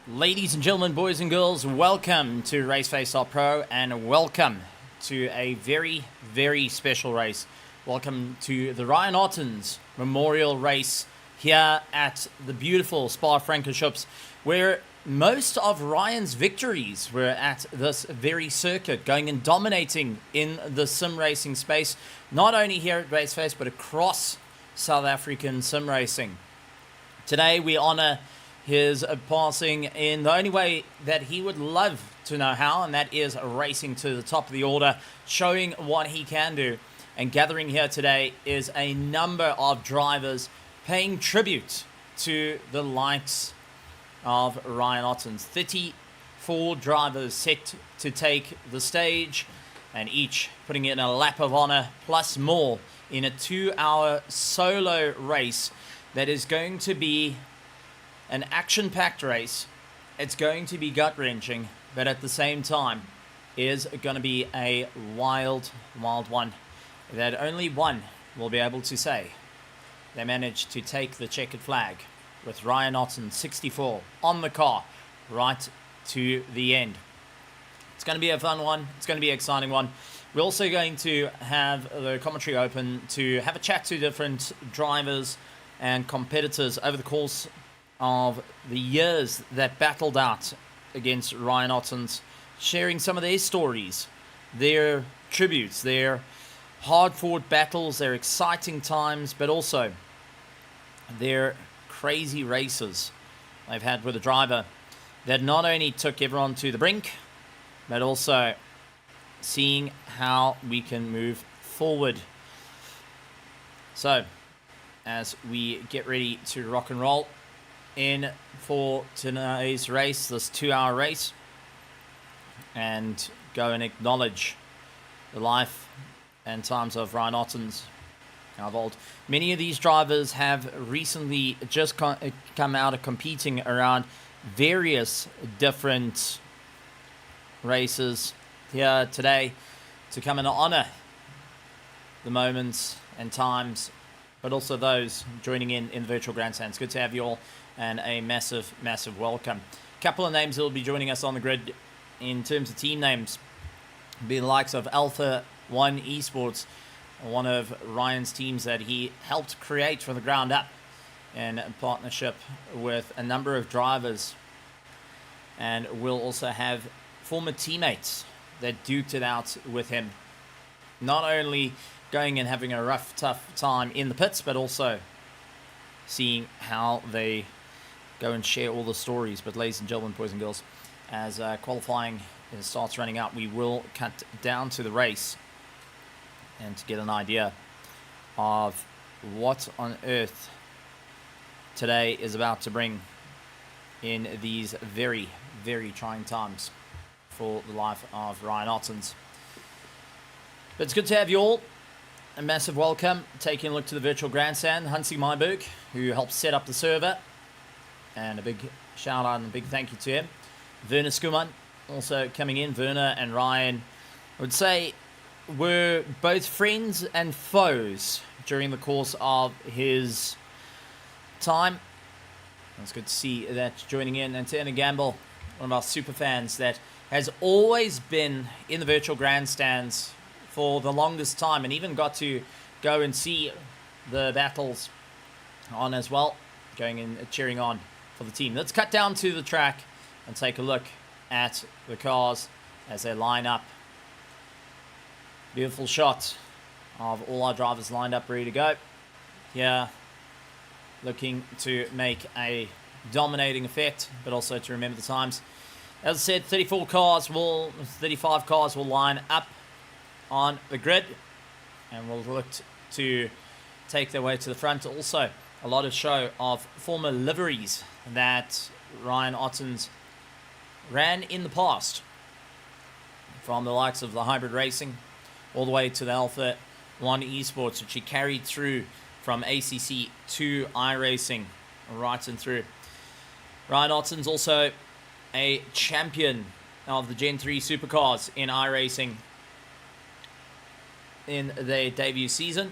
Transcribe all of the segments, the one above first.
Ladies and gentlemen, boys and girls, welcome to RaceFace.Pro and welcome to a very, very special race. Welcome to the Ryan Ottens Memorial Race here at the beautiful Spa-Francorchamps, where most of Ryan's victories were at this very circuit, going and dominating in the sim racing space, not only here at RaceFace, but across South African sim racing. Today we honor his passing in the only way that he would love to know how, and that is racing to the top of the order, showing what he can do. And gathering here today is a number of drivers paying tribute to the likes of Ryan Ottens. 34 drivers set to take the stage, and each putting in a lap of honor plus more in a 2-hour solo race that is going to be an action-packed race. It's going to be gut-wrenching, but at the same time is going to be a wild, wild one that only one will be able to say they managed to take the checkered flag with Ryan Ottens, 64, on the car right to the end. It's going to be a fun one. It's going to be an exciting one. We're also going to have the commentary open to have a chat to different drivers and competitors over the course of the years that battled out against Ryan Ottens, sharing some of their stories, their tributes, their hard-fought battles, their exciting times, but also their crazy races they've had with a driver that not only took everyone to the brink, but also seeing how we can move forward. So, as we get ready to rock and roll in for today's race, this 2-hour race, and go and acknowledge the life and times of Ryan Ottens of old. Many of these drivers have recently just come out of competing around various different races here today to come and honor the moments and times, but also those joining in the virtual grandstands. Good to have you all, and a massive, massive welcome. A couple of names that will be joining us on the grid in terms of team names be the likes of Alpha One Esports, one of Ryan's teams that he helped create from the ground up in partnership with a number of drivers. And we'll also have former teammates that duked it out with him, not only going and having a rough, tough time in the pits, but also seeing how they go and share all the stories. But ladies and gentlemen, boys and girls, as qualifying starts running out, we will cut down to the race and to get an idea of what on earth today is about to bring in these very, very trying times for the life of Ryan Ottens. But it's good to have you all. A massive welcome. Taking a look to the virtual grandstand, Hansi Myberg, who helped set up the server. And a big shout out and a big thank you to him. Werner Skuman also coming in. Werner and Ryan, I would say, were both friends and foes during the course of his time. It's good to see that joining in. And Tanner Gamble, one of our super fans that has always been in the virtual grandstands for the longest time, and even got to go and see the battles on as well, going and cheering on for the team. Let's cut down to the track and take a look at the cars as they line up. Beautiful shot of all our drivers lined up, ready to go. Here, looking to make a dominating effect, but also to remember the times. As I said, 35 cars will line up on the grid, and we'll look to take their way to the front. Also, a lot of show of former liveries that Ryan Ottens ran in the past, from the likes of the hybrid racing all the way to the Alpha One Esports, which he carried through from ACC to iRacing right and through. Ryan Ottens also a champion of the Gen 3 supercars in iRacing in their debut season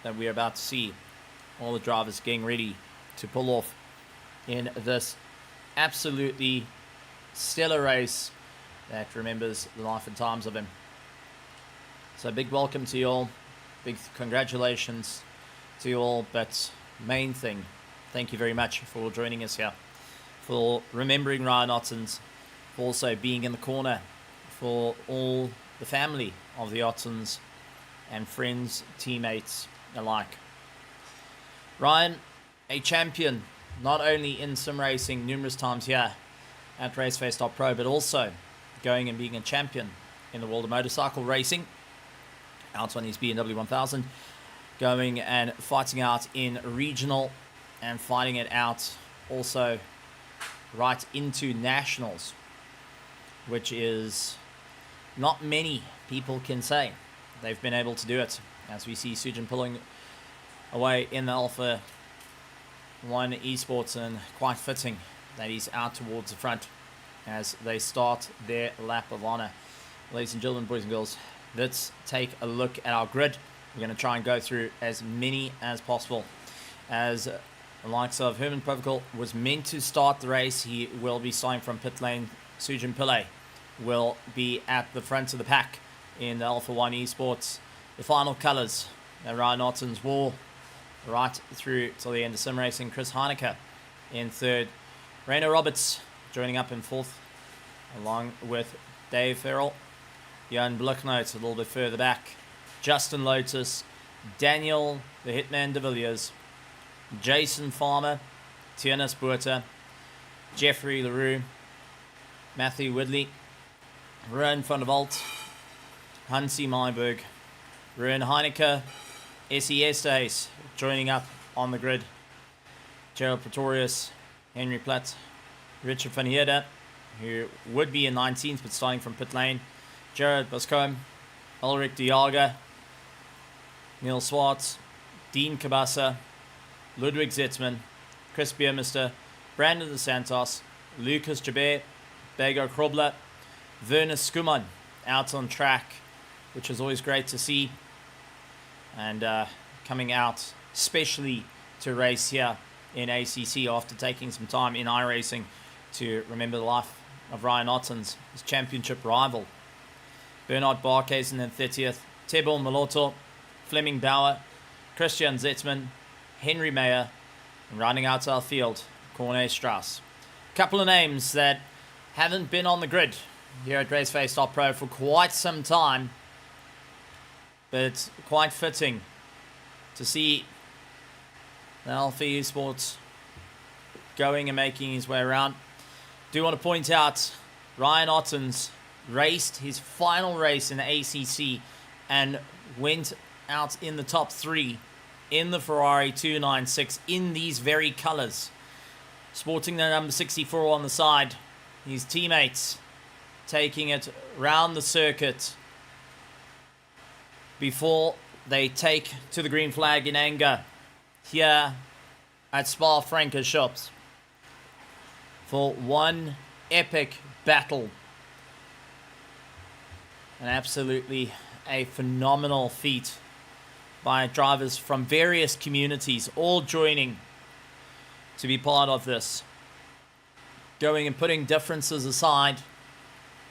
that we're about to see all the drivers getting ready to pull off in this absolutely stellar race that remembers the life and times of him. So big welcome to you all, big congratulations to you all, but main thing, thank you very much for joining us here, for remembering Ryan Ottens, for also being in the corner, for all the family of the Ottens and friends, teammates alike. Ryan, a champion, not only in sim racing numerous times here at RaceFace.Pro, but also going and being a champion in the world of motorcycle racing, out on his BMW 1000, going and fighting out in regional and fighting it out also right into nationals, which is not many people can say they've been able to do it, as we see Sujin pulling away in the Alpha 1 Esports, and quite fitting that he's out towards the front as they start their lap of honor. Ladies and gentlemen, boys and girls, let's take a look at our grid. We're going to try and go through as many as possible. As the likes of Herman Provocal was meant to start the race, he will be starting from pit lane. Sujin Pillay will be at the front of the pack in the Alpha 1 Esports. The final colours that Ryan Ottens wore right through till the end of sim racing. Chris Heineke in third. Rainer Roberts joining up in fourth, along with Dave Farrell. Jan Blicknote a little bit further back. Justin Lotus, Daniel the Hitman de Villiers, Jason Farmer, Tiernas Buerta, Jeffrey LaRue, Matthew Woodley, Ruan van der Walt, Hansi Myberg, Ruan Heineke, SES Days joining up on the grid. Gerald Pretorius, Henry Platt, Richard van Heerden, who would be in 19th but starting from pit lane, Jared Boscombe, Ulrich de Jager, Neil Swartz, Dean Cabasa, Ludwig Zetzman, Chris Biermister, Brandon De Santos, Lucas Jabert, Bego Krobler, Werner Skuman out on track, which is always great to see, and coming out especially to race here in ACC after taking some time in iRacing to remember the life of Ryan Ottens, his championship rival. Bernard Barkhuizen in 30th, Tebel Maloto, Fleming Bauer, Christian Zetzman, Henry Mayer, and rounding out our field, Corne Strauss. A couple of names that haven't been on the grid here at RaceFace.Pro for quite some time, but it's quite fitting to see the Alpha Esports going and making his way around. Do want to point out Ryan Ottens raced his final race in the ACC and went out in the top 3 in the Ferrari 296 in these very colours, sporting the number 64 on the side. His teammates taking it round the circuit before they take to the green flag in anger here at Spa-Francorchamps for one epic battle. And absolutely a phenomenal feat by drivers from various communities, all joining to be part of this. Going and putting differences aside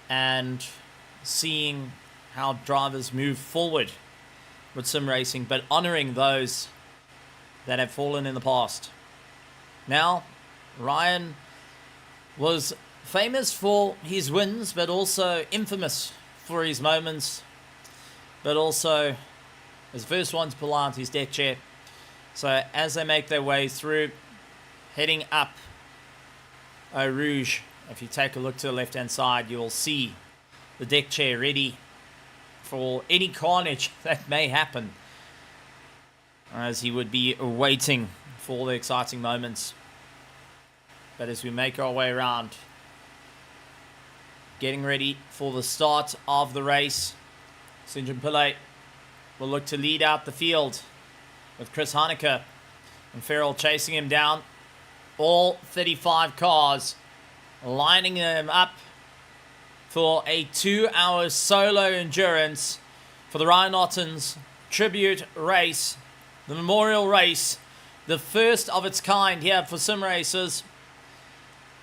and seeing how drivers move forward with sim racing, but honouring those that have fallen in the past. Now, Ryan was famous for his wins, but also infamous for his moments, but also his first one to pull out his deck chair. So as they make their way through, heading up Eau Rouge, if you take a look to the left hand side, you will see the deck chair ready for any carnage that may happen, as he would be waiting for all the exciting moments. But as we make our way around, getting ready for the start of the race, Sujin Pillay will look to lead out the field with Chris Heineke and Farrell chasing him down. All 35 cars lining them up for a 2-hour solo endurance for the Ryan Ottens tribute race, the memorial race, the first of its kind here for sim racers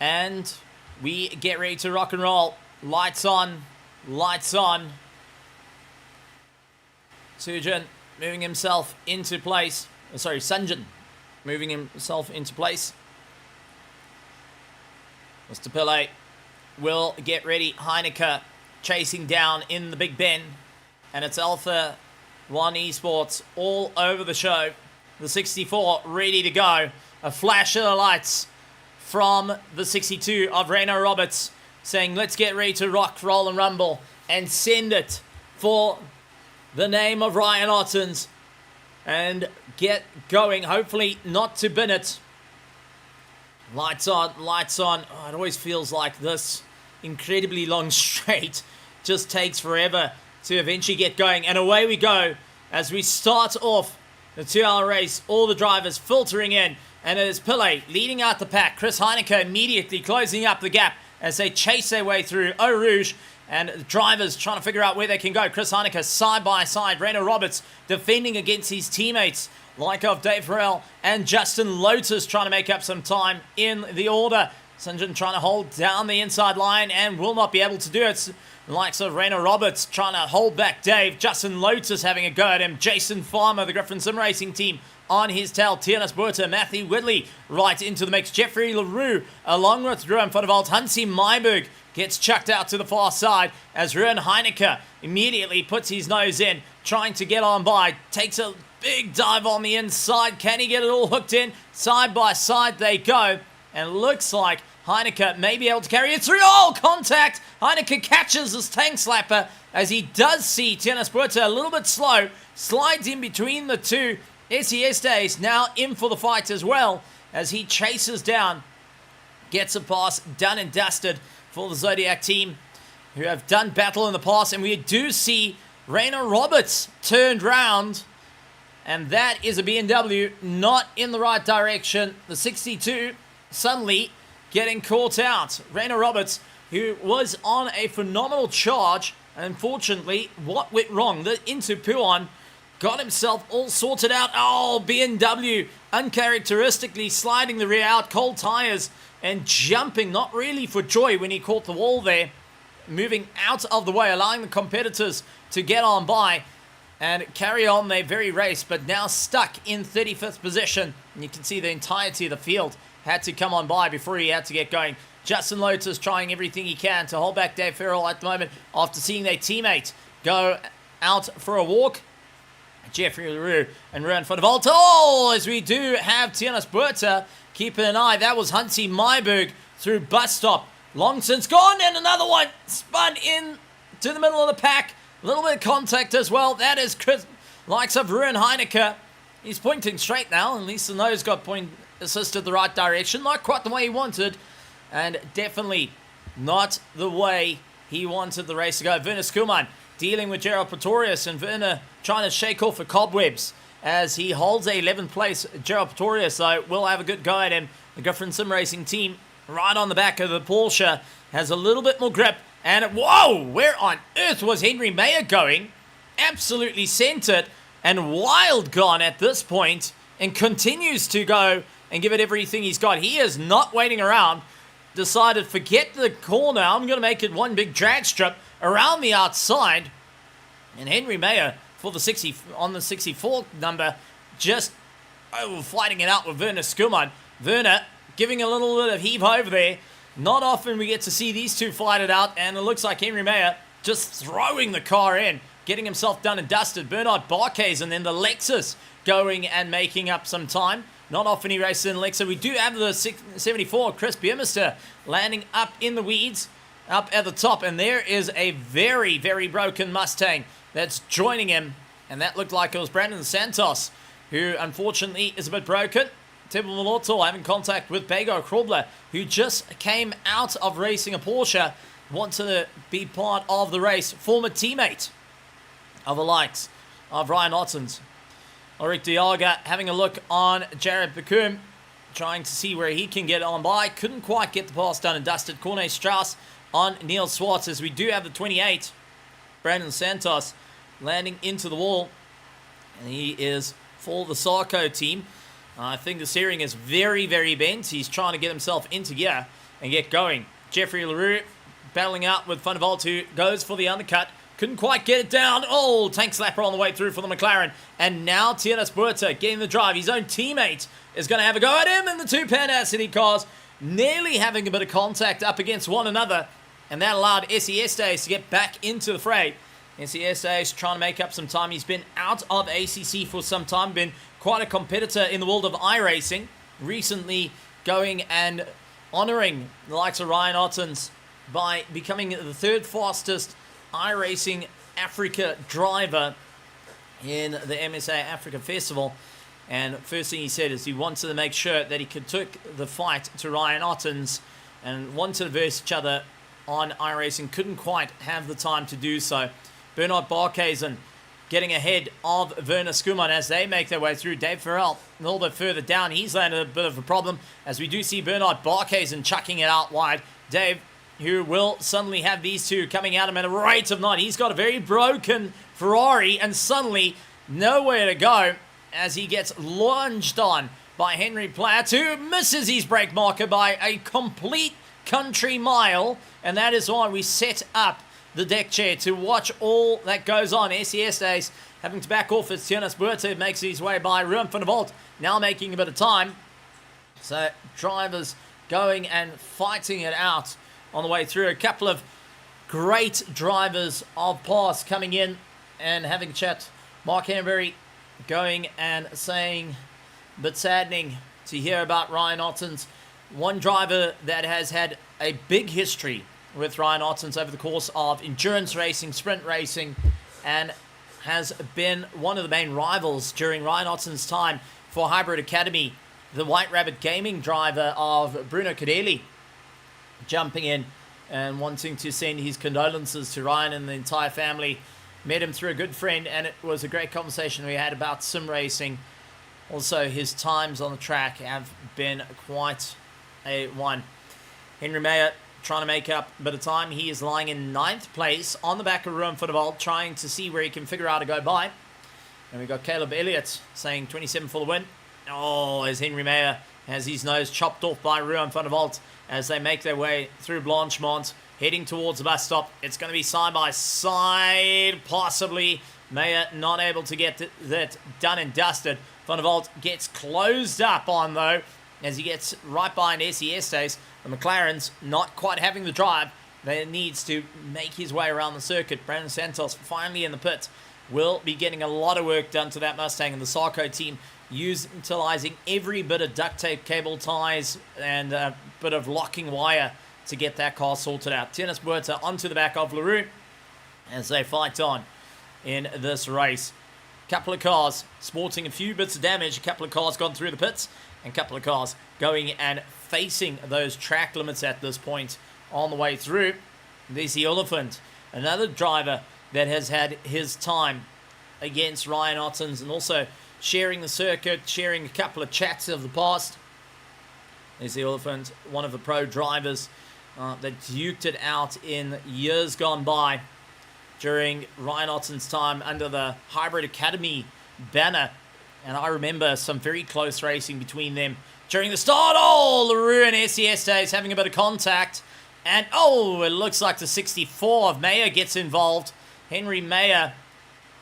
And we get ready to rock and roll. Lights on. Lights on. Sujin moving himself into place. Sunjin moving himself into place. Mr. Pillay will get ready. Heineke chasing down in the Big Ben. And it's Alpha 1 Esports all over the show. The 64 ready to go. A flash of the lights from the 62 of Reino Roberts saying, let's get ready to rock, roll and rumble and send it for the name of Ryan Ottens and get going. Hopefully not to bin it. Lights on, lights on. Oh, it always feels like this incredibly long straight just takes forever to eventually get going. And away we go as we start off the 2-hour race. All the drivers filtering in. And it is Pillay leading out the pack. Chris Heineke immediately closing up the gap as they chase their way through Eau Rouge. And drivers trying to figure out where they can go. Chris Heineke side by side. Reino Roberts defending against his teammates like of Dave Farrell and Justin Lotus trying to make up some time in the order. Sunjin trying to hold down the inside line and will not be able to do it. The likes of Reino Roberts trying to hold back Dave. Justin Lotus having a go at him. Jason Farmer, the Griffin Sim Racing team, on his tail. Tiernas Buerta, Matthew Whitley right into the mix. Jeffrey LaRue along with Ruan van der Walt. Hansi Myburg gets chucked out to the far side as Ruan Heineke immediately puts his nose in, trying to get on by. Takes a big dive on the inside. Can he get it all hooked in? Side by side they go. And looks like Heineke may be able to carry it through. Oh, contact! Heineke catches this tank slapper as he does see Tiernas Buerta a little bit slow. Slides in between the two. SES Days now in for the fight as well as he chases down. Gets a pass done and dusted for the Zodiac team who have done battle in the past. And we do see Reino Roberts turned round. And that is a BMW not in the right direction. The 62 suddenly getting caught out. Reino Roberts, who was on a phenomenal charge. And unfortunately, what went wrong? The into Puan got himself all sorted out. Oh, BMW uncharacteristically sliding the rear out. Cold tires and jumping, not really for joy when he caught the wall there. Moving out of the way, allowing the competitors to get on by and carry on their very race, but now stuck in 35th position. And you can see the entirety of the field had to come on by before he had to get going. Justin Lotus trying everything he can to hold back Dave Farrell at the moment after seeing their teammate go out for a walk. Jeffrey LaRue and Ruan van der Walt. Oh, as we do have Tiernas Buerta keeping an eye. That was Hansi Myburg through bus stop. Long since gone, and another one spun in to the middle of the pack. A little bit of contact as well. That is Chris, likes of Ruan Heineke. He's pointing straight now. At least the nose got assisted the right direction. Not quite the way he wanted. And definitely not the way he wanted the race to go. Werner Skuman dealing with Gerald Pretorius, and Werner trying to shake off the cobwebs as he holds a 11th place. Gerald Pretorius, though, will have a good go at him. The Griffin Sim Racing team right on the back of the Porsche has a little bit more grip. And whoa, where on earth was Henry Mayer going? Absolutely sent it and wild gone at this point and continues to go and give it everything he's got. He is not waiting around. Decided, forget the corner. I'm going to make it one big drag strip around the outside. And Henry Mayer for the 60 on the 64 number, just fighting it out with Werner Skuman. Werner giving a little bit of heave over there. Not often we get to see these two fight it out, and it looks like Henry Mayer just throwing the car in, getting himself done and dusted. Bernard Barkes and then the Lexus going and making up some time. Not often he races in Lexa. We do have the 74, Chris Biermeister, landing up in the weeds, up at the top. And there is a very, very broken Mustang that's joining him. And that looked like it was Brandon Santos, who unfortunately is a bit broken. Tibble Malotto having contact with Bego Krobler, who just came out of racing a Porsche, wanted to be part of the race. Former teammate of the likes of Ryan Ottens. Ulrich Diaga having a look on Jared Bakum, trying to see where he can get on by. Couldn't quite get the pass done and dusted. Corne Strauss on Neil Swartz as we do have the 28. Brandon Santos landing into the wall. And he is for the Sarko team. I think the steering is very, very bent. He's trying to get himself into gear. and get going. Jeffrey Leroux battling out with Van der Walt, who goes for the undercut. Couldn't quite get it down. Oh, tank slapper on the way through for the McLaren. And now Tienes Buerta getting the drive. His own teammate is going to have a go at him in the two Pan-City cars, nearly having a bit of contact up against one another. And that allowed SES Days to get back into the fray. SES Days trying to make up some time. He's been out of ACC for some time, been quite a competitor in the world of iRacing. Recently going and honouring the likes of Ryan Ottens by becoming the third fastest iRacing Africa driver in the MSA Africa Festival. And first thing he said is he wanted to make sure that he could take the fight to Ryan Ottens and wanted to verse each other on iRacing. Couldn't quite have the time to do so. Bernard Barkhuizen getting ahead of Werner Skuman as they make their way through. Dave Farrell a little bit further down. He's landed a bit of a problem as we do see Bernard Barkhuizen chucking it out wide. Dave, who will suddenly have these two coming at him at a rate of 9. He's got a very broken Ferrari and suddenly nowhere to go as he gets lunged on by Henry Platt, who misses his brake marker by a complete country mile. And that is why we set up the deck chair to watch all that goes on. SES Days having to back off as Tienes Buerta makes his way by Ruben van der Walt, now making a bit of time. So drivers going and fighting it out on the way through. A couple of great drivers of past coming in and having a chat. Mark Hanbury going and saying, but saddening to hear about Ryan Ottens. One driver that has had a big history with Ryan Ottens over the course of endurance racing, sprint racing, and has been one of the main rivals during Ryan Ottens' time for Hybrid Academy. The White Rabbit Gaming driver of Bruno Cadelli jumping in and wanting to send his condolences to Ryan and the entire family. Met him through a good friend, and it was a great conversation we had about sim racing. Also, his times on the track have been quite a one. Henry Mayer trying to make up a bit of time. He is lying in 9th place on the back of Ruben van der Walt, trying to see where he can figure out to go by. And we've got Caleb Elliott saying 27 for the win. Oh, as Henry Mayer has his nose chopped off by Ruben van der Walt as they make their way through Blanchemont, heading towards the bus stop. It's going to be side by side, possibly. Mayer not able to get that done and dusted. Van der Walt gets closed up on, though, as he gets right behind SES Days. The McLaren's not quite having the drive that needs to make his way around the circuit. Brandon Santos finally in the pit. Will be getting a lot of work done to that Mustang, and the Sarko team utilizing every bit of duct tape, cable ties, and a bit of locking wire to get that car sorted out. Tienes Buerta onto the back of Leroux as they fight on in this race. Couple of cars sporting a few bits of damage. A couple of cars gone through the pits, and a couple of cars going and facing those track limits at this point on the way through. There's the Elephant, another driver that has had his time against Ryan Ottens and also sharing the circuit, sharing a couple of chats of the past. There's the Elephant, one of the pro drivers that duked it out in years gone by during Ryan Ottens' time under the Hybrid Academy banner. And I remember some very close racing between them during the start. Oh, Leroux and SES Days having a bit of contact. And, oh, it looks like the 64 of Mayer gets involved. Henry Mayer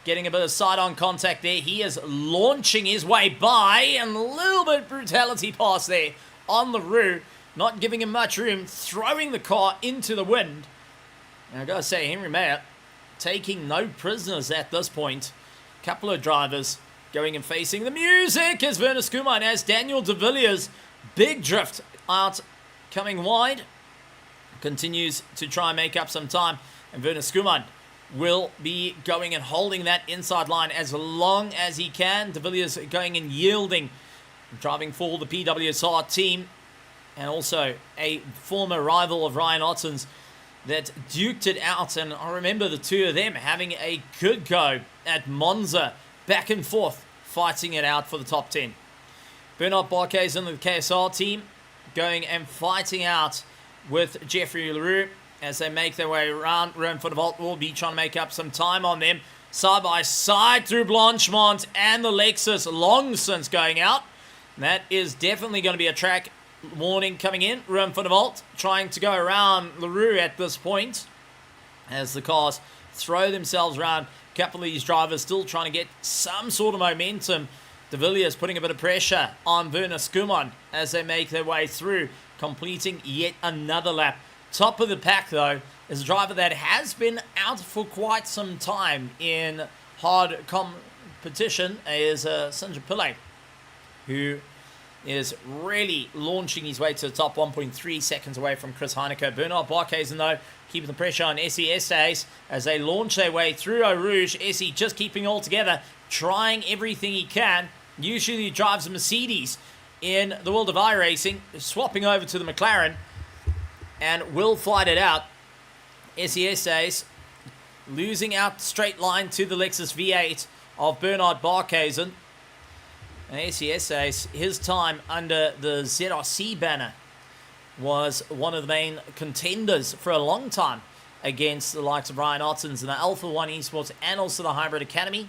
getting a bit of side-on contact there. He is launching his way by, and a little bit of brutality pass there on Leroux, not giving him much room, throwing the car into the wind. And I've got to say, Henry Mayer taking no prisoners at this point. Couple of drivers going and facing the music as Werner Skuman, as Daniel de Villiers, big drift out, coming wide, continues to try and make up some time, and Werner Skuman will be going and holding that inside line as long as he can. De Villiers going and yielding, driving for the PWSR team, and also a former rival of Ryan Ottens that duked it out. And I remember the two of them having a good go at Monza, back and forth, fighting it out for the top 10. Bernard Barkhuizen and the KSR team going and fighting out with Jeffrey Leroux as they make their way around. Ruben van der Walt will be trying to make up some time on them. Side by side through Blanchemont, and the Lexus long since going out. And that is definitely going to be a track warning coming in. Room for the vault, trying to go around LaRue at this point as the cars throw themselves around. A couple of these drivers still trying to get some sort of momentum. De Villiers putting a bit of pressure on Werner Skuman as they make their way through, completing yet another lap. Top of the pack, though, is a driver that has been out for quite some time in hard competition, is Sanjay Pillay, who is really launching his way to the top, 1.3 seconds away from Chris Heineke. Bernard Barkhuizen, though, keeping the pressure on SES as they launch their way through Eau Rouge. Essie just keeping all together, trying everything he can. Usually he drives a Mercedes in the world of iRacing, swapping over to the McLaren, and will fight it out. SES losing out straight line to the Lexus V8 of Bernard Barkhuizen. And SES, his time under the ZRC banner was one of the main contenders for a long time against the likes of Ryan Ottens and the Alpha One Esports and also the Hybrid Academy.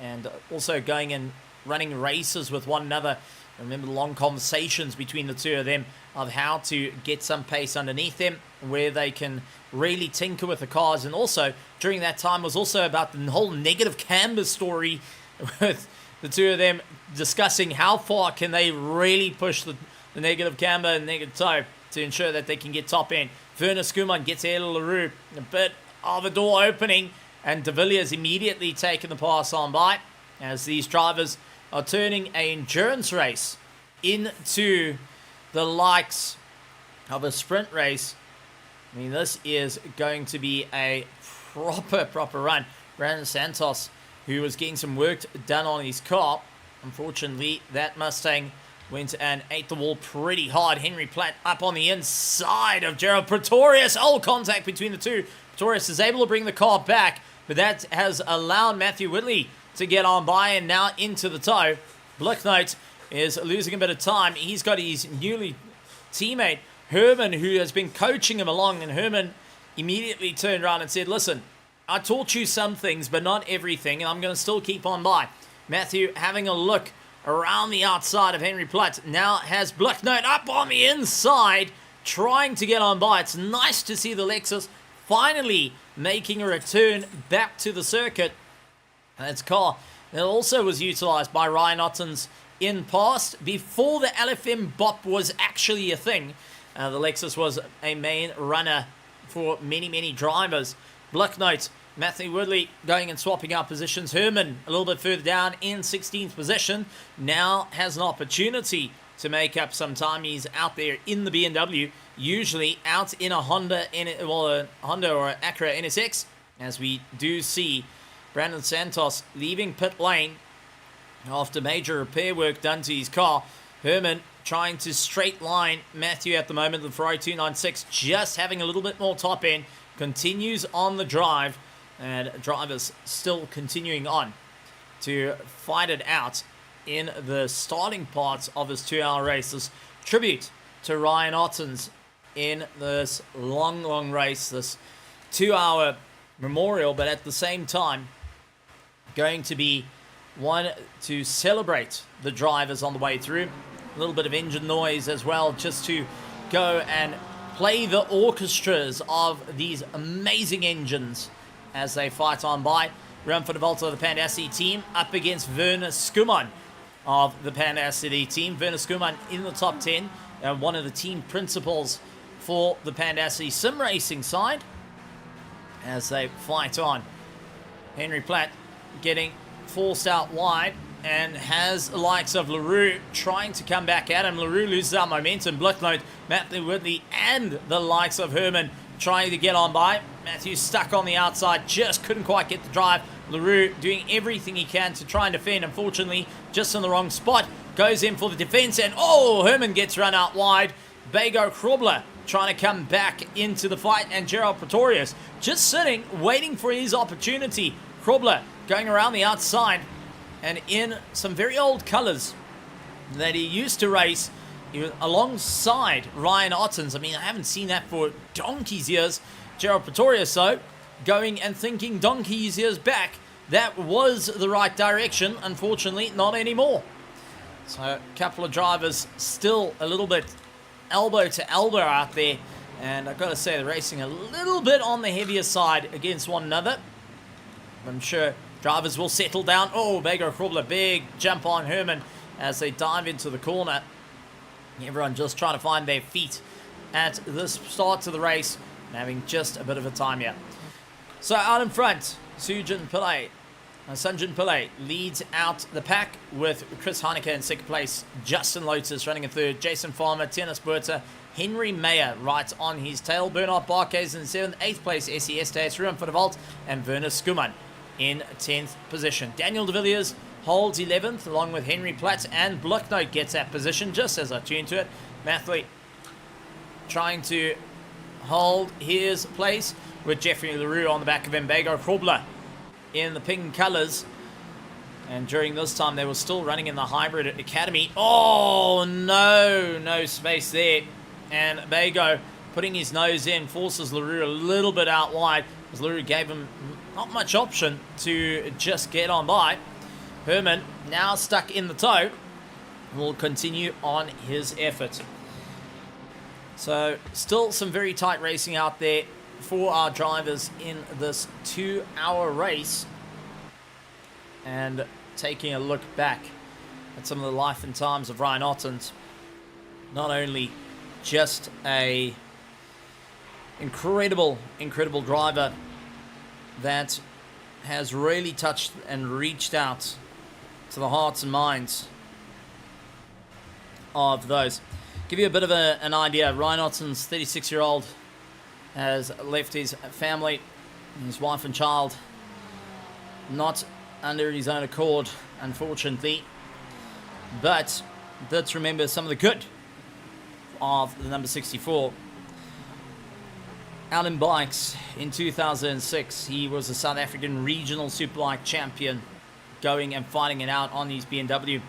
And also going and running races with one another. I remember the long conversations between the two of them of how to get some pace underneath them, where they can really tinker with the cars. And also, during that time, was also about the whole negative camber story with the two of them discussing how far can they really push the negative camber and negative toe to ensure that they can get top end. Werner Skuman gets ahead of LaRue, a bit of a door opening, and De Villiers immediately taking the pass on by as these drivers are turning an endurance race into the likes of a sprint race. I mean, this is going to be a proper run. Brandon Santos, who was getting some work done on his car, unfortunately, that Mustang went and ate the wall pretty hard. Henry Platt up on the inside of Gerald Pretorius. Oh, contact between the two. Pretorius is able to bring the car back, but that has allowed Matthew Whitley to get on by and now into the toe. Blicknote is losing a bit of time. He's got his newly teammate, Herman, who has been coaching him along, and Herman immediately turned around and said, listen, I taught you some things, but not everything, and I'm going to still keep on by. Matthew having a look around the outside of Henry Platt now has Blicknote up on the inside, trying to get on by. It's nice to see the Lexus finally making a return back to the circuit. And its car that also was utilized by Ryan Ottens in past, before the LFM BOP was actually a thing. The Lexus was a main runner for many drivers. Blicknote, Matthew Woodley going and swapping out positions. Herman a little bit further down in 16th position. Now has an opportunity to make up some time. He's out there in the BMW, usually out in a Honda, a Honda or an Acura NSX, as we do see Brandon Santos leaving pit lane after major repair work done to his car. Herman trying to straight line Matthew at the moment. The Ferrari 296 just having a little bit more top end. Continues on the drive, and drivers still continuing on to fight it out in the starting parts of this 2-hour race. This tribute to Ryan Ottens in this long race, this 2-hour memorial, but at the same time going to be one to celebrate the drivers on the way through. A little bit of engine noise as well, just to go and play the orchestras of these amazing engines as they fight on by. Run for the vault of the Pandassi team up against Werner Skuman of the Pandassi team. Werner Skuman in the top 10, one of the team principals for the Pandassi sim racing side as they fight on. Henry Platt getting forced out wide and has the likes of LaRue trying to come back at him. LaRue loses out momentum. Blicknote, Matthew Whitley, and the likes of Herman trying to get on by. Matthew stuck on the outside, just couldn't quite get the drive. LaRue doing everything he can to try and defend. Unfortunately, just in the wrong spot. Goes in for the defense, and Herman gets run out wide. Bego Krobler trying to come back into the fight, and Gerald Pretorius just sitting, waiting for his opportunity. Krobler going around the outside and in some very old colors that he used to race. He was alongside Ryan Ottens. I mean, I haven't seen that for donkey's years. Gerald Pretorius, though, going and thinking donkey's years back, that was the right direction. Unfortunately, not anymore. So a couple of drivers still a little bit elbow to elbow out there. And I've got to say, they're racing a little bit on the heavier side against one another. I'm sure drivers will settle down. Oh, Bego Krobler, big jump on Herman as they dive into the corner. Everyone just trying to find their feet at this start to the race and having just a bit of a time here. So out in front, Sunjin Pillay leads out the pack with Chris Heineke in second place, Justin Lotus running in third, Jason Farmer, Tienes Buerta, Henry Mayer right on his tail, Bernard Barkhuis in seventh, eighth place, SES States, Ruben van der Walt, and Werner Skuman in 10th position. Daniel de Villiers holds 11th along with Henry Platt, and Blocknote gets that position just as I tune to it. Mathley trying to hold his place with Jeffrey LaRue on the back of him. Bego Krobler in the pink colours, and during this time they were still running in the hybrid academy. Oh no space there, and Bego putting his nose in forces LaRue a little bit out wide, as LaRue gave him not much option to just get on by. Herman now stuck in the tow, will continue on his effort. So still some very tight racing out there for our drivers in this 2-hour race. And taking a look back at some of the life and times of Ryan Ottens, not only just a incredible driver that has really touched and reached out to the hearts and minds of those. Give you a bit of an idea. Ryan Ottens, 36-year-old, has left his family, his wife and child, not under his own accord, unfortunately. But let's remember some of the good of the number 64. Out in bikes in 2006, he was a South African regional superbike champion, going and fighting it out on his BMW.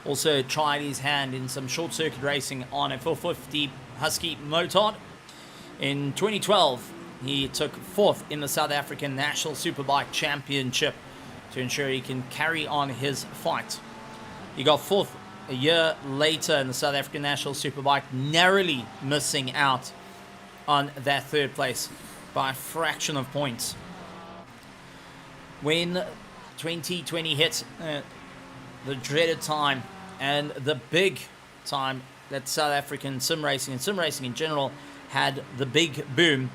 Also tried his hand in some short circuit racing on a 450 Husky motard. In 2012, he took fourth in the South African National Superbike Championship to ensure he can carry on his fight. He got fourth a year later in the South African National Superbike, narrowly missing out on that third place by a fraction of points. When 2020 hit, the dreaded time and the big time that South African sim racing and sim racing in general had the big boom,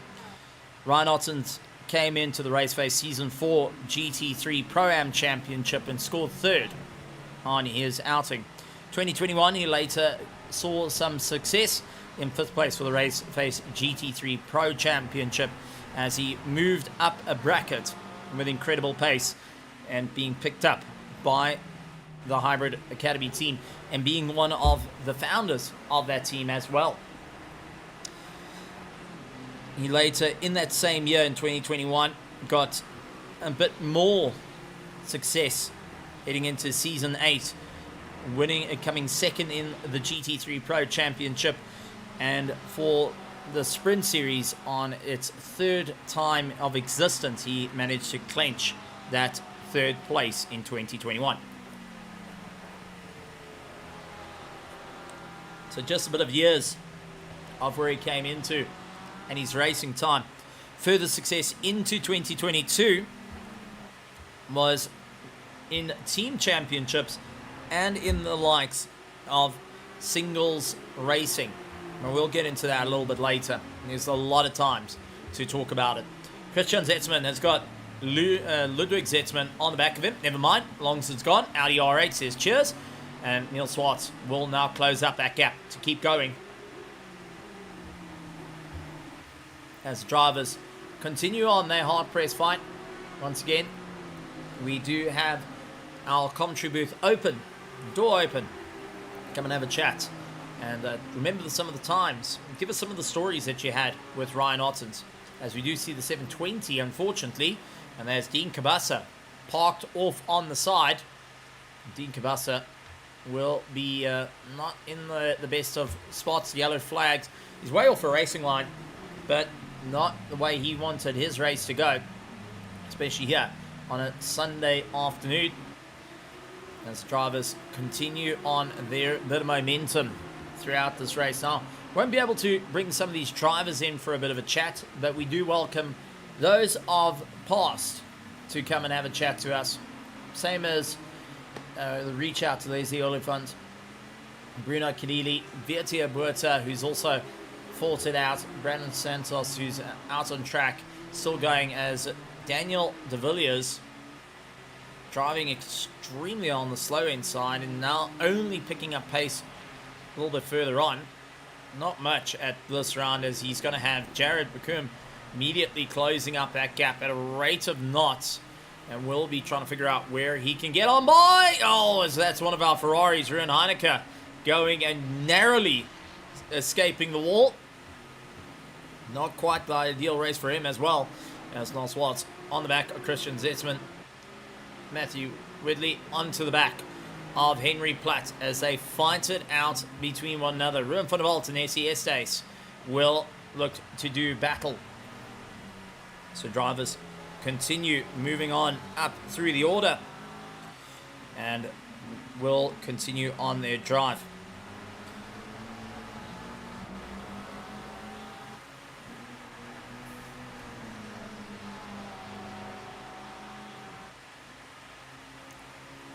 Ryan Ottens came into the RaceFace Season 4 GT3 Pro-Am Championship and scored third on his outing. 2021, he later saw some success in fifth place for the RaceFace GT3 Pro Championship as he moved up a bracket with incredible pace and being picked up by the Hybrid Academy team and being one of the founders of that team as well. He later, in that same year in 2021, got a bit more success heading into Season 8, coming second in the GT3 Pro Championship, and for the Sprint Series on its third time of existence, he managed to clinch that third place in 2021. So just a bit of years of where he came into and his racing time. Further success into 2022 was in team championships and in the likes of singles racing. And we'll get into that a little bit later. There's a lot of times to talk about it. Christian Zetzman has got Ludwig Zetzman on the back of him. Never mind, Longson's gone. Audi R8 says cheers. And Neil Swartz will now close up that gap to keep going as drivers continue on their hard press fight. Once again, we do have our commentary booth open, door open. Come and have a chat. And remember some of the times. Give us some of the stories that you had with Ryan Ottens. As we do see the 720, unfortunately. And there's Dean Kabasa parked off on the side. Dean Kabasa will be not in the best of spots. Yellow flags. He's way off a racing line, but not the way he wanted his race to go, especially here on a Sunday afternoon. as drivers continue on their bit of momentum throughout this race. Now, won't be able to bring some of these drivers in for a bit of a chat, but we do welcome those of past to come and have a chat to us. Same as the reach out to Leslie Oliphant, Bruno Kadili, Virtia Buerta, who's also fought it out, Brandon Santos, who's out on track, still going, as Daniel De Villiers driving extremely on the slow end side and now only picking up pace a little bit further on. Not much at this round, as he's going to have Jared Bakum immediately closing up that gap at a rate of knots, and we'll be trying to figure out where he can get on by. Oh, as that's one of our Ferraris, Ruben Heineke, going and narrowly escaping the wall. Not quite the ideal race for him as well, as Nos Watts on the back of Christian Zetzman. Matthew Widley onto the back of Henry Platt as they fight it out between one another. Ruben van der Walt and SES Days will look to do battle. So drivers continue moving on up through the order and will continue on their drive.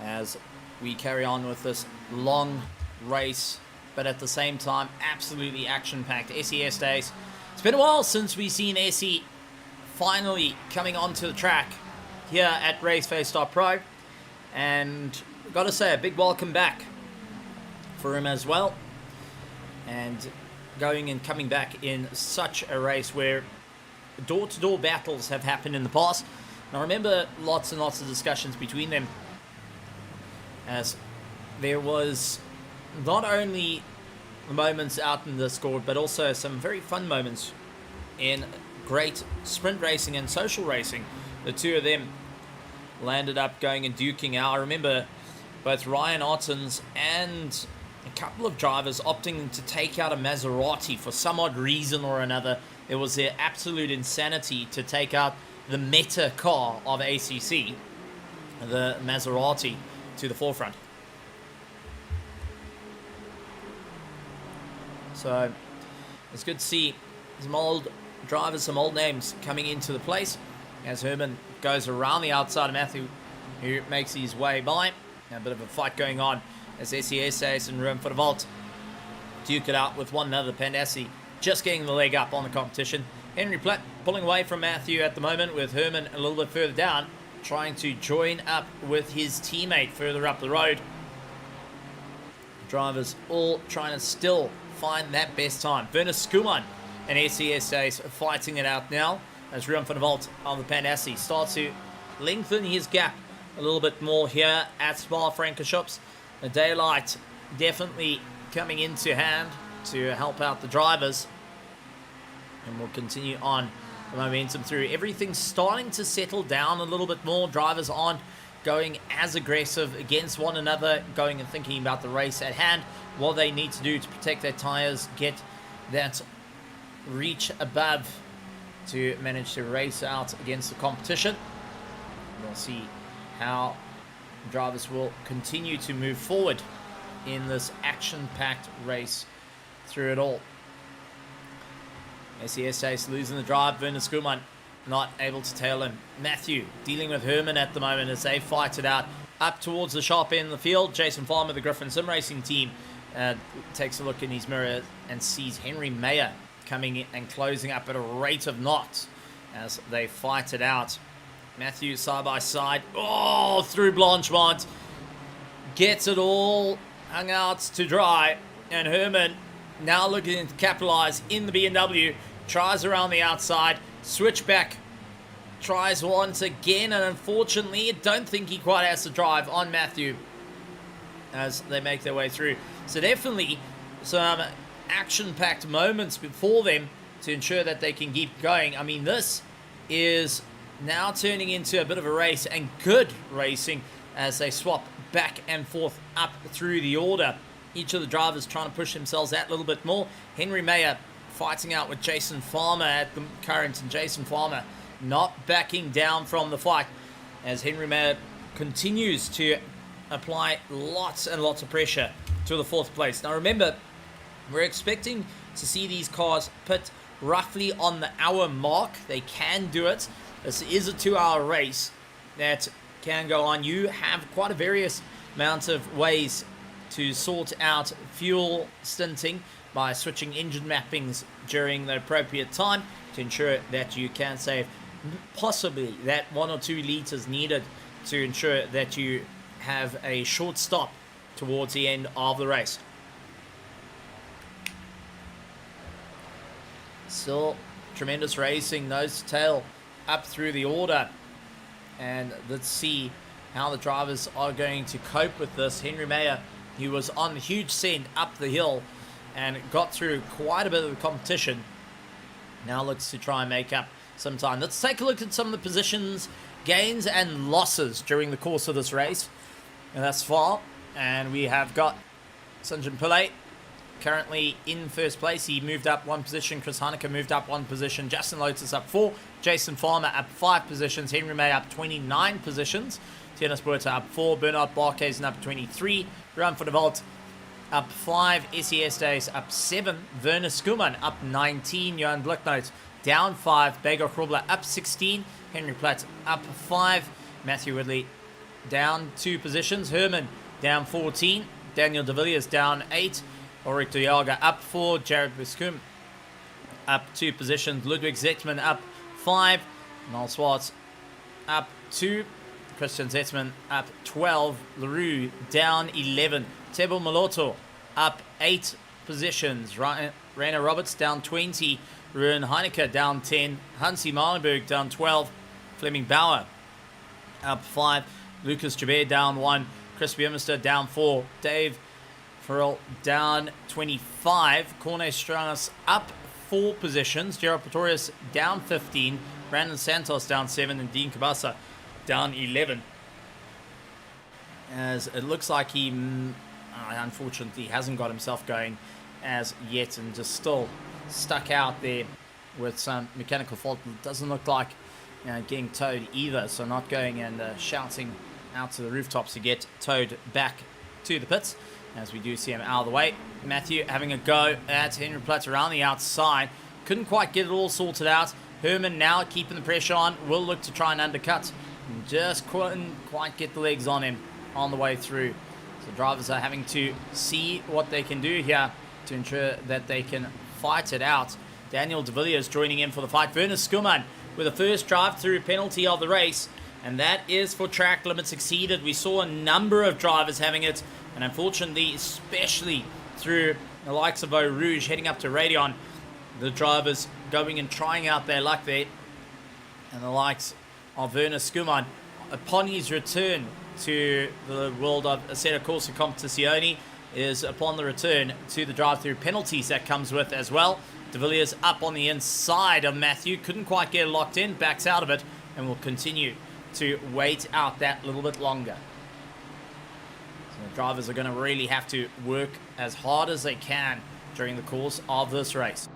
As we carry on with this long race, but at the same time absolutely action-packed. SES Days. It's been a while since we've seen SE finally coming onto the track here at RaceFace.Pro, and got to say a big welcome back for him as well, and going and coming back in such a race where door-to-door battles have happened in the past. And I remember lots and lots of discussions between them, as there was not only the moments out in Discord, but also some very fun moments in great sprint racing and social racing. The two of them landed up going and duking out. I remember both Ryan Ottens and a couple of drivers opting to take out a Maserati for some odd reason or another. It was their absolute insanity to take out the meta car of ACC, the Maserati, to the forefront. So it's good to see some old drivers, some old names coming into the place, as Herman goes around the outside of Matthew, who makes his way by. A bit of a fight going on as SES Ace and Ruben van der Walt duke it out with one another. Pandassi just getting the leg up on the competition. Henry Platt pulling away from Matthew at the moment, with Herman a little bit further down, trying to join up with his teammate further up the road. Drivers all trying to still find that best time. Werner Skuman and SES Ace fighting it out now, as Ruben van der Walt of the Pandassi starts to lengthen his gap a little bit more here at Spa-Francorchamps. The daylight definitely coming into hand to help out the drivers, and we'll continue on the momentum through. Everything's starting to settle down a little bit more. Drivers aren't going as aggressive against one another, going and thinking about the race at hand, what they need to do to protect their tires, get that reach above to manage to race out against the competition. We'll see how drivers will continue to move forward in this action-packed race through it all. SES Ace losing the drive. Werner Skuman not able to tail him. Matthew dealing with Herman at the moment as they fight it out up towards the sharp end of the field. Jason Farmer, the Griffin Sim Racing team, takes a look in his mirror and sees Henry Mayer coming in and closing up at a rate of knots as they fight it out. Matthew side by side. Oh, through Blanchemont. Gets it all hung out to dry. And Herman now looking to capitalize in the BMW. Tries around the outside. Switchback. Tries once again. And unfortunately, I don't think he quite has to drive on Matthew as they make their way through. So definitely some action-packed moments before them to ensure that they can keep going. I mean, this is now turning into a bit of a race, and good racing as they swap back and forth up through the order. Each of the drivers trying to push themselves out a little bit more. Henry Mayer fighting out with Jason Farmer at the current, and Jason Farmer not backing down from the fight as Henry Mayer continues to apply lots and lots of pressure to the 4th place. Now remember, we're expecting to see these cars pit roughly on the hour mark. They can do it. This is a 2-hour race that can go on. You have quite a various amount of ways to sort out fuel stinting by switching engine mappings during the appropriate time to ensure that you can save possibly that 1 or 2 liters needed to ensure that you have a short stop towards the end of the race. Still tremendous racing, nose to tail up through the order, and let's see how the drivers are going to cope with this. Henry Mayer, he was on a huge send up the hill and got through quite a bit of the competition. Now looks to try and make up some time. Let's take a look at some of the positions, gains and losses during the course of this race and thus far. And we have got Sunjin Pillay currently in first place. He moved up 1 position. Chris Haneke moved up 1 position. Justin Lotus up 4. Jason Farmer up 5 positions. Henry May up 29 positions. Tiana Sporta up 4. Bernard Barkhuizen up 23. Ruan van der Walt up 5. SES Days up 7. Werner Skuman up 19. Johan Blicknoot down 5. Begor Krobler up 16. Henry Platt up 5. Matthew Ridley down 2 positions. Herman down 14. Daniel De Villiers down 8. Ulrich de Jager up 4. Jared Buskum up 2 positions. Ludwig Zetzman up 5. Noel Swartz up 2. Christian Zetzman up 12. LaRue down 11. Tebo Maloto up 8 positions. Rainer Roberts down 20. Ruan Heineke down 10. Hansi Malenberg down 12. Fleming Bauer up 5. Lucas Jabir down 1. Chris Biermester down 4. Dave Farrell down 25. Corne Strauss up 4 positions. Gerald Pretorius down 15. Brandon Santos down 7. And Dean Kabasa down 11. As it looks like he unfortunately hasn't got himself going as yet and just still stuck out there with some mechanical fault. It doesn't look like getting towed either, so not going and shouting out to the rooftops to get towed back to the pits, as we do see him out of the way. Matthew having a go at Henry Platt around the outside. Couldn't quite get it all sorted out. Herman now keeping the pressure on. Will look to try and undercut. And just couldn't quite get the legs on him on the way through. So drivers are having to see what they can do here to ensure that they can fight it out. Daniel De Villiers joining in for the fight. Werner Skuman with the first drive-through penalty of the race. And that is for track limits exceeded. We saw a number of drivers having it. And unfortunately, especially through the likes of Eau Rouge heading up to Radion, the drivers going and trying out their luck there. And the likes of Werner Skuman, upon his return to the world of Assetto Corsa Competizione, is upon the return to the drive-through penalties that comes with as well. De Villiers up on the inside of Matthew. Couldn't quite get it locked in. Backs out of it and will continue to wait out that little bit longer. So the drivers are going to really have to work as hard as they can during the course of this race.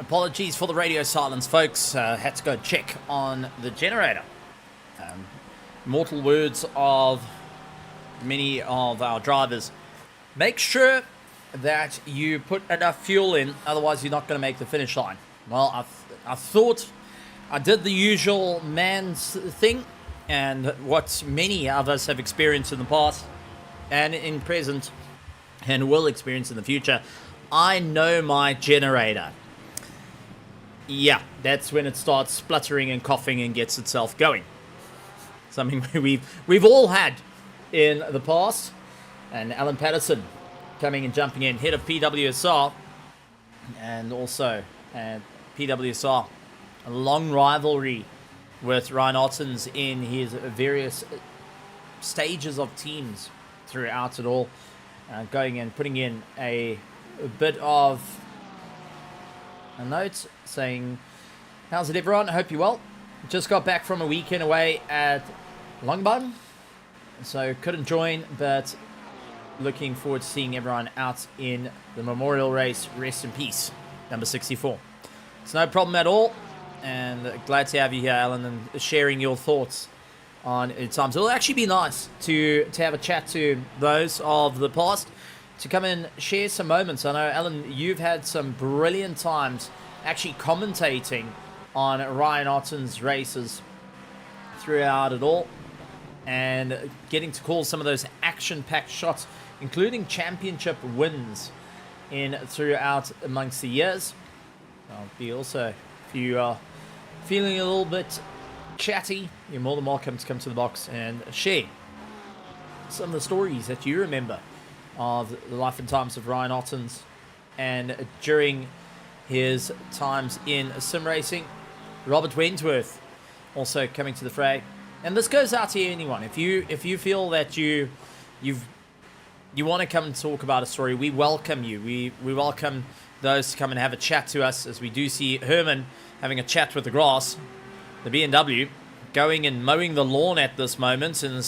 Apologies for the radio silence, folks. Had to go check on the generator. Mortal words of many of our drivers. Make sure that you put enough fuel in, otherwise you're not going to make the finish line. Well, I thought I did the usual man's thing, and what many of us have experienced in the past and in present and will experience in the future. I know my generator. Yeah, that's when it starts spluttering and coughing and gets itself going. Something we've all had in the past. And Alan Patterson coming and jumping in, head of PWSR, and also PWSR, a long rivalry with Ryan Ottens in his various stages of teams throughout it all, going and putting in a bit of a note saying, how's it everyone? I hope you're well. Just got back from a weekend away at Longbung, so couldn't join, but looking forward to seeing everyone out in the memorial race. Rest in peace, number 64. It's no problem at all, and glad to have you here, Alan, and sharing your thoughts on times. It'll actually be nice to have a chat to those of the past, to come and share some moments. I know, Alan, you've had some brilliant times actually commentating on Ryan Ottens' races throughout it all, and getting to call some of those action-packed shots, including championship wins throughout amongst the years. I'll be also, if you are feeling a little bit chatty, you're more than welcome to come to the box and share some of the stories that you remember of the life and times of Ryan Ottens, and during his times in sim racing. Robert Wentworth also coming to the fray. And this goes out to anyone. If you feel that you want to come and talk about a story, we welcome you. We welcome those to come and have a chat to us, as we do see Herman having a chat with the grass, the BMW, going and mowing the lawn at this moment, and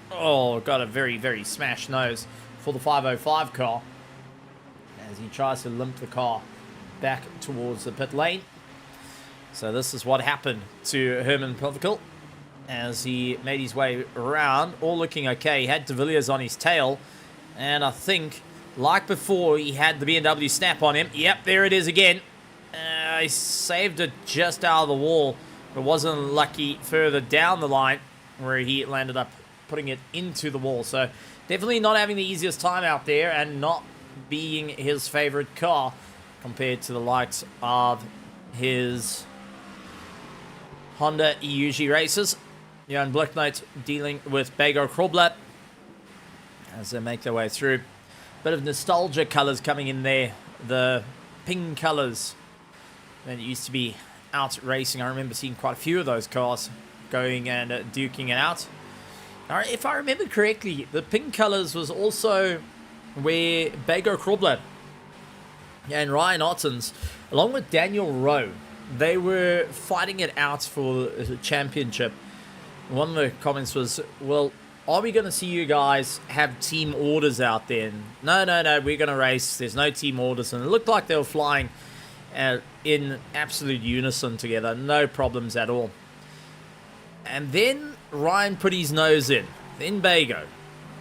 got a very, very smashed nose for the 505 car as he tries to limp the car back towards the pit lane. So this is what happened to Herman Povical as he made his way around, all looking okay. He had De Villiers on his tail, and I think, like before, he had the BMW snap on him. Yep, there it is again. He saved it just out of the wall, but wasn't lucky further down the line, where he landed up putting it into the wall. So definitely not having the easiest time out there, and not being his favorite car compared to the likes of his Honda EUG races. Jan Blicknote dealing with Bago Krobler as they make their way through. Bit of nostalgia colours coming in there. The pink colours that used to be out racing. I remember seeing quite a few of those cars going and duking it out. Now, if I remember correctly, the pink colours was also where Bago Krobler and Ryan Ottens, along with Daniel Rowe, they were fighting it out for the championship. One of the comments was, well, are we going to see you guys have team orders out there? And no, we're going to race. There's no team orders. And it looked like they were flying in absolute unison together. No problems at all. And then Ryan put his nose in. Then Bago.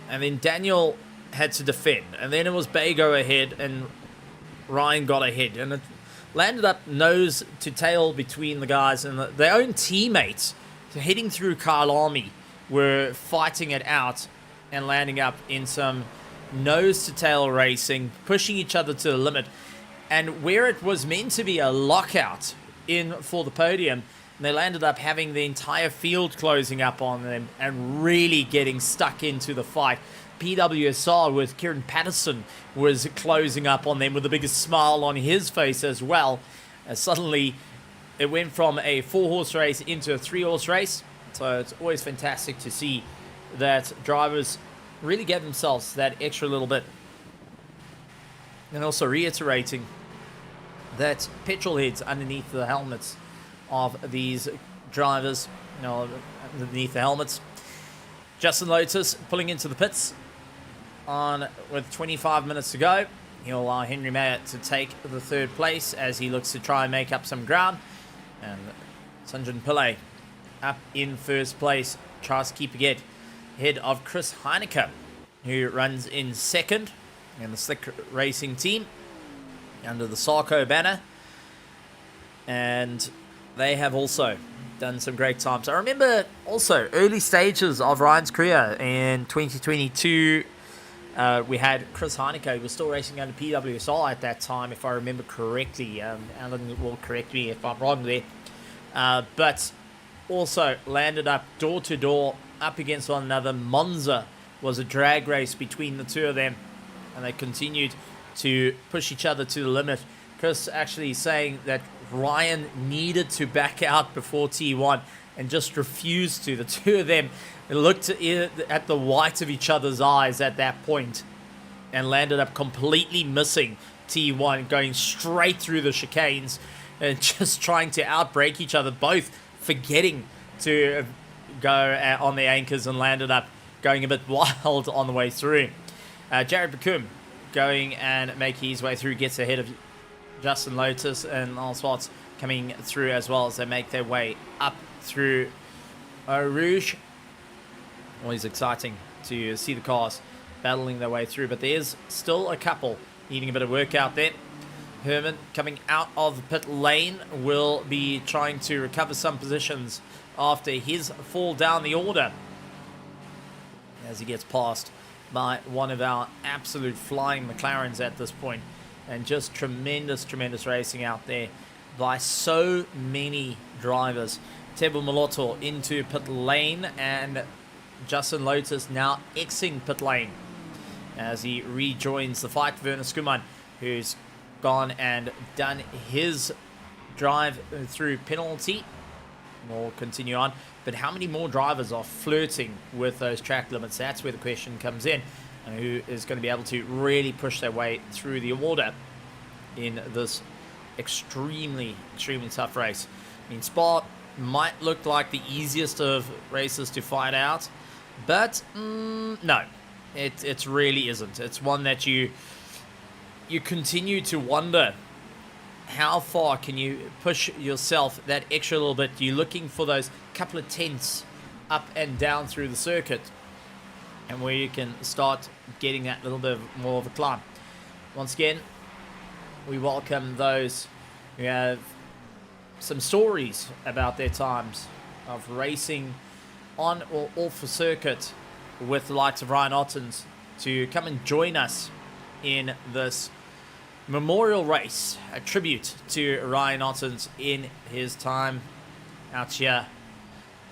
And then Daniel had to defend. And then it was Bago ahead, and Ryan got ahead. And it landed up nose to tail between the guys. And their own teammates, heading through Kyle Army, were fighting it out and landing up in some nose-to-tail racing, pushing each other to the limit. And where it was meant to be a lockout in for the podium, they landed up having the entire field closing up on them and really getting stuck into the fight. PWSR with Kieran Patterson was closing up on them with the biggest smile on his face as well. Suddenly, it went from a 4-horse race into a 3-horse race. So it's always fantastic to see that drivers really get themselves that extra little bit. And also reiterating that petrol heads underneath the helmets of these drivers, underneath the helmets. Justin Lotus pulling into the pits with 25 minutes to go. He'll allow Henry Mayer to take the third place as he looks to try and make up some ground. And Sanjan Pillay up in first place, tries to keep ahead of Chris Heineke, who runs in second in the Slick Racing team under the Sarko banner. And they have also done some great times. I remember also early stages of Ryan's career in 2022. We had Chris Heineke, who was still racing under PWSR at that time, if I remember correctly. Alan will correct me if I'm wrong there. But also landed up door-to-door up against one another. Monza was a drag race between the two of them, and they continued to push each other to the limit. Chris actually saying that Ryan needed to back out before T1 and just refused to. The two of them looked at the white of each other's eyes at that point and landed up completely missing T1, going straight through the chicanes and just trying to outbrake each other, both forgetting to go on their anchors, and landed up going a bit wild on the way through. Jared Bacum going and making his way through, gets ahead of Justin Lotus, and Al Swartz coming through as well as they make their way up through Eau Rouge. Always exciting to see the cars battling their way through, but there's still a couple needing a bit of work out there. Herman coming out of the pit lane will be trying to recover some positions after his fall down the order as he gets passed by one of our absolute flying McLarens at this point. And just tremendous racing out there by so many drivers. Tebo Moloto into pit lane, and Justin Lotus now exiting pit lane as he rejoins the fight. Werner Skuman, who's gone and done his drive through penalty, will continue on. But how many more drivers are flirting with those track limits? That's where the question comes in. And who is going to be able to really push their way through the order in this extremely tough race. I mean, Spa might look like the easiest of races to fight out, but no, it really isn't. It's one that you continue to wonder, how far can you push yourself that extra little bit? You're looking for those couple of tenths up and down through the circuit, and where you can start getting that little bit more of a climb. Once again, we welcome those who have some stories about their times of racing on or off the circuit with the likes of Ryan Ottens to come and join us in this memorial race, a tribute to Ryan Ottens in his time out here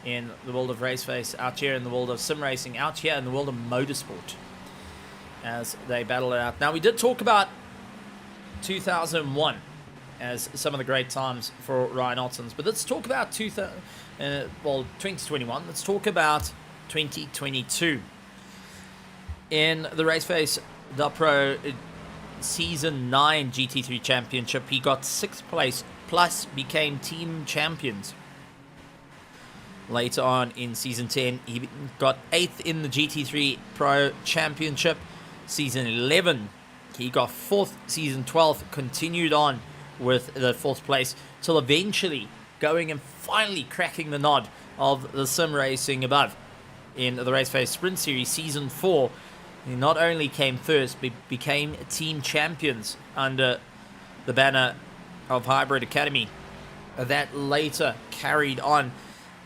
in the world of RaceFace, out here in the world of sim racing, out here in the world of motorsport, as they battle it out. Now, we did talk about 2001 as some of the great times for Ryan Ottens, but let's talk about 2021. Let's talk about 2022. In the RaceFace.Pro Season 9 GT3 Championship, he got 6th place, plus became team champions. Later on in Season 10, he got 8th in the GT3 Pro Championship. Season 11, he got 4th. Season 12, continued on with the 4th place, till eventually going and finally cracking the nod of the sim racing above. In the RaceFace Sprint Series Season 4, he not only came first, but became team champions under the banner of Hybrid Academy. That later carried on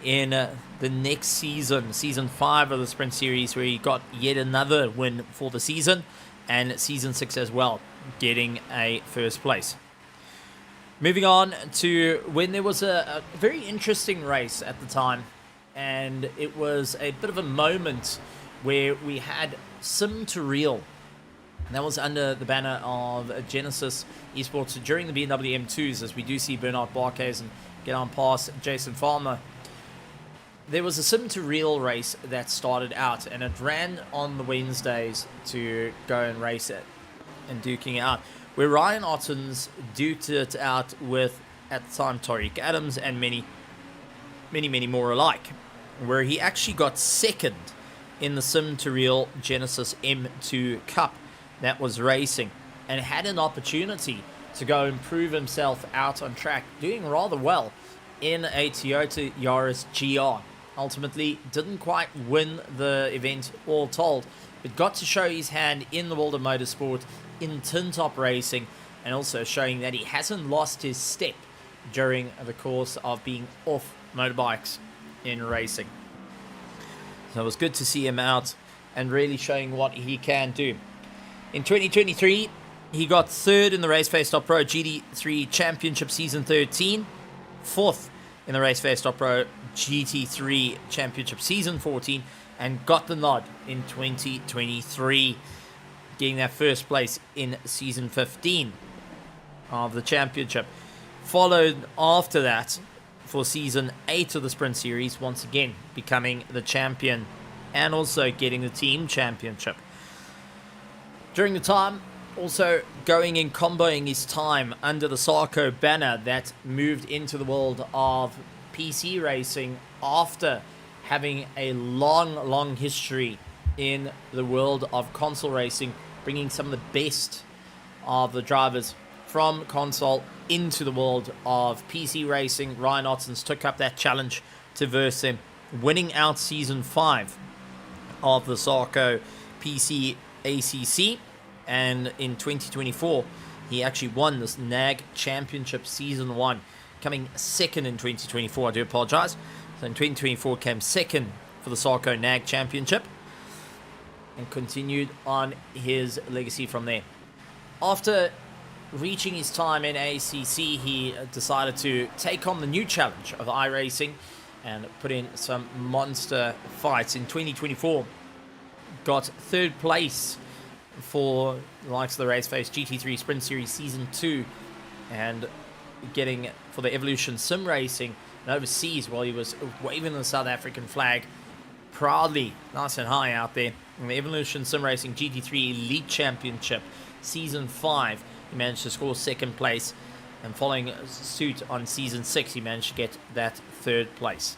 in the next season, Season 5 of the Sprint Series, where he got yet another win for the season, and Season 6 as well, getting a first place. Moving on to when there was a very interesting race at the time, and it was a bit of a moment where we had Sim to Real, and that was under the banner of Genesis Esports during the BMW M2s, as we do see Bernard Barkhuizen get on past Jason Farmer. There was a Sim to Real race that started out, and it ran on the Wednesdays to go and race it and duking it out, where Ryan Ottens duked it out with, at the time, Tariq Adams and many more alike, where he actually got second in the Sim to Real Genesis M2 Cup that was racing. and had an opportunity to go improve himself out on track, doing rather well in a Toyota Yaris GR. Ultimately, didn't quite win the event all told, but got to show his hand in the world of motorsport, in tin top racing, and also showing that he hasn't lost his step during the course of being off motorbikes in racing. So it was good to see him out and really showing what he can do. In 2023, he got third in the RaceFace.Pro GT3 Championship Season 13, fourth in the RaceFace.Pro GT3 Championship Season 14, and got the nod in 2023, getting that first place in Season 15 of the championship. Followed after that for Season 8 of the Sprint Series, once again becoming the champion and also getting the team championship. During the time, also going and comboing his time under the Sarko banner that moved into the world of PC racing after having a long history in the world of console racing, bringing some of the best of the drivers from console into the world of PC racing. Ryan Ottens took up that challenge to verse him, winning out Season 5 of the Sarko PC ACC. And in 2024, he actually won this NAG Championship Season 1, coming second in 2024. I do apologize. So in 2024, came second for the Sarko NAG Championship and continued on his legacy from there. After reaching his time in ACC, he decided to take on the new challenge of iRacing and put in some monster fights. In 2024, got third place for the likes of the RaceFace GT3 Sprint Series Season 2 and getting for the Evolution Sim Racing and overseas while he was waving the South African flag proudly, nice and high out there. In the Evolution Sim Racing GT3 Elite Championship Season 5, he managed to score second place, and following suit on Season 6, he managed to get that third place.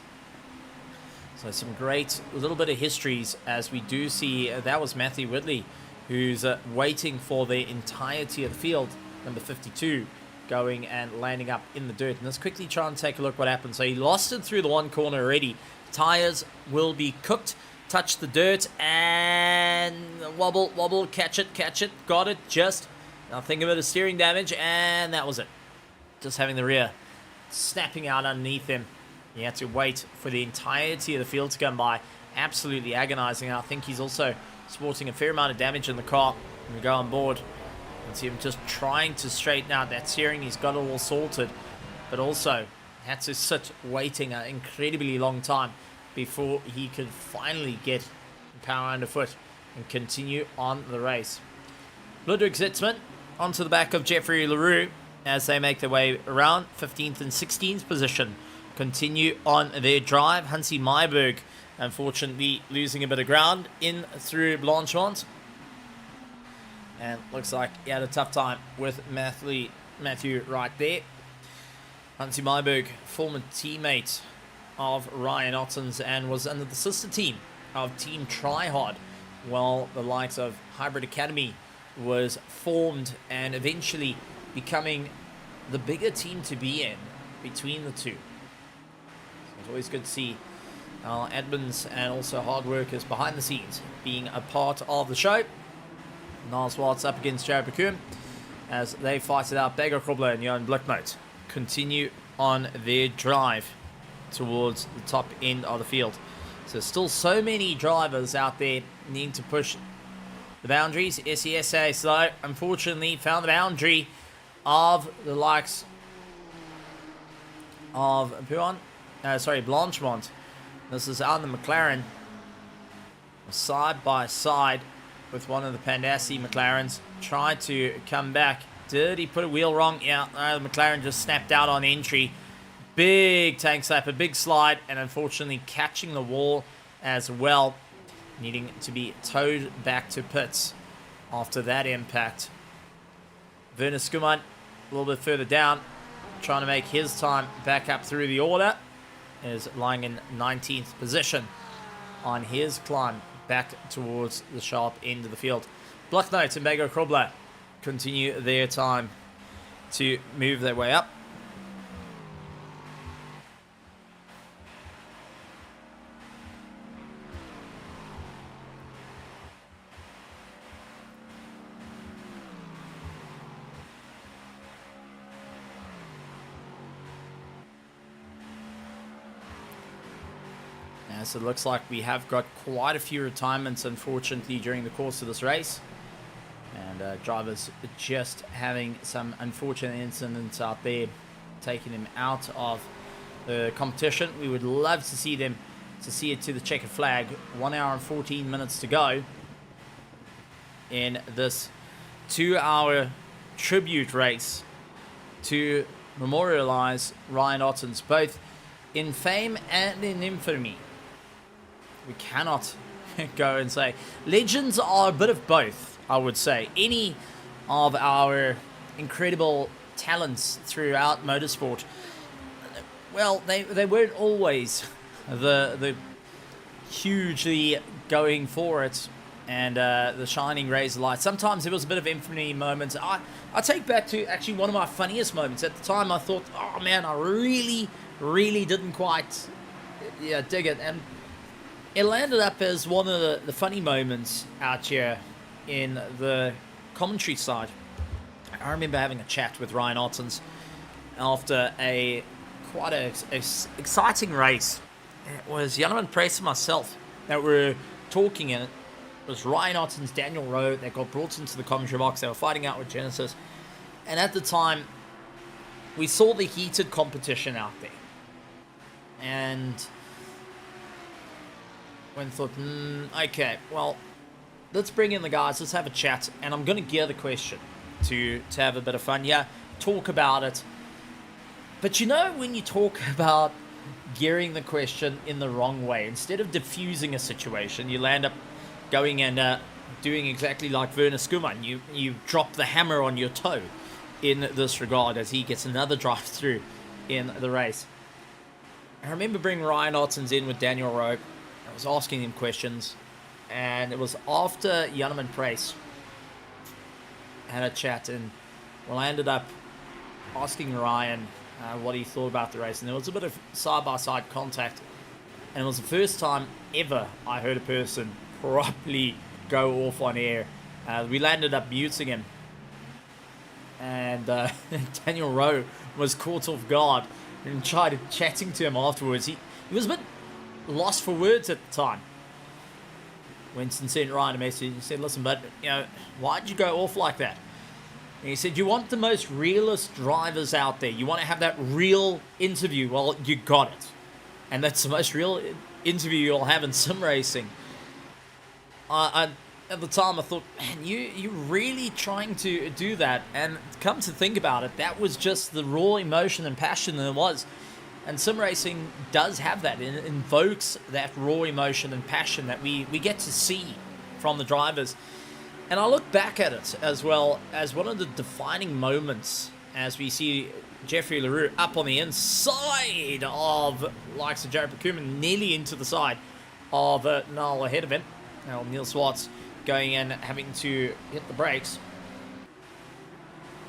So some great little bit of histories as we do see that was Matthew Whitley, who's waiting for the entirety of the field, number 52, going and landing up in the dirt. And let's quickly try and take a look what happened. So he lost it through the one corner already. Tires will be cooked. Touch the dirt and wobble, catch it, got it, just nothing of it, a steering damage, and that was it. Just having the rear snapping out underneath him. He had to wait for the entirety of the field to come by. Absolutely agonizing. I think he's also sporting a fair amount of damage in the car when we go on board. You can see him just trying to straighten out that steering. He's got it all sorted, but also had to sit waiting an incredibly long time before he could finally get power underfoot and continue on the race. Ludwig Zitzman onto the back of Jeffrey LaRue as they make their way around 15th and 16th position. Continue on their drive. Hansi Myberg, unfortunately, losing a bit of ground in through Blanchmont. And looks like he had a tough time with Matthew right there. Hansi Myberg, former teammate of Ryan Ottens and was under the sister team of Team Tryhard, while the likes of Hybrid Academy was formed and eventually becoming the bigger team to be in between the two. So it's always good to see our admins and also hard workers behind the scenes being a part of the show. Niles Watts up against Jared Bakum as they fight it out. Beggar Krobler and Johan Blicknote continue on their drive towards the top end of the field. So still so many drivers out there needing to push the boundaries. SESA, though, unfortunately found the boundary of the likes of Blanchmont. This is out in the McLaren, side by side with one of the Pandassi McLarens. Tried to come back. Did he put a wheel wrong? Yeah, the McLaren just snapped out on entry. Big tank slap, a big slide, and unfortunately catching the wall as well, needing to be towed back to pits after that impact. Werner Skuman a little bit further down, trying to make his time back up through the order, is lying in 19th position on his climb back towards the sharp end of the field. Blicknote and Bego Krobler continue their time to move their way up. So it looks like we have got quite a few retirements, unfortunately, during the course of this race. And drivers just having some unfortunate incidents out there, taking them out of the competition. We would love to see them, to see it to the checkered flag. 1 hour and 14 minutes to go in this 2-hour tribute race to memorialize Ryan Ottens, both in fame and in infamy. We cannot go and say legends are a bit of both, I would say. Any of our incredible talents throughout motorsport, well, they weren't always the hugely going for it and the shining razor light. Sometimes there was a bit of infamy moments. I take back to actually one of my funniest moments. At the time I thought, oh man, I really didn't quite dig it, and it landed up as one of the funny moments out here in the commentary side. I remember having a chat with Ryan Ottens after quite a exciting race. It was Jan Price and myself that were talking, and it was Ryan Ottens, Daniel Rowe that got brought into the commentary box. They were fighting out with Genesis, and at the time we saw the heated competition out there, and when thought, okay, well, let's bring in the guys, let's have a chat, and I'm going to gear the question to have a bit of fun. Yeah, talk about it. But you know, when you talk about gearing the question in the wrong way, instead of diffusing a situation, you land up going and doing exactly like Werner Skuman. You drop the hammer on your toe in this regard as he gets another drive through in the race. I remember bringing Ryan Ottens in with Daniel Rowe. I was asking him questions, and it was after Jan Price had a chat, and well, I ended up asking Ryan what he thought about the race, and there was a bit of side-by-side contact, and it was the first time ever I heard a person properly go off on air. We landed up muting him, and Daniel Rowe was caught off guard and tried chatting to him afterwards. He was a bit lost for words at the time. Winston sent Ryan a message and said, listen, but why'd you go off like that? And he said, you want the most realist drivers out there. You want to have that real interview. Well, you got it. And that's the most real interview you'll have in sim racing. At the time I thought, man, you really trying to do that? And come to think about it, that was just the raw emotion and passion that it was. And sim racing does have that. It invokes that raw emotion and passion that we get to see from the drivers. And I look back at it as well as one of the defining moments as we see Jeffrey LaRue up on the inside of likes of Jared Perkuman, nearly into the side of Niall ahead of him. Now Neil Swartz going in, having to hit the brakes.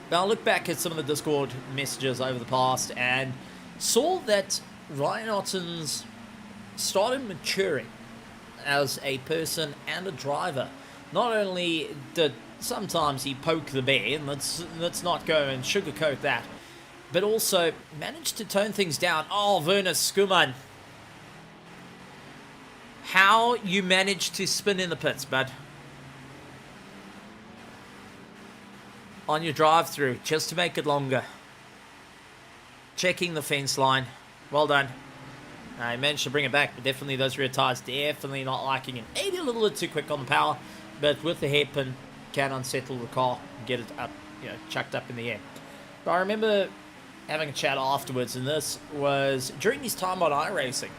Now I look back at some of the Discord messages over the past and saw that Ryan Ottens started maturing as a person and a driver. Not only did sometimes he poke the bear, and let's not go and sugarcoat that, but also managed to tone things down. Oh, Werner Skuman. How you managed to spin in the pits, bud. On your drive-through, just to make it longer. Checking the fence line. Well done. He managed to bring it back, but definitely those rear tires definitely not liking it. Maybe a little bit too quick on the power, but with the hairpin, can unsettle the car and get it up, chucked up in the air. But I remember having a chat afterwards, and this was during his time on iRacing,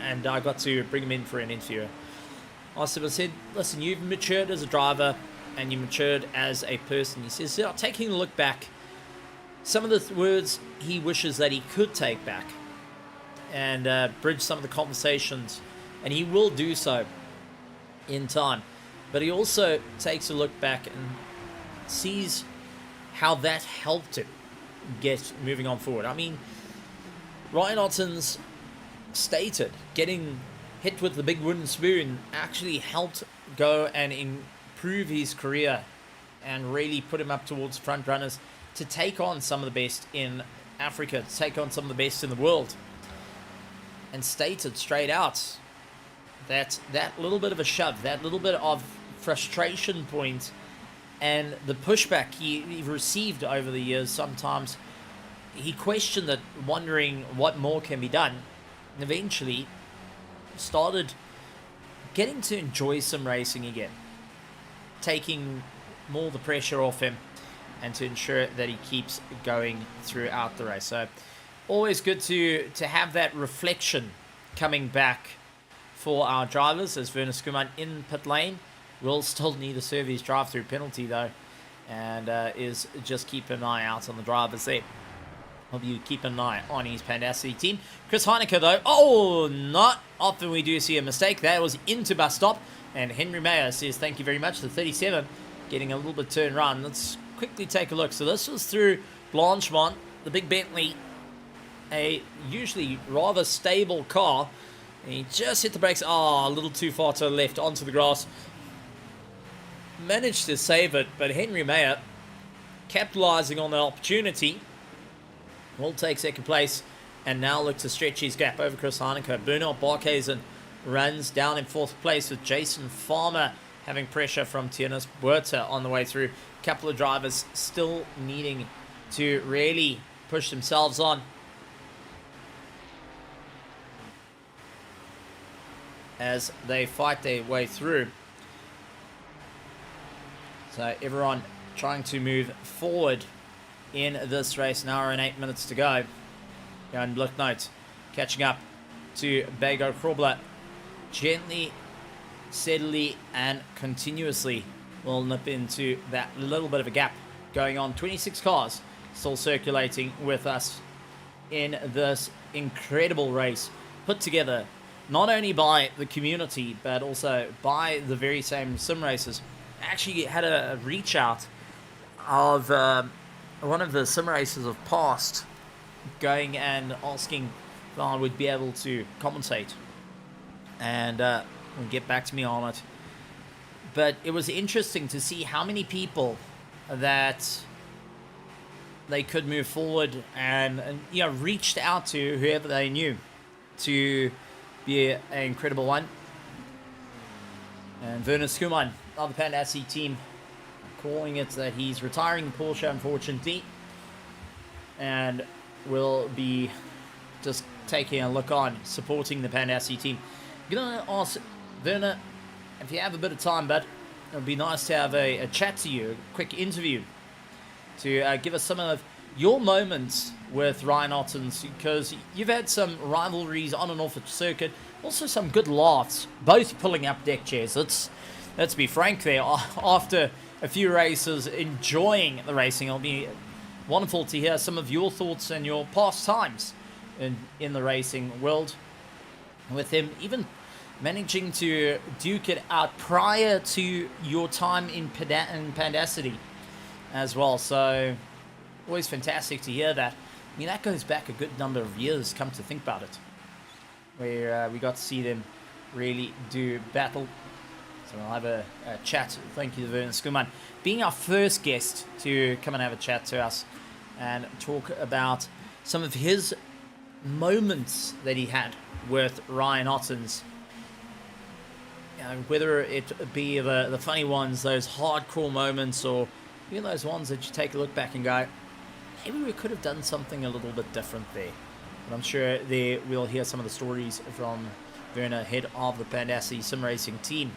and I got to bring him in for an interview. I said, listen, you've matured as a driver, and you matured as a person. He says, taking a look back, some of the words he wishes that he could take back and bridge some of the conversations, and he will do so in time. But he also takes a look back and sees how that helped him get moving on forward. I mean, Ryan Ottens stated getting hit with the big wooden spoon actually helped go and improve his career and really put him up towards front runners to take on some of the best in Africa, to take on some of the best in the world. And stated straight out that little bit of a shove, that little bit of frustration point and the pushback he received over the years, sometimes he questioned it, wondering what more can be done. And eventually started getting to enjoy some racing again, taking more of the pressure off him and to ensure that he keeps going throughout the race. So always good to have that reflection coming back for our drivers, as Werner Skuman in pit lane will still need to serve his drive-through penalty though, and is just keep an eye out on the drivers there. Hope you keep an eye on his Pandassi team. Chris Heineke though, not often we do see a mistake. That was into bus stop, and Henry Mayer says thank you very much. The 37 getting a little bit turned around. Let's quickly take a look. So this was through Blanchemont, the big Bentley, a usually rather stable car. And he just hit the brakes, a little too far to the left onto the grass. Managed to save it, but Henry Mayer capitalizing on the opportunity will take second place and now look to stretch his gap over Chris Heineke. Bernard Barkhuizen runs down in fourth place with Jason Farmer having pressure from Tiernas Buerta on the way through. A couple of drivers still needing to really push themselves on as they fight their way through. So everyone trying to move forward in this race. An hour and 8 minutes to go. And Blicknote catching up to Bago Krobler. Gently, steadily, and continuously will nip into that little bit of a gap going on. 26 cars still circulating with us in this incredible race put together not only by the community but also by the very same sim racers. Actually had a reach out of one of the sim racers of past going and asking if I would be able to commentate and get back to me on it. But it was interesting to see how many people that they could move forward and reached out to whoever they knew to be an incredible one. And Werner Skuman of the Pandassi team calling it that he's retiring the Porsche, unfortunately, and will be just taking a look on, supporting the Pandassi team. I'm going to ask Werner, if you have a bit of time, bud, it would be nice to have a chat to you, a quick interview, to give us some of your moments with Ryan Ottens, because you've had some rivalries on and off the circuit, also some good laughs, both pulling up deck chairs. Let's be frank there. After a few races, enjoying the racing, it'll be wonderful to hear some of your thoughts and your past times in the racing world, with him even managing to duke it out prior to your time in Pandassi as well. So always fantastic to hear that. I mean, that goes back a good number of years, come to think about it, where we got to see them really do battle. So we'll have a chat. Thank you to Werner Skuman being our first guest to come and have a chat to us and talk about some of his moments that he had with Ryan Ottens. Whether it be the funny ones, those hardcore moments, or even those ones that you take a look back and go, maybe we could have done something a little bit different there. But I'm sure we'll hear some of the stories from Werner, head of the Pandassi sim racing team.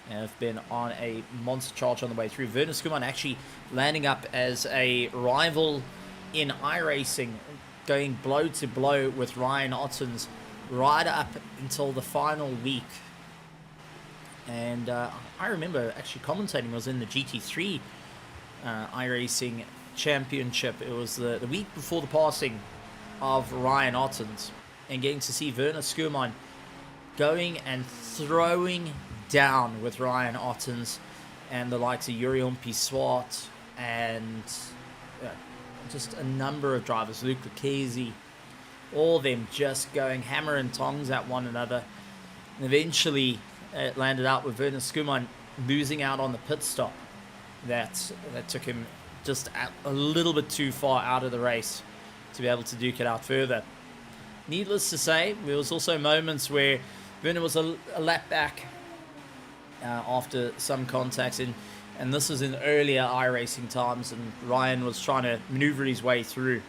Have been on a monster charge on the way through. Werner Skuman actually landing up as a rival in iRacing, going blow to blow with Ryan Ottens right up until the final week. And I remember actually commentating. Was in the GT3 iRacing Championship. It was the week before the passing of Ryan Ottens, and getting to see Werner Skuman going and throwing down with Ryan Ottens and the likes of Yuri Umpi Swart and just a number of drivers, Luke Lucchese, all of them just going hammer and tongs at one another. And eventually it landed out with Werner Skuman losing out on the pit stop. That took him just a little bit too far out of the race to be able to duke it out further. Needless to say, there was also moments where Werner was a lap back after some contacts, and this was in earlier iRacing times, and Ryan was trying to maneuver his way through.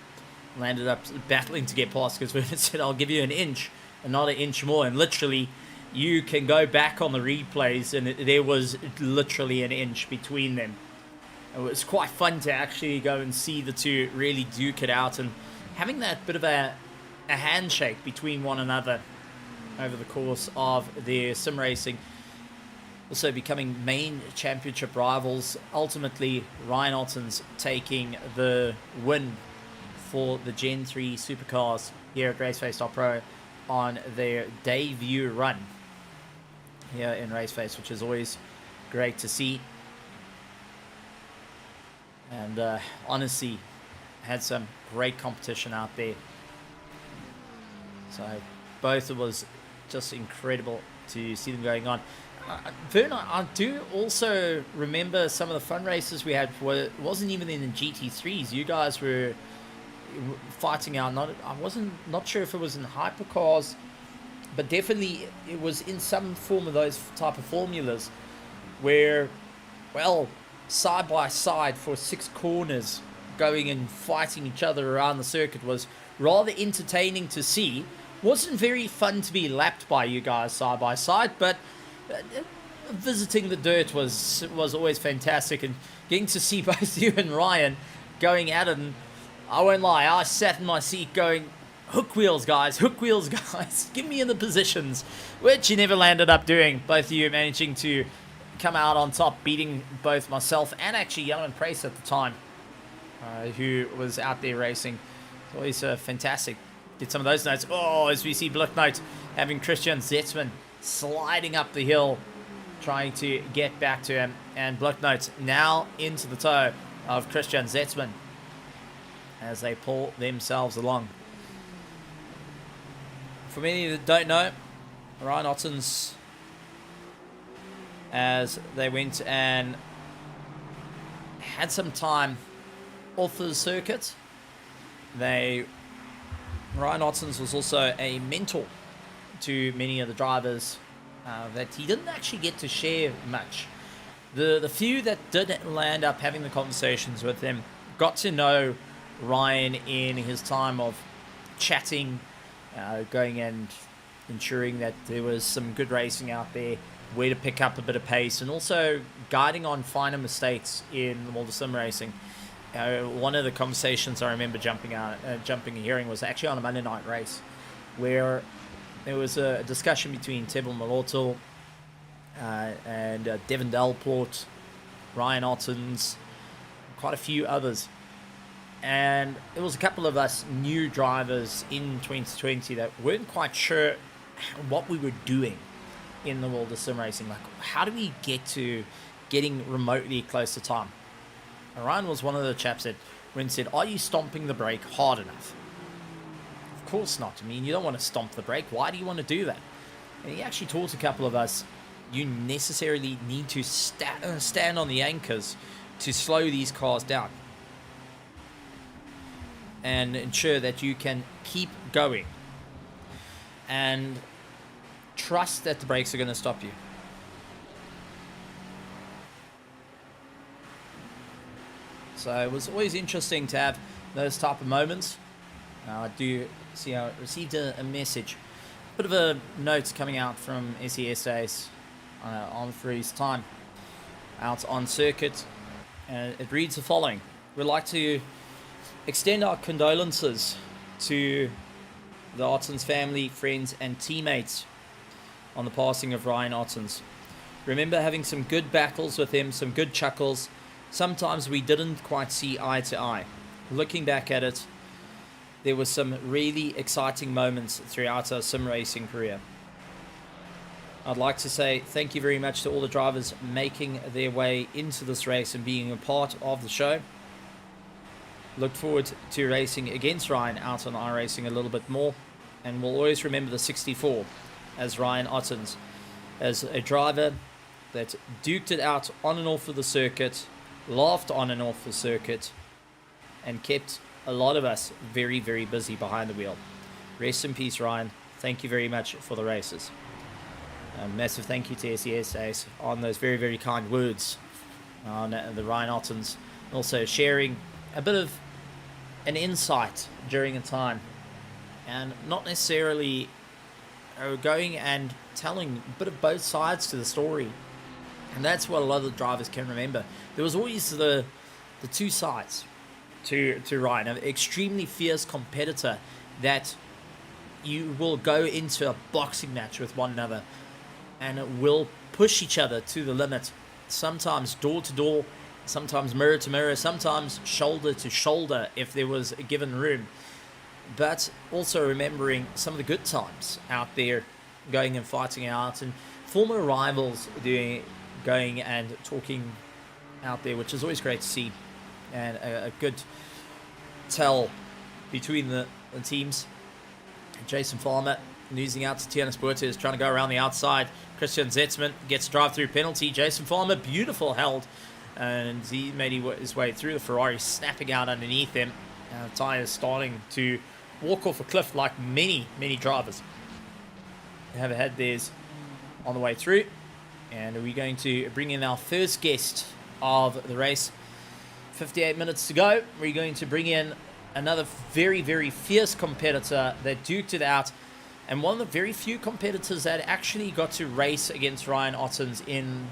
Landed up battling to get past because Werner said, I'll give you an inch and not an inch more. And literally, you can go back on the replays, and there was literally an inch between them. It was quite fun to actually go and see the two really duke it out, and having that bit of a handshake between one another over the course of their sim racing. Also becoming main championship rivals. Ultimately, Ryan Ottens taking the win for the Gen 3 supercars here at RaceFace.Pro on their debut run here in RaceFace, which is always great to see. And honestly, had some great competition out there. So both of us just incredible to see them going on. Vern, I do also remember some of the fun races we had. It wasn't even in the GT3s. You guys were fighting out. Not sure if it was in hypercars, but definitely it was in some form of those type of formulas where, well, side by side for 6 corners, going and fighting each other around the circuit was rather entertaining to see. Wasn't very fun to be lapped by you guys side by side, but visiting the dirt was always fantastic, and getting to see both you and Ryan going at it. And I won't lie, I sat in my seat going, hook wheels guys, give me in the positions, which you never landed up doing. Both of you managing to come out on top, beating both myself and actually Yellen Price at the time, who was out there racing. It's always fantastic. Did some of those notes. Oh, as we see Blicknote having Christian Zetzman sliding up the hill, trying to get back to him. And Blicknote now into the toe of Christian Zetzman as they pull themselves along. For many that don't know, Ryan Ottens, as they went and had some time off the circuit, Ryan Ottens was also a mentor to many of the drivers that he didn't actually get to share much. The few that did land up having the conversations with him got to know Ryan in his time of chatting, going and ensuring that there was some good racing out there, where to pick up a bit of pace, and also guiding on finer mistakes in the world of sim racing. One of the conversations I remember jumping and hearing was actually on a Monday night race, where there was a discussion between Tebel Malorto and Devin Delport, Ryan Ottens, quite a few others. And it was a couple of us new drivers in 2020 that weren't quite sure what we were doing in the world of sim racing. Like, how do we get to getting remotely close to time? Ryan was one of the chaps that when said, are you stomping the brake hard enough? Of course not. I mean, you don't want to stomp the brake. Why do you want to do that? And he actually taught a couple of us, you necessarily need to stand on the anchors to slow these cars down and ensure that you can keep going and trust that the brakes are going to stop you. So it was always interesting to have those type of moments. I do see I received a message, a bit of a note coming out from SES Days on for his time out on circuit. It reads the following: we'd like to extend our condolences to the Ottens family, friends and teammates on the passing of Ryan Ottens. Remember having some good battles with him, some good chuckles. Sometimes we didn't quite see eye to eye. Looking back at it, there were some really exciting moments throughout our sim racing career. I'd like to say thank you very much to all the drivers making their way into this race and being a part of the show. Look forward to racing against Ryan out on iRacing a little bit more. And we'll always remember the 64 as Ryan Ottens, as a driver that duked it out on and off of the circuit, laughed on and off the circuit, and kept a lot of us very, very busy behind the wheel. Rest in peace, Ryan. Thank you very much for the races. A massive thank you to SES Ace on those very, very kind words on the Ryan Ottens. Also sharing a bit of an insight during a time, and not necessarily going and telling a bit of both sides to the story. And that's what a lot of the drivers can remember. There was always the two sides to Ryan, an extremely fierce competitor that you will go into a boxing match with one another and will push each other to the limit, sometimes door to door, sometimes mirror to mirror, sometimes shoulder to shoulder if there was a given room. But also remembering some of the good times out there, going and fighting out, and former rivals going and talking out there, which is always great to see, and a good tell between the teams. Jason Farmer losing out to Tiana Sporter is trying to go around the outside. Christian Zetzman gets a drive-through penalty. Jason Farmer, beautiful held, and he made his way through the Ferrari, snapping out underneath him. Tyres starting to walk off a cliff like many drivers have had theirs on the way through. And we're going to bring in our first guest of the race. 58 minutes to go. We're going to bring in another very, very fierce competitor that duked it out, and one of the very few competitors that actually got to race against Ryan Ottens in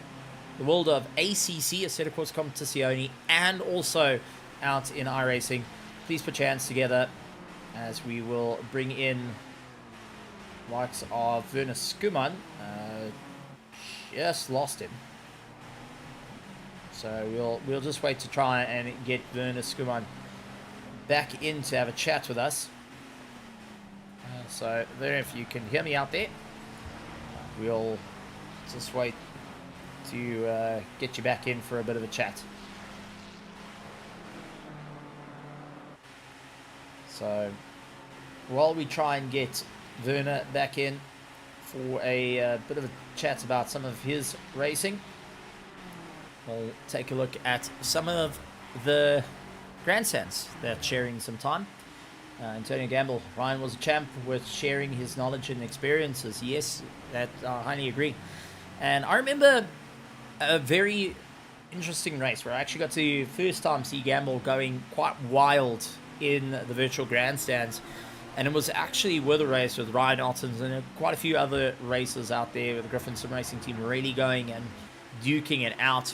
the world of ACC, Assetto Corsa Competizione, and also out in iRacing. Please put your hands together as we will bring in likes of Werner Skuman. Just lost him. So we'll just wait to try and get Werner Skuman back in to have a chat with us. So I don't know if you can hear me out there. We'll just wait to get you back in for a bit of a chat. So while we try and get Werner back in for a bit of a chat about some of his racing, we'll take a look at some of the grandstands that's sharing some time. Antonio Gamble, Ryan was a champ with sharing his knowledge and experiences. Yes, that I highly agree. And I remember a very interesting race where I actually got to first time see Gamble going quite wild in the virtual grandstands. And it was actually with a race with Ryan Ottens and quite a few other racers out there with the Griffin Sim Racing team really going and duking it out.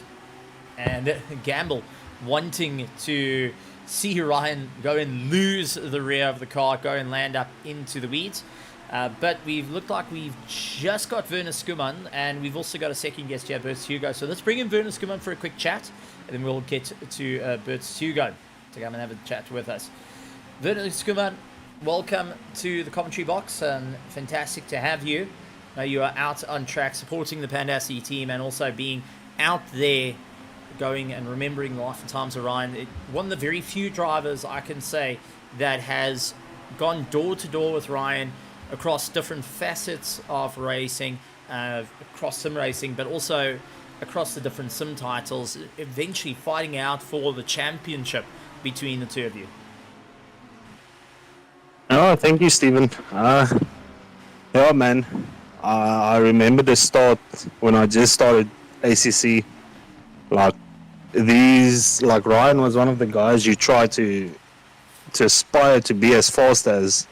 And Gamble wanting to see Ryan go and lose the rear of the car, go and land up into the weeds. But we've looked like we've just got Werner Skuman, and we've also got a second guest here, Bertus Hugo. So let's bring in Werner Skuman for a quick chat, and then we'll get to Bertus Hugo to come and have a chat with us. Werner Skuman, welcome to the commentary box, and fantastic to have you. Now you are out on track supporting the Pandassi team and also being out there going and remembering the life and times of Ryan. One of the very few drivers I can say that has gone door to door with Ryan across different facets of racing, across sim racing, but also across the different sim titles, eventually fighting out for the championship between the two of you. Oh, thank you, Stephen. Yeah, man. I remember the start when I just started ACC. Like Ryan was one of the guys you try to aspire to be as fast as.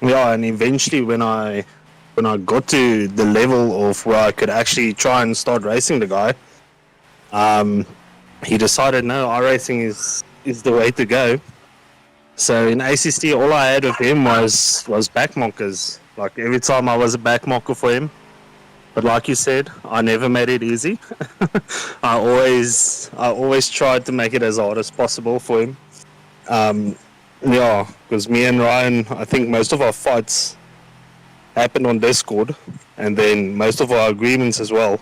Yeah, and eventually when I got to the level of where I could actually try and start racing the guy, he decided no, iRacing is the way to go. So in ACC, all I had with him was back markers. Like every time I was a back marker for him. But like you said, I never made it easy. I always tried to make it as hard as possible for him. Yeah, because me and Ryan, I think most of our fights happened on Discord, and then most of our agreements as well.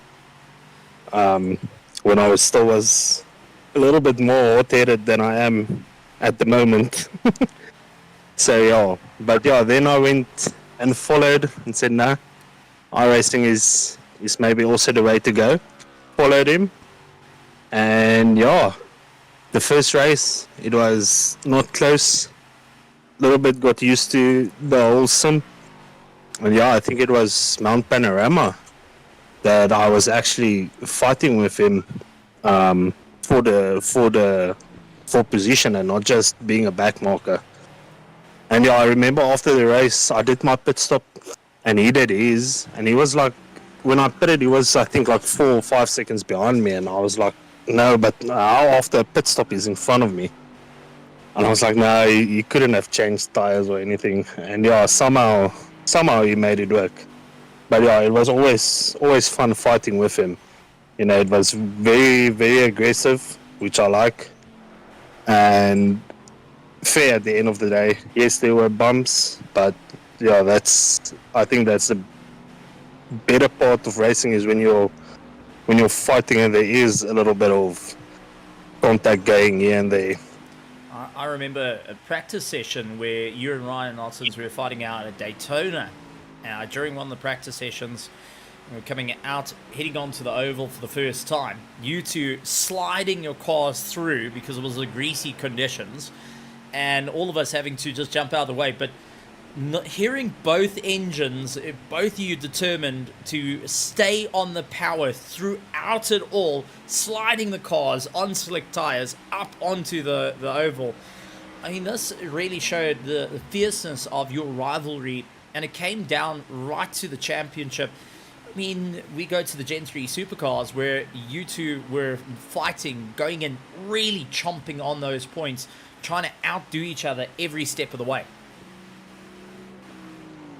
When I was a little bit more hot-headed than I am at the moment. So yeah, but yeah, then I went and followed and said, nah, iRacing is maybe also the way to go. Followed him, and yeah, the first race it was not close. A little bit got used to the whole sim, and yeah, I think it was Mount Panorama that I was actually fighting with him for position and not just being a back marker. And yeah, I remember after the race, I did my pit stop, and he did his, and he was like, when I pitted, he was I think like 4 or 5 seconds behind me, and I was like, no, but how after a pit stop he's in front of me, and I was like, no, he couldn't have changed tires or anything, and yeah, somehow he made it work. But yeah, it was always fun fighting with him. You know, it was very, very aggressive, which I like, and fair at the end of the day. Yes, there were bumps, but yeah, I think that's the better part of racing is when you're fighting and there is a little bit of contact going here and there. I remember a practice session where you and Ryan Ottens were fighting out at Daytona. During one of the practice sessions, we were coming out, heading onto the oval for the first time. You two sliding your cars through because it was the greasy conditions, and all of us having to just jump out of the way. But hearing both engines, both of you determined to stay on the power throughout it all, sliding the cars on slick tires up onto the oval. I mean, this really showed the fierceness of your rivalry, and it came down right to the championship. I mean, we go to the Gen 3 supercars where you two were fighting, going in, really chomping on those points, trying to outdo each other every step of the way.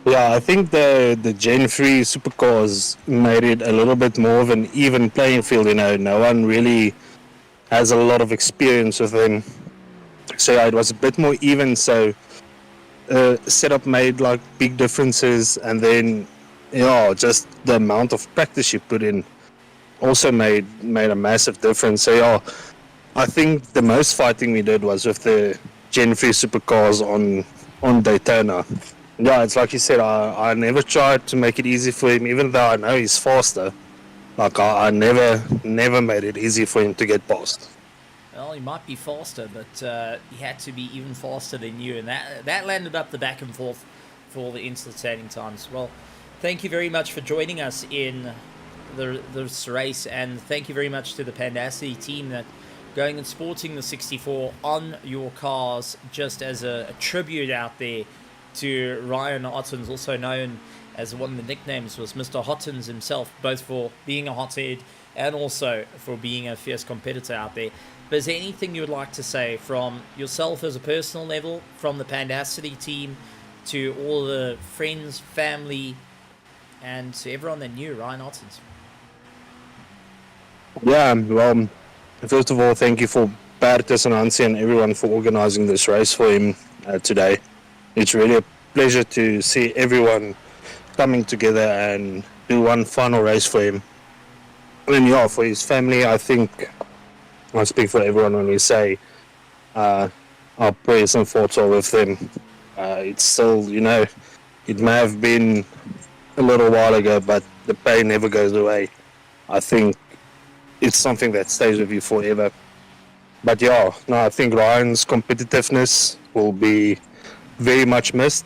Yeah, I think the Gen 3 supercars made it a little bit more of an even playing field. You know, no one really has a lot of experience with them. So yeah, it was a bit more even. So setup made like big differences, and then yeah, just the amount of practice you put in also made a massive difference. So yeah, I think the most fighting we did was with the Gen 3 supercars on Daytona. Yeah, it's like you said, I never tried to make it easy for him, even though I know he's faster. Like, I never made it easy for him to get past. Well, he might be faster, but he had to be even faster than you, and that landed up the back and forth for all the entertaining times. Well, thank you very much for joining us in this race, and thank you very much to the Pandassi team that going and sporting the 64 on your cars just as a tribute out there to Ryan Ottens, also known as one of the nicknames was Mr. Ottens himself, both for being a hothead and also for being a fierce competitor out there. But is there anything you would like to say from yourself as a personal level, from the Pandacity team, to all the friends, family, and to everyone that knew Ryan Ottens? Yeah, well, first of all, thank you for Bertus and Hansi and everyone for organizing this race for him today. It's really a pleasure to see everyone coming together and do one final race for him. And yeah, for his family, I think I speak for everyone when we say our prayers and thoughts are with them. It's still, you know, it may have been a little while ago, but the pain never goes away. I think it's something that stays with you forever. But yeah, no, I think Ryan's competitiveness will be very much missed,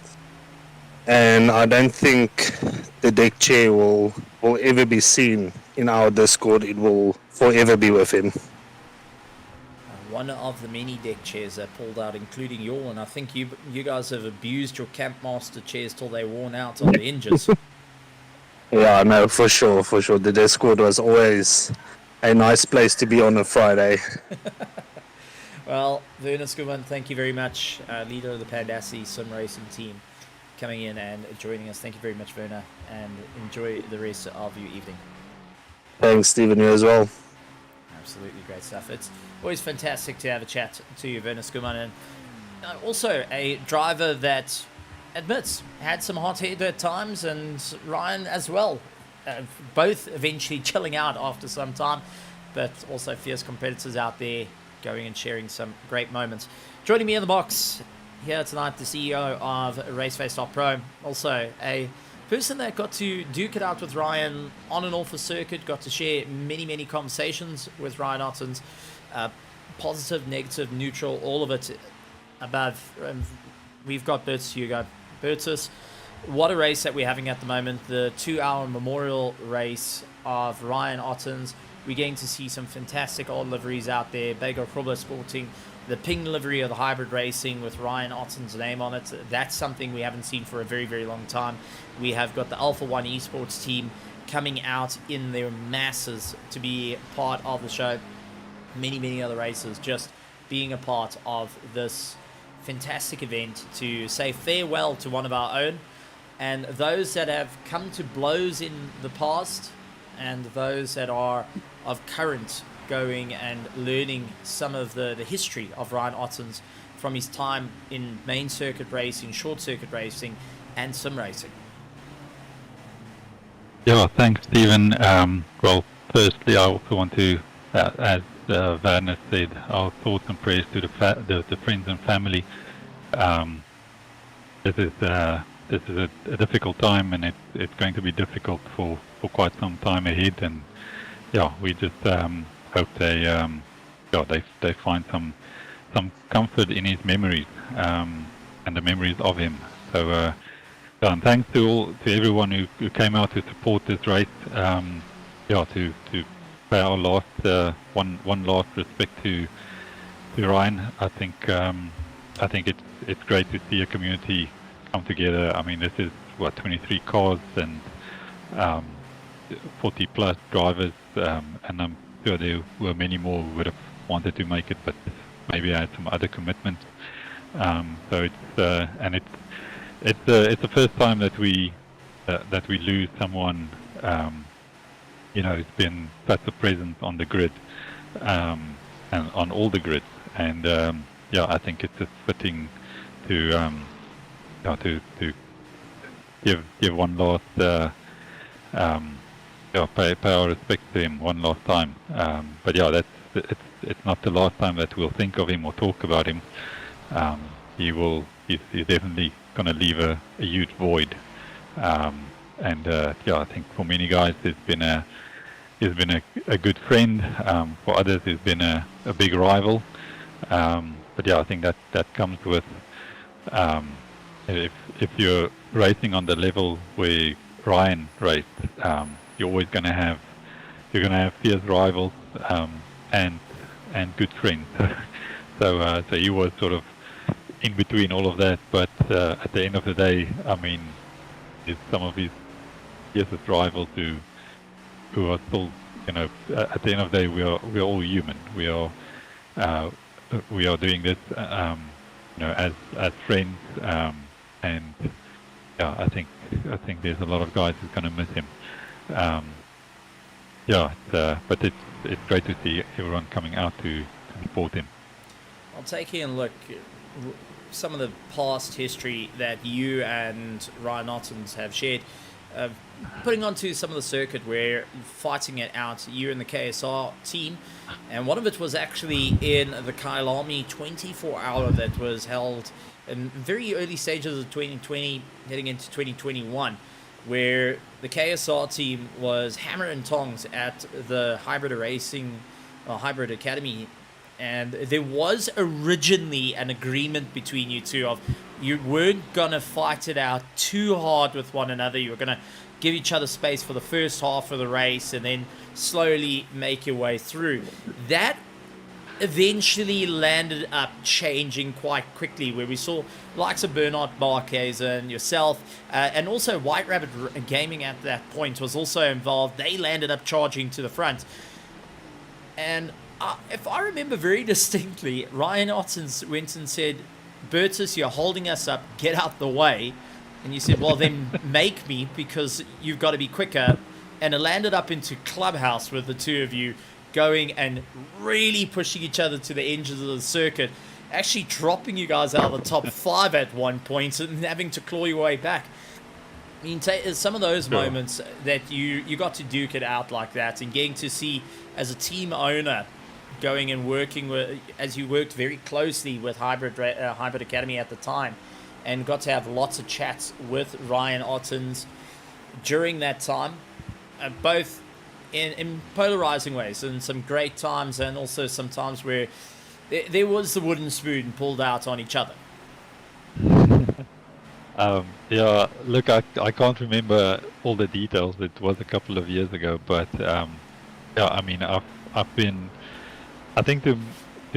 and I don't think the deck chair will ever be seen in our Discord. It will forever be with him. One of the many deck chairs that pulled out, including your one. I think you guys have abused your Campmaster chairs till they're worn out on the hinges. Yeah, no, for sure. The Discord was always a nice place to be on a Friday. Well, Werner Skuman, thank you very much, leader of the Pandassi Sim Racing team, coming in and joining us. Thank you very much, Werner, and enjoy the rest of your evening. Thanks, Stephen, you as well. Absolutely great stuff. It's always fantastic to have a chat to you, Werner Skuman, and also a driver that, admits had some hot head at times, and Ryan as well. Both eventually chilling out after some time, but also fierce competitors out there going and sharing some great moments. Joining me in the box here tonight, the CEO of RaceFace.Pro, also a person that got to duke it out with Ryan on and off the circuit, got to share many conversations with Ryan Ottens, positive, negative, neutral, all of it above. We've got Bertus Hugo. Bertus, what a race that we're having at the moment, the 2-hour memorial race of Ryan Ottens. We're getting to see some fantastic old liveries out there. Bego Probo sporting the ping livery of the hybrid racing with Ryan Ottens' name on it. That's something we haven't seen for a very long time. We have got the Alpha 1 esports team coming out in their masses to be part of the show. Many other races just being a part of this fantastic event to say farewell to one of our own, and those that have come to blows in the past and those that are of current going and learning some of the history of Ryan Ottens from his time in main circuit racing, short circuit racing and sim racing. Yeah, thanks, Stephen. Well, firstly, I also want to, as Werner said, our thoughts and prayers to the friends and family. This is a difficult time, and it's going to be difficult for quite some time ahead. And yeah, we just hope they find some comfort in his memories and the memories of him. So and thanks to everyone who came out to support this race. To pay our last one last respect to Ryan. I think it's great to see a community come together. I mean, this is 23 cars and 40 plus drivers, and I'm sure there were many more who would have wanted to make it, but maybe I had some other commitments. So it's the first time that we lose someone. It's been such a presence on the grid, and on all the grids, and I think it's just fitting to give one last pay our respect to him one last time. But yeah, it's not the last time that we'll think of him or talk about him. He's definitely going to leave a huge void. I think for many guys he's been a good friend. For others he's been a big rival. But yeah, I think that comes with if you're racing on the level where Ryan raced, you're always going to have fierce rivals and good friends. So he was sort of in between all of that. But at the end of the day, I mean, it's some of his fiercest rivals who are still, at the end of the day, we are all human. We are doing this, as friends, and yeah, I think there's a lot of guys who's going to miss him. But it's great to see everyone coming out to support him. I'll take a look some of the past history that you and Ryan Ottens have shared. Putting onto some of the circuit where fighting it out, you and the KSR team, and one of it was actually in the Kailami 24-hour that was held in very early stages of 2020 heading into 2021, where the KSR team was hammer and tongs at the Hybrid Academy. And there was originally an agreement between you two of you weren't going to fight it out too hard with one another. You were going to give each other space for the first half of the race and then slowly make your way through. That eventually landed up changing quite quickly, where we saw likes of Bernard Marquez and yourself, and also White Rabbit Gaming at that point was also involved. They landed up charging to the front. And if I remember very distinctly, Ryan Ottens went and said, "Bertus, you're holding us up, get out the way." And you said, "Well, then make me, because you've got to be quicker." And it landed up into Clubhouse with the two of you going and really pushing each other to the edges of the circuit. actually dropping you guys out of the top 5 at one point and having to claw your way back. I mean, some of those Sure. moments that you got to duke it out like that, and getting to see as a team owner, going and working with, as you worked very closely with Hybrid Academy at the time, and got to have lots of chats with Ryan Ottens during that time, both in polarizing ways, and some great times, and also some times where there was the wooden spoon pulled out on each other. Yeah, look, I can't remember all the details. It was a couple of years ago, but yeah, I mean, I've been, I think to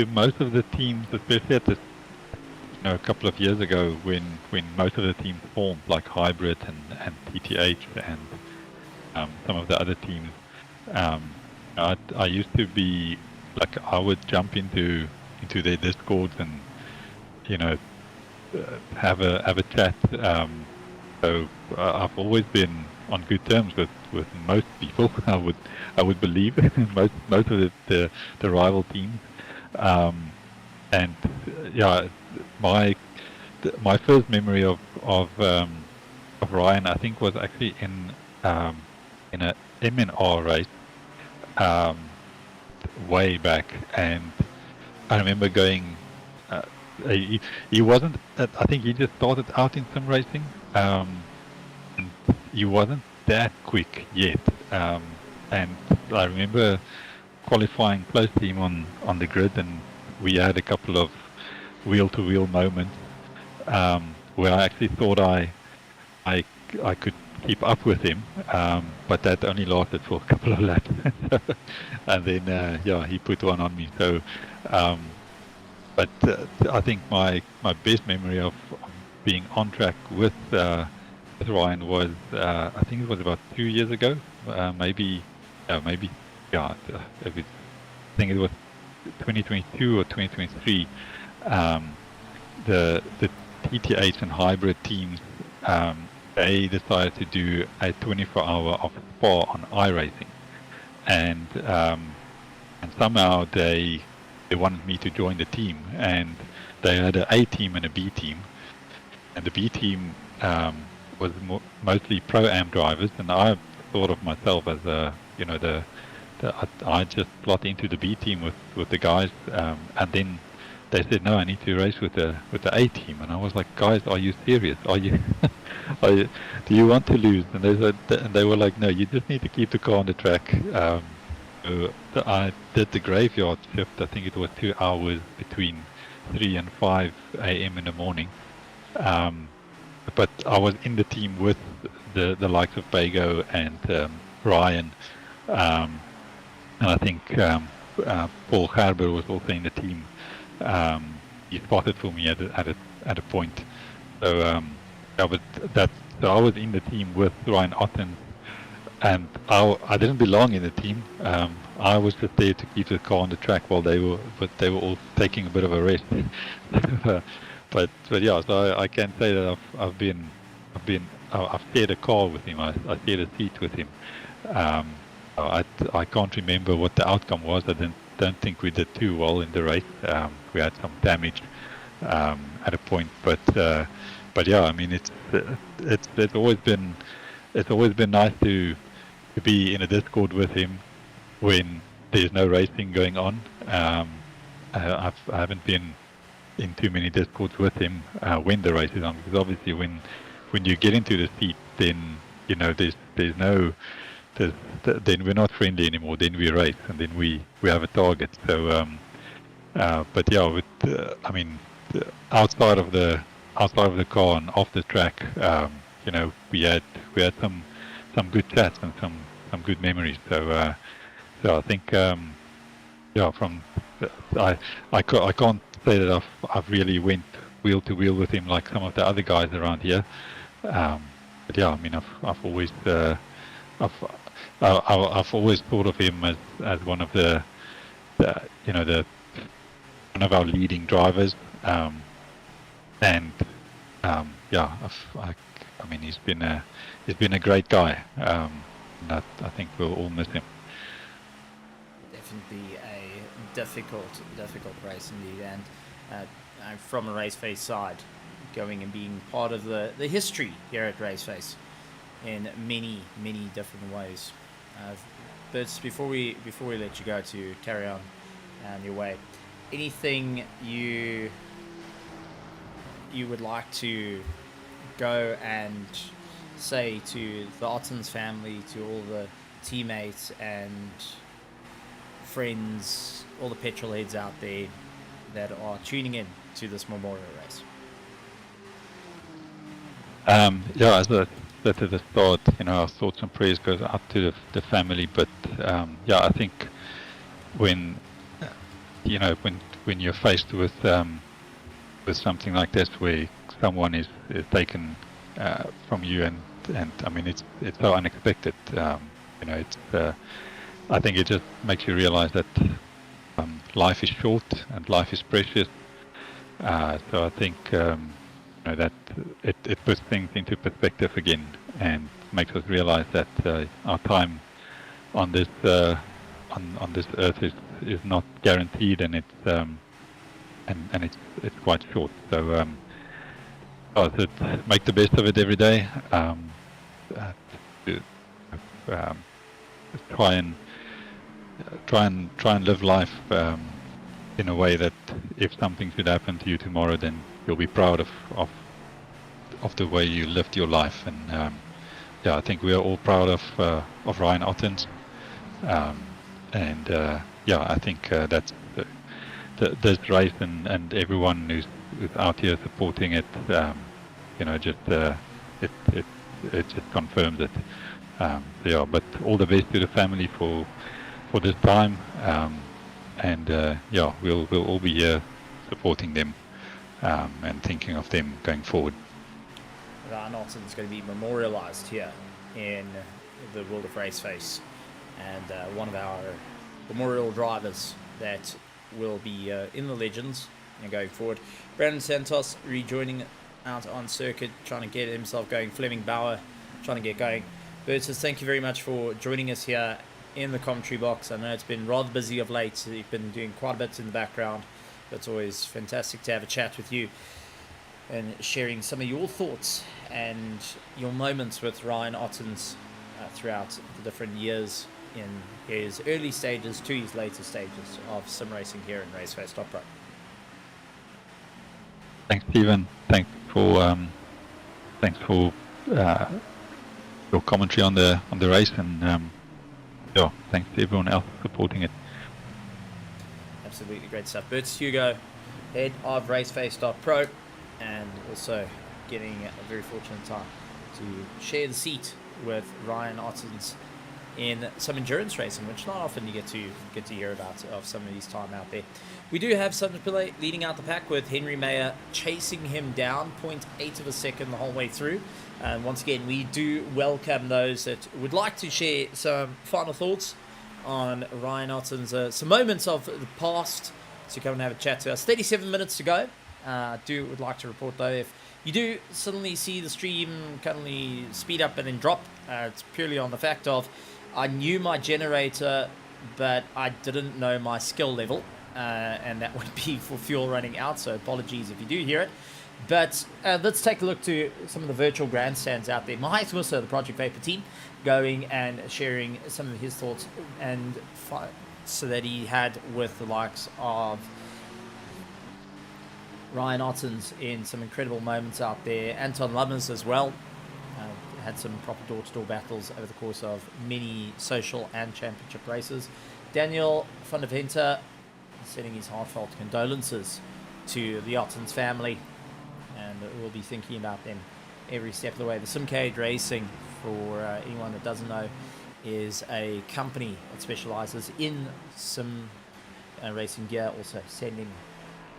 most of the teams, especially at the, a couple of years ago when most of the teams formed, like Hybrid and TTH and some of the other teams, I used to be like, I would jump into their discords and have a chat. So I've always been on good terms with most people. I would believe most of the rival teams. And yeah, my first memory of Ryan, I think, was actually in a MNR race way back, and I remember going. He wasn't. I think he just started out in sim racing. And he wasn't that quick yet. And I remember qualifying close to him on the grid, and we had a couple of wheel-to-wheel moments where I actually thought I could keep up with him, but that only lasted for a couple of laps. And then yeah, he put one on me. So. But I think my best memory of being on track with Ryan was, I think it was about 2 years ago, maybe, yeah, I think it was 2022 or 2023. The TTH and Hybrid teams, they decided to do a 24-hour of Spa on iRacing, and somehow they wanted me to join the team, and they had an A team and a B team, and the B team was mostly Pro-Am drivers, and I thought of myself as I just slot into the B team with the guys, and then they said, no, I need to race with the A team, and I was like, guys, are you serious? Are you do you want to lose? And they said, and they were like, no, you just need to keep the car on the track. I did the graveyard shift. I think it was 2 hours between 3 and 5 a.m. in the morning. But I was in the team with the likes of Bago and Ryan, and I think Paul Gerber was also in the team. He spotted for me at a point. So so I was in the team with Ryan Ottens. And I didn't belong in the team. I was just there to keep the car on the track while they were all taking a bit of a rest. but yeah, so I can say that I've shared a car with him. I shared a seat with him. I can't remember what the outcome was. I don't think we did too well in the race. We had some damage at a point, but yeah, I mean it's always been nice to be in a Discord with him when there's no racing going on. I haven't been in too many Discords with him when the race is on, because obviously when you get into the seat, then then we're not friendly anymore. Then we race, and then we have a target. So, but yeah, I mean, outside of the car and off the track, we had some good chats and some good memories. So I think yeah, I can't say that I've really went wheel to wheel with him like some of the other guys around here. But yeah, I mean, I've always I've always thought of him as one of one of our leading drivers. And yeah, I mean, he's been a great guy. And I think we'll all miss him. Definitely a difficult race indeed. And from a RaceFace side, going and being part of the history here at RaceFace in many, many different ways. But before we let you go to carry on your way, anything you would like to go and say to the Ottens family, to all the teammates and friends, all the petrol heads out there that are tuning in to this memorial race? Yeah, as I said at the start, our thoughts and prayers goes out to the family. But yeah, I think when you're faced with something like this, where someone is taken from you, and I mean it's so unexpected. I think it just makes you realize that life is short and life is precious. So I think that it puts things into perspective again and makes us realize that our time on this on this earth is not guaranteed, and it's quite short. So make the best of it every day. Try and live life in a way that if something should happen to you tomorrow, then you'll be proud of the way you lived your life. And yeah, I think we are all proud of Ryan Ottens. Yeah, I think that's this race and everyone who's out here supporting it. It just confirms it. Yeah, but all the best to the family for this time, yeah, we'll all be here supporting them and thinking of them going forward. Ryan Ottens is going to be memorialised here in the world of RaceFace, and one of our memorial drivers that will be in the legends going forward. Brandon Santos rejoining out on circuit, trying to get himself going. Fleming Bauer trying to get going. Bertus, thank you very much for joining us here in the commentary box. I know it's been rather busy of late. You've been doing quite a bit in the background. It's always fantastic to have a chat with you and sharing some of your thoughts and your moments with Ryan Ottens throughout the different years in his early stages to his later stages of sim racing here in RaceFace.Pro. Thanks, Stephen. Thanks for your commentary on the race, and yeah, thanks to everyone else supporting it. Absolutely great stuff. Bertus Hugo, head of RaceFace.Pro, and also getting a very fortunate time to share the seat with Ryan Ottens in some endurance racing, which not often you get to hear about of some of his time out there. We do have Sandra Pillay leading out the pack with Henry Mayer chasing him down 0.8 of a second the whole way through. And once again, we do welcome those that would like to share some final thoughts on Ryan Ottens, some moments of the past, to come and have a chat to us. 37 minutes to go. Would like to report though, if you do suddenly see the stream currently speed up and then drop, it's purely on the fact of I knew my generator, but I didn't know my skill level, and that would be for fuel running out, so apologies if you do hear it. But let's take a look to some of the virtual grandstands out there. Mahai Musa, the Project Vapor team, going and sharing some of his thoughts and so that he had with the likes of Ryan Ottens in some incredible moments out there. Anton Lummers as well. Had some proper door-to-door battles over the course of many social and championship races. Daniel van der Venter sending his heartfelt condolences to the Ottens family, and we'll be thinking about them every step of the way. The Simcade Racing, for anyone that doesn't know, is a company that specializes in sim racing gear. Also sending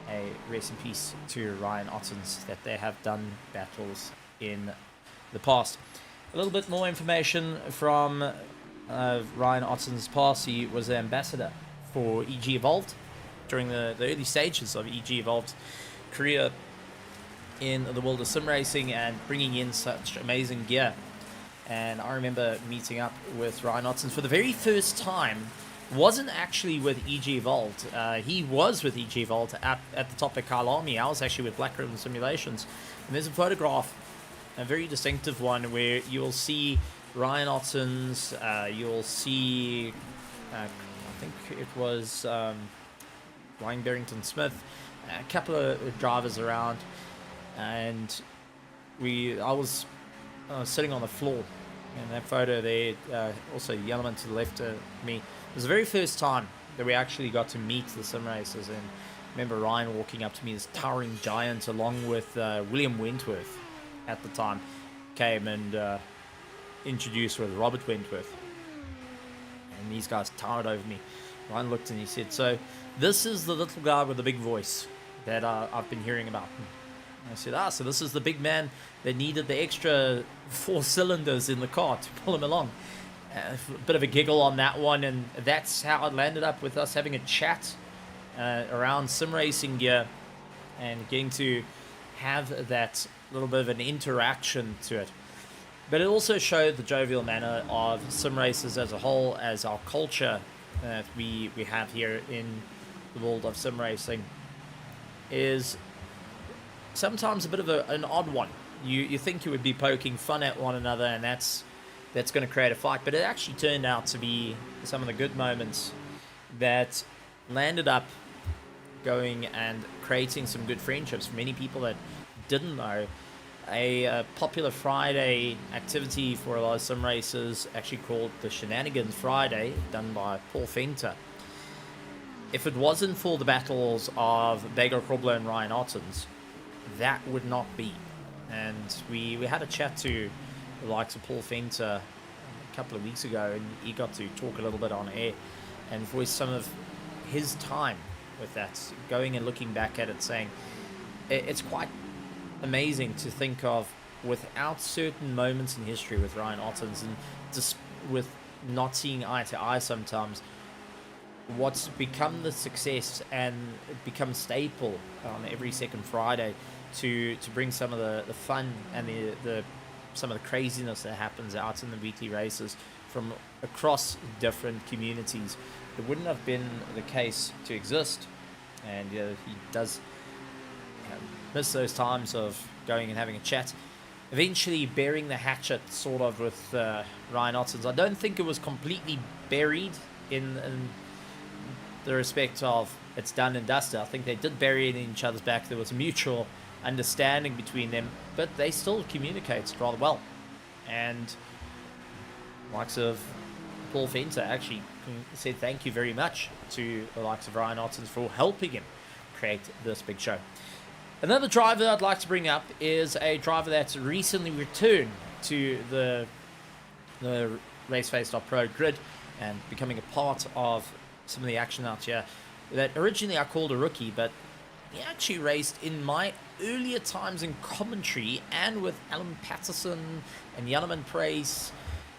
a rest in peace to Ryan Ottens, that they have done battles in the past. A little bit more information from Ryan Ottens' past. He was the ambassador for EG Evolved during the early stages of EG Evolved's career in the world of sim racing and bringing in such amazing gear. And I remember meeting up with Ryan Ottens for the very first time wasn't actually with EG Vault. He was with EG Vault at the top of Kyalami. I was actually with Black Ribbon Simulations. And there's a photograph, a very distinctive one, where you'll see Ryan Ottens, you'll see, I think it was Ryan Barrington Smith, a couple of drivers around, and I was sitting on the floor in that photo there. Also, the element to the left of me. It was the very first time that we actually got to meet the sim racers, and I remember Ryan walking up to me, this towering giant, along with William Wentworth at the time, came and introduced with Robert Wentworth, and these guys towered over me. Ryan looked and he said, "So this is the little guy with the big voice that I've been hearing about." And I said, so this is the big man that needed the extra 4 cylinders in the car to pull him along." A bit of a giggle on that one, and that's how it landed up with us having a chat around sim racing gear and getting to have that little bit of an interaction to it. But it also showed the jovial manner of sim racers as a whole, as our culture that we have here in the world of sim racing is sometimes a bit of an odd one. You think you would be poking fun at one another, and that's going to create a fight, but it actually turned out to be some of the good moments that landed up going and creating some good friendships for many people that didn't know. A popular Friday activity for a lot of sim racers, actually called the Shenanigans Friday, done by Paul Fenter. If it wasn't for the battles of Beggar Krobler and Ryan Ottens, that would not be. And we had a chat to the likes of Paul Fenter a couple of weeks ago, and he got to talk a little bit on air and voice some of his time with that, going and looking back at it, saying it's quite amazing to think of, without certain moments in history with Ryan Ottens, and just with not seeing eye to eye sometimes, what's become the success and it becomes staple on every second Friday to bring some of the fun and the some of the craziness that happens out in the weekly races from across different communities. It wouldn't have been the case to exist, and he does miss those times of going and having a chat, eventually burying the hatchet sort of with Ryan Ottens. I don't think it was completely buried in the respect of it's done and dusted. I think they did bury it in each other's back. There was a mutual understanding between them, but they still communicated rather well. And likes of Paul Fenter actually said thank you very much to the likes of Ryan Ottens for helping him create this big show. Another driver I'd like to bring up is a driver that's recently returned to the RaceFace.Pro grid and becoming a part of some of the action out here that originally I called a rookie, but he actually raced in my earlier times in commentary and with Alan Patterson and Janneman Price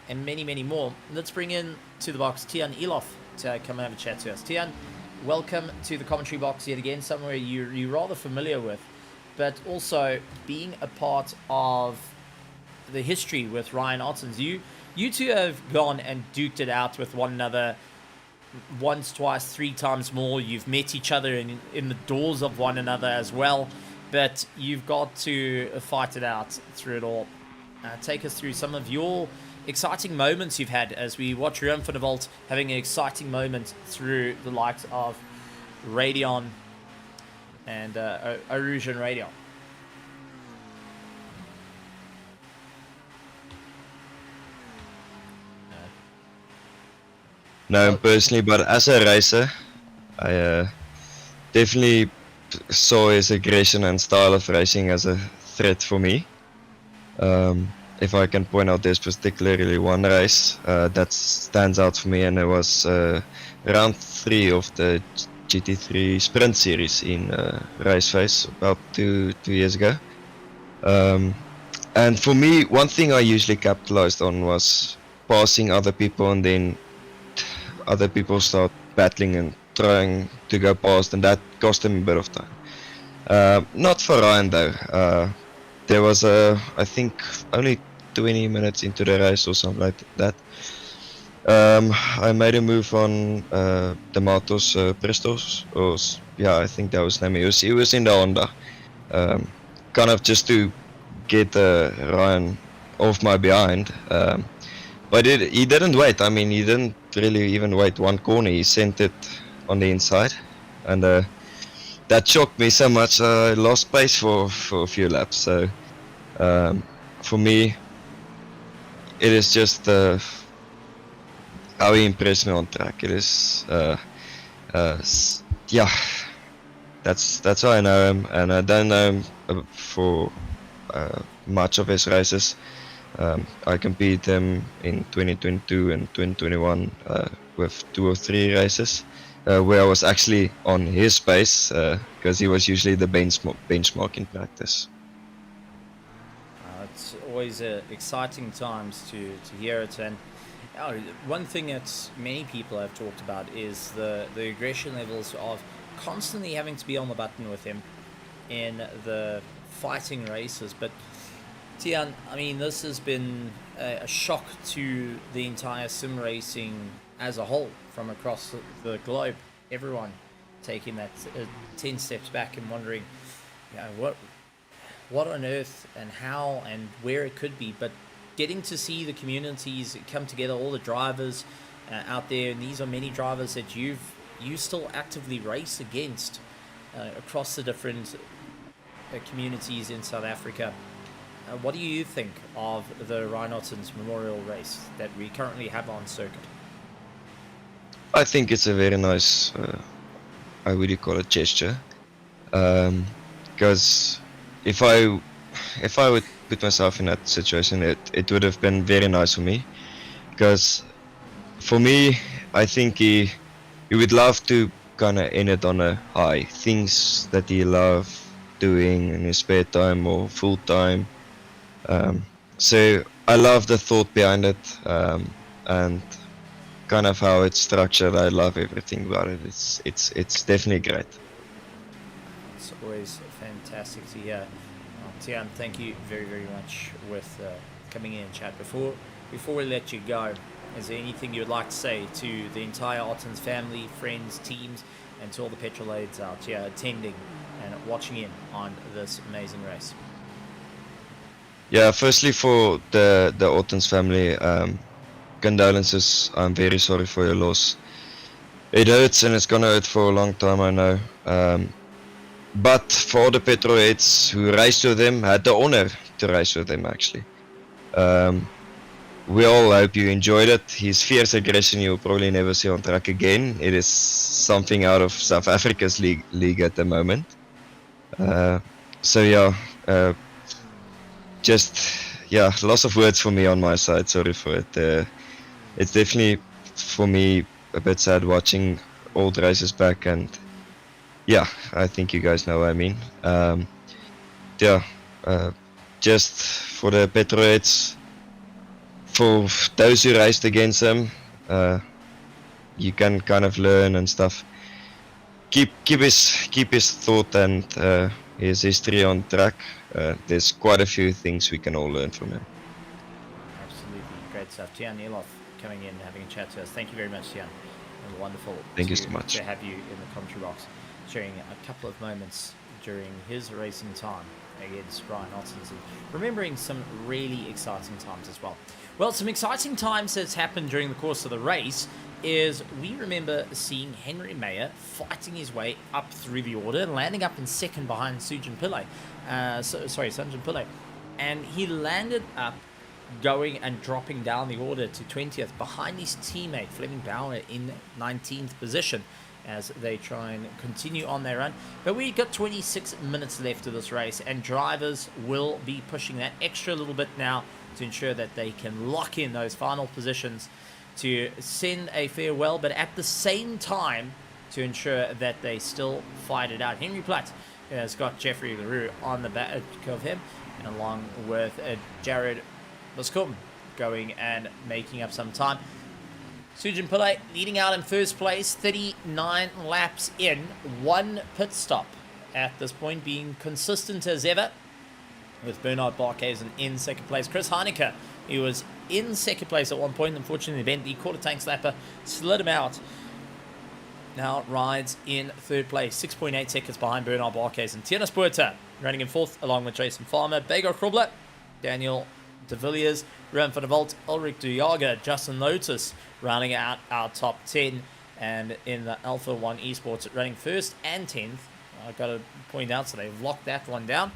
and many, many more. Let's bring in to the box Tian Elof to come and have a chat to us. Tian, welcome to the commentary box yet again, somewhere you're rather familiar with, but also being a part of the history with Ryan Ottens. You two have gone and duked it out with one another once, twice, 3 times more. You've met each other in the doors of one another as well, but you've got to fight it out through it all. Take us through some of your exciting moments you've had as we watch Rian van der Walt having an exciting moment through the likes of Radeon and Arouge and Radeon. No, personally, but as a racer, I definitely saw his aggression and style of racing as a threat for me. If I can point out, there's particularly one race that stands out for me, and it was round 3 of the GT3 Sprint Series in RaceFace about two years ago. And for me, one thing I usually capitalized on was passing other people, and then other people start battling and trying to go past, and that cost him a bit of time. Not for Ryan though. There was I think only 20 minutes into the race or something like that, I made a move on the Matos Prestos, yeah, I think that was his name. He was in the Honda, kind of just to get Ryan off my behind. But he didn't wait. I mean, he didn't really even wait one corner. He sent it on the inside, and that shocked me so much. I lost pace for a few laps. So for me, it is just how he impressed me on track. It is, yeah, that's how I know him, and I don't know him for much of his races. I competed him in 2022 and 2021 with 2 or 3 races where I was actually on his pace because he was usually the benchmark in practice. It's always exciting times to hear it, and one thing that many people have talked about is the aggression levels of constantly having to be on the button with him in the fighting races. But Tian, I mean, this has been a shock to the entire sim racing as a whole from across the globe. Everyone taking that 10 steps back and wondering, what on earth and how and where it could be. But getting to see the communities come together, all the drivers out there, and these are many drivers that you still actively race against across the different communities in South Africa. What do you think of the Ryan Ottens Memorial Race that we currently have on circuit? I think it's a very nice, how would you call it, gesture. Because if I would put myself in that situation, it would have been very nice for me. Because for me, I think he would love to kind of end it on a high. Things that he loved doing in his spare time or full time. So I love the thought behind it, and kind of how it's structured. I love everything about it. It's definitely great. It's always fantastic to hear. Tian, thank you very, very much with coming in and chat. Before we let you go, is there anything you'd like to say to the entire Ottens family, friends, teams, and to all the petrolades out here attending and watching in on this amazing race? Yeah, firstly for the Ottens family, condolences. I'm very sorry for your loss. It hurts and it's gonna hurt for a long time, I know. But for the petrolheads who raced with them, had the honor to race with them actually. We all hope you enjoyed it. His fierce aggression you'll probably never see on track again. It is something out of South Africa's league at the moment. So yeah, loss of words for me on my side. Sorry for it. It's definitely for me a bit sad watching old races back, and yeah, I think you guys know what I mean. Just for the petrolheads, for those who raced against him, you can kind of learn and stuff. Keep his thought and his history on track. There's quite a few things we can all learn from him. Absolutely, great stuff. Tian Elof coming in and having a chat to us. Thank you very much, Tian. And wonderful Thank you so much to have you in the commentary box, sharing a couple of moments during his racing time against Ryan Ottens and remembering some really exciting times as well. Well, some exciting times that's happened during the course of the race is we remember seeing Henry Meyer fighting his way up through the order, landing up in second behind Sujin Pillay. Sujin Pillay. And he landed up going and dropping down the order to 20th behind his teammate Fleming Bauer in 19th position as they try and continue on their run. But we've got 26 minutes left of this race, and drivers will be pushing that extra little bit now to ensure that they can lock in those final positions to send a farewell, but at the same time to ensure that they still fight it out. Henry Platt has got Jeffrey LaRue on the back of him, and along with Jared Buscombe going and making up some time. Sujin Pillay leading out in first place, 39 laps in, 1 pit stop at this point, being consistent as ever, with Bernard Barkhuizen in second place. Chris Heineke, he was in second place at one point. Unfortunately, Bentley caught a tank slapper, slid him out. Now rides in third place, 6.8 seconds behind Bernard Barques and Tienes Puerta, running in fourth along with Jason Farmer, Begor Krobler, Daniel De Villiers, Ruben van der Walt, Ulrich de Jager, Justin Lotus rounding out our top 10. And in the Alpha 1 Esports, running first and 10th. I've got to point out, so they've locked that one down.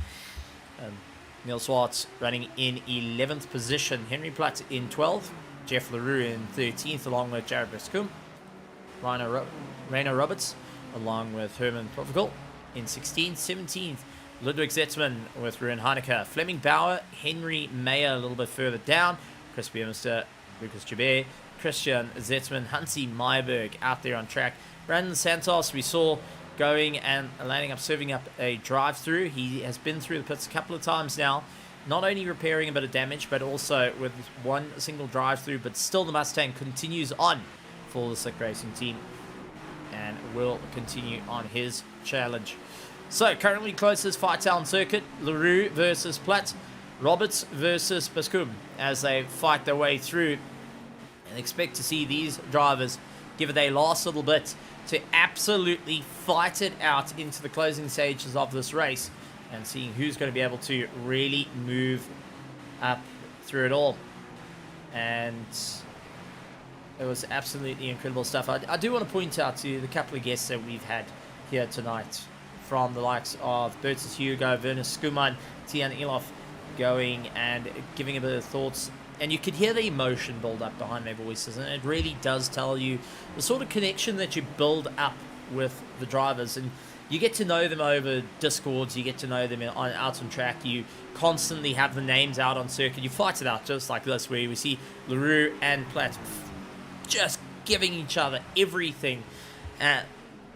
Neil Swartz running in 11th position. Henry Platt in 12th. Jeff LaRue in 13th, along with Jared Briscombe. Rainer Roberts, along with Herman Profigal in 16th. 17th, Ludwig Zetzman with Ruben Heineke. Fleming Bauer, Henry Mayer a little bit further down. Chris Biermeister, Lucas Jabert, Christian Zetzman, Hansi Meyerberg out there on track. Brandon Santos, we saw going and landing up, serving up a drive-through. He has been through the pits a couple of times now, not only repairing a bit of damage, but also with one single drive-through, but still the Mustang continues on for the Slick Racing team and will continue on his challenge. So currently closest Firetown circuit, LaRue versus Platt, Roberts versus Bascom as they fight their way through, and expect to see these drivers give it a last little bit to absolutely fight it out into the closing stages of this race and seeing who's going to be able to really move up through it all. And it was absolutely incredible stuff. I do want to point out to the couple of guests that we've had here tonight, from the likes of Bertus Hugo, Werner Skuman, Tian Elof, going and giving a bit of thoughts. And you could hear the emotion build up behind their voices, and it really does tell you the sort of connection that you build up with the drivers. And you get to know them over Discords, you get to know them out on track, you constantly have the names out on circuit, you fight it out just like this, where we see LaRue and Platt just giving each other everything,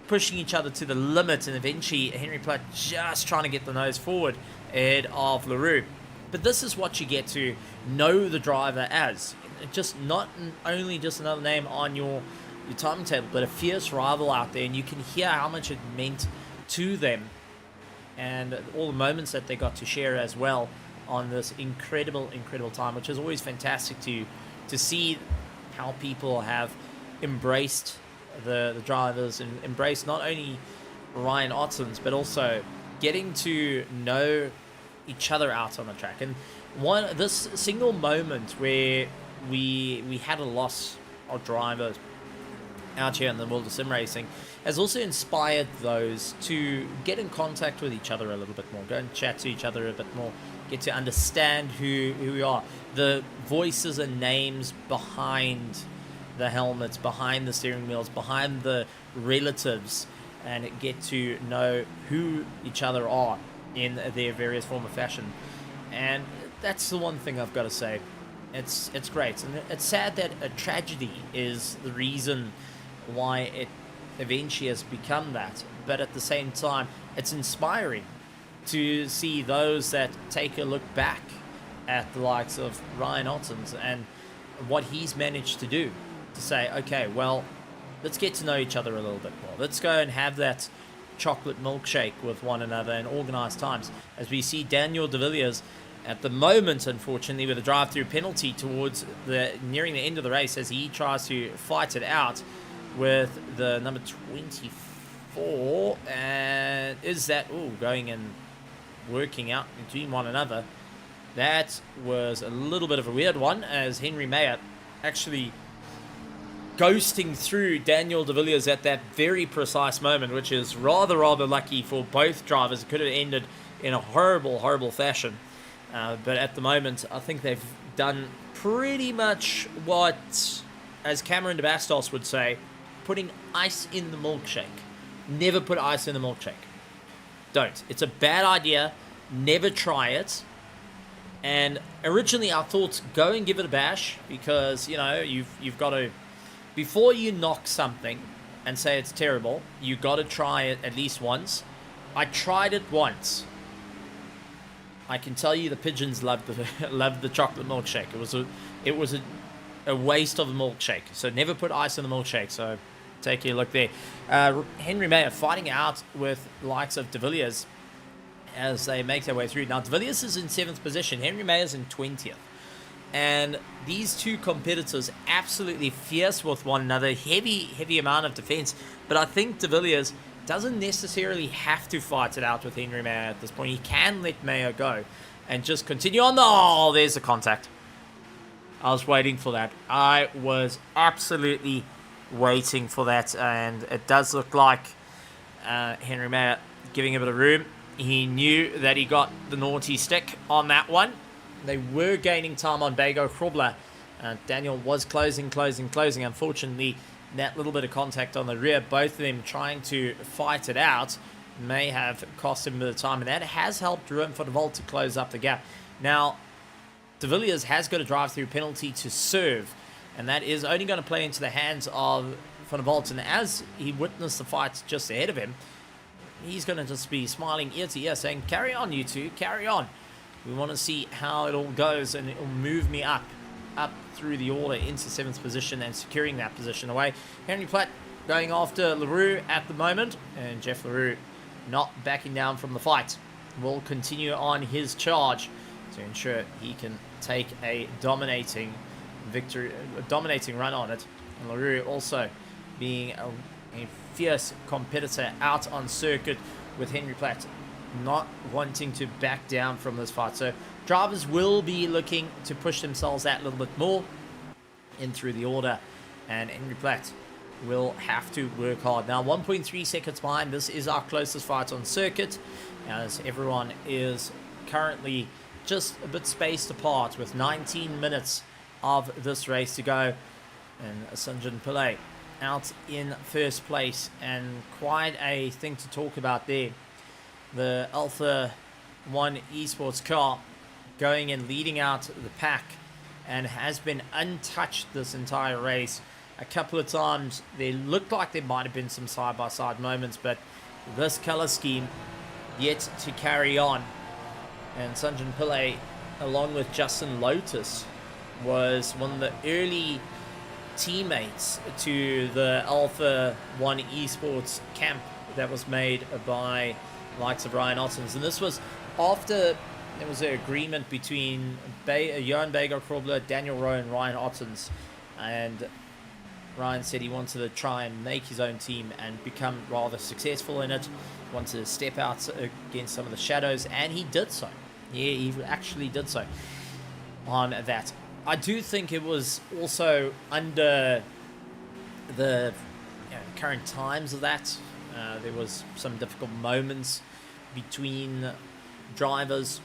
pushing each other to the limit, and eventually Henry Platt just trying to get the nose forward ahead of LaRue. But this is what you get to know the driver as. Just not only just another name on your timing table, but a fierce rival out there. And you can hear how much it meant to them and all the moments that they got to share as well on this incredible time, which is always fantastic to see how people have embraced the drivers and embraced not only Ryan Ottens, but also getting to know each other out on the track. And this single moment where we had a loss of drivers out here in the world of sim racing has also inspired those to get in contact with each other a little bit more, go and chat to each other a bit more, get to understand who we are, the voices and names behind the helmets, behind the steering wheels, behind the relatives, and get to know who each other are in their various form of fashion. And that's the one thing I've got to say. It's great, and it's sad that a tragedy is the reason why it eventually has become that, but at the same time it's inspiring to see those that take a look back at the likes of Ryan Ottens and what he's managed to do, to say, okay, well, let's get to know each other a little bit more, let's go and have that chocolate milkshake with one another in organized times, as we see Daniel De Villiers at the moment, unfortunately, with a drive-through penalty towards nearing the end of the race, as he tries to fight it out with the number 24, and is that going and working out between one another. That was a little bit of a weird one, as Henry Mayer actually ghosting through Daniel De Villiers at that very precise moment, which is rather lucky for both drivers. It could have ended in a horrible fashion. But at the moment, I think they've done pretty much what, as Cameron de Bastos would say, putting ice in the milkshake. Never put ice in the milkshake. Don't. It's a bad idea. Never try it. And originally I thought, go and give it a bash, because, you know, you've got to, before you knock something and say it's terrible, you've got to try it at least once. I tried it once. I can tell you the pigeons loved the chocolate milkshake. It was a waste of a milkshake. So never put ice in the milkshake. So take a look there. Henry Mayer fighting out with the likes of De Villiers as they make their way through. Now De Villiers is in 7th position. Henry Mayer's in 20th. And these two competitors absolutely fierce with one another. Heavy amount of defense. But I think De Villiers doesn't necessarily have to fight it out with Henry Mayer at this point. He can let Mayer go and just continue on. Oh, there's the contact. I was waiting for that. I was absolutely waiting for that. And it does look like Henry Mayer giving a bit of room. He knew that he got the naughty stick on that one. They were gaining time on Bago Krobler. Daniel was closing. Unfortunately, that little bit of contact on the rear, both of them trying to fight it out, may have cost him a bit of time. And that has helped Ruben van der Walt to close up the gap. Now, De Villiers has got a drive-through penalty to serve. And that is only going to play into the hands of van der Walt. And as he witnessed the fight just ahead of him, he's going to just be smiling ear to ear saying, carry on, you two, carry on. We want to see how it all goes, and it'll move me up through the order into 7th position and securing that position away. Henry Platt going after LaRue at the moment, and Jeff LaRue not backing down from the fight. Will continue on his charge to ensure he can take a dominating victory, a dominating run on it. And LaRue also being a fierce competitor out on circuit with Henry Platt not wanting to back down from this fight. So drivers will be looking to push themselves out a little bit more in through the order, and Henry Platt will have to work hard. Now 1.3 seconds behind. This is our closest fight on circuit, as everyone is currently just a bit spaced apart with 19 minutes of this race to go. And Sanjan Pillay out in first place, and quite a thing to talk about there. The Alpha 1 esports car going and leading out the pack and has been untouched this entire race. A couple of times there looked like there might have been some side-by-side moments, but this color scheme yet to carry on. And Sanjan Pillay, along with Justin Lotus, was one of the early teammates to the Alpha 1 esports camp that was made by likes of Ryan Ottens. And this was after there was an agreement between Johan Bago Krobler, Daniel Rowe and Ryan Ottens, and Ryan said he wanted to try and make his own team and become rather successful in it, wanted to step out against some of the shadows, and he did so. Yeah, he actually did so on that. I do think it was also under the current times of that. There was some difficult moments between drivers,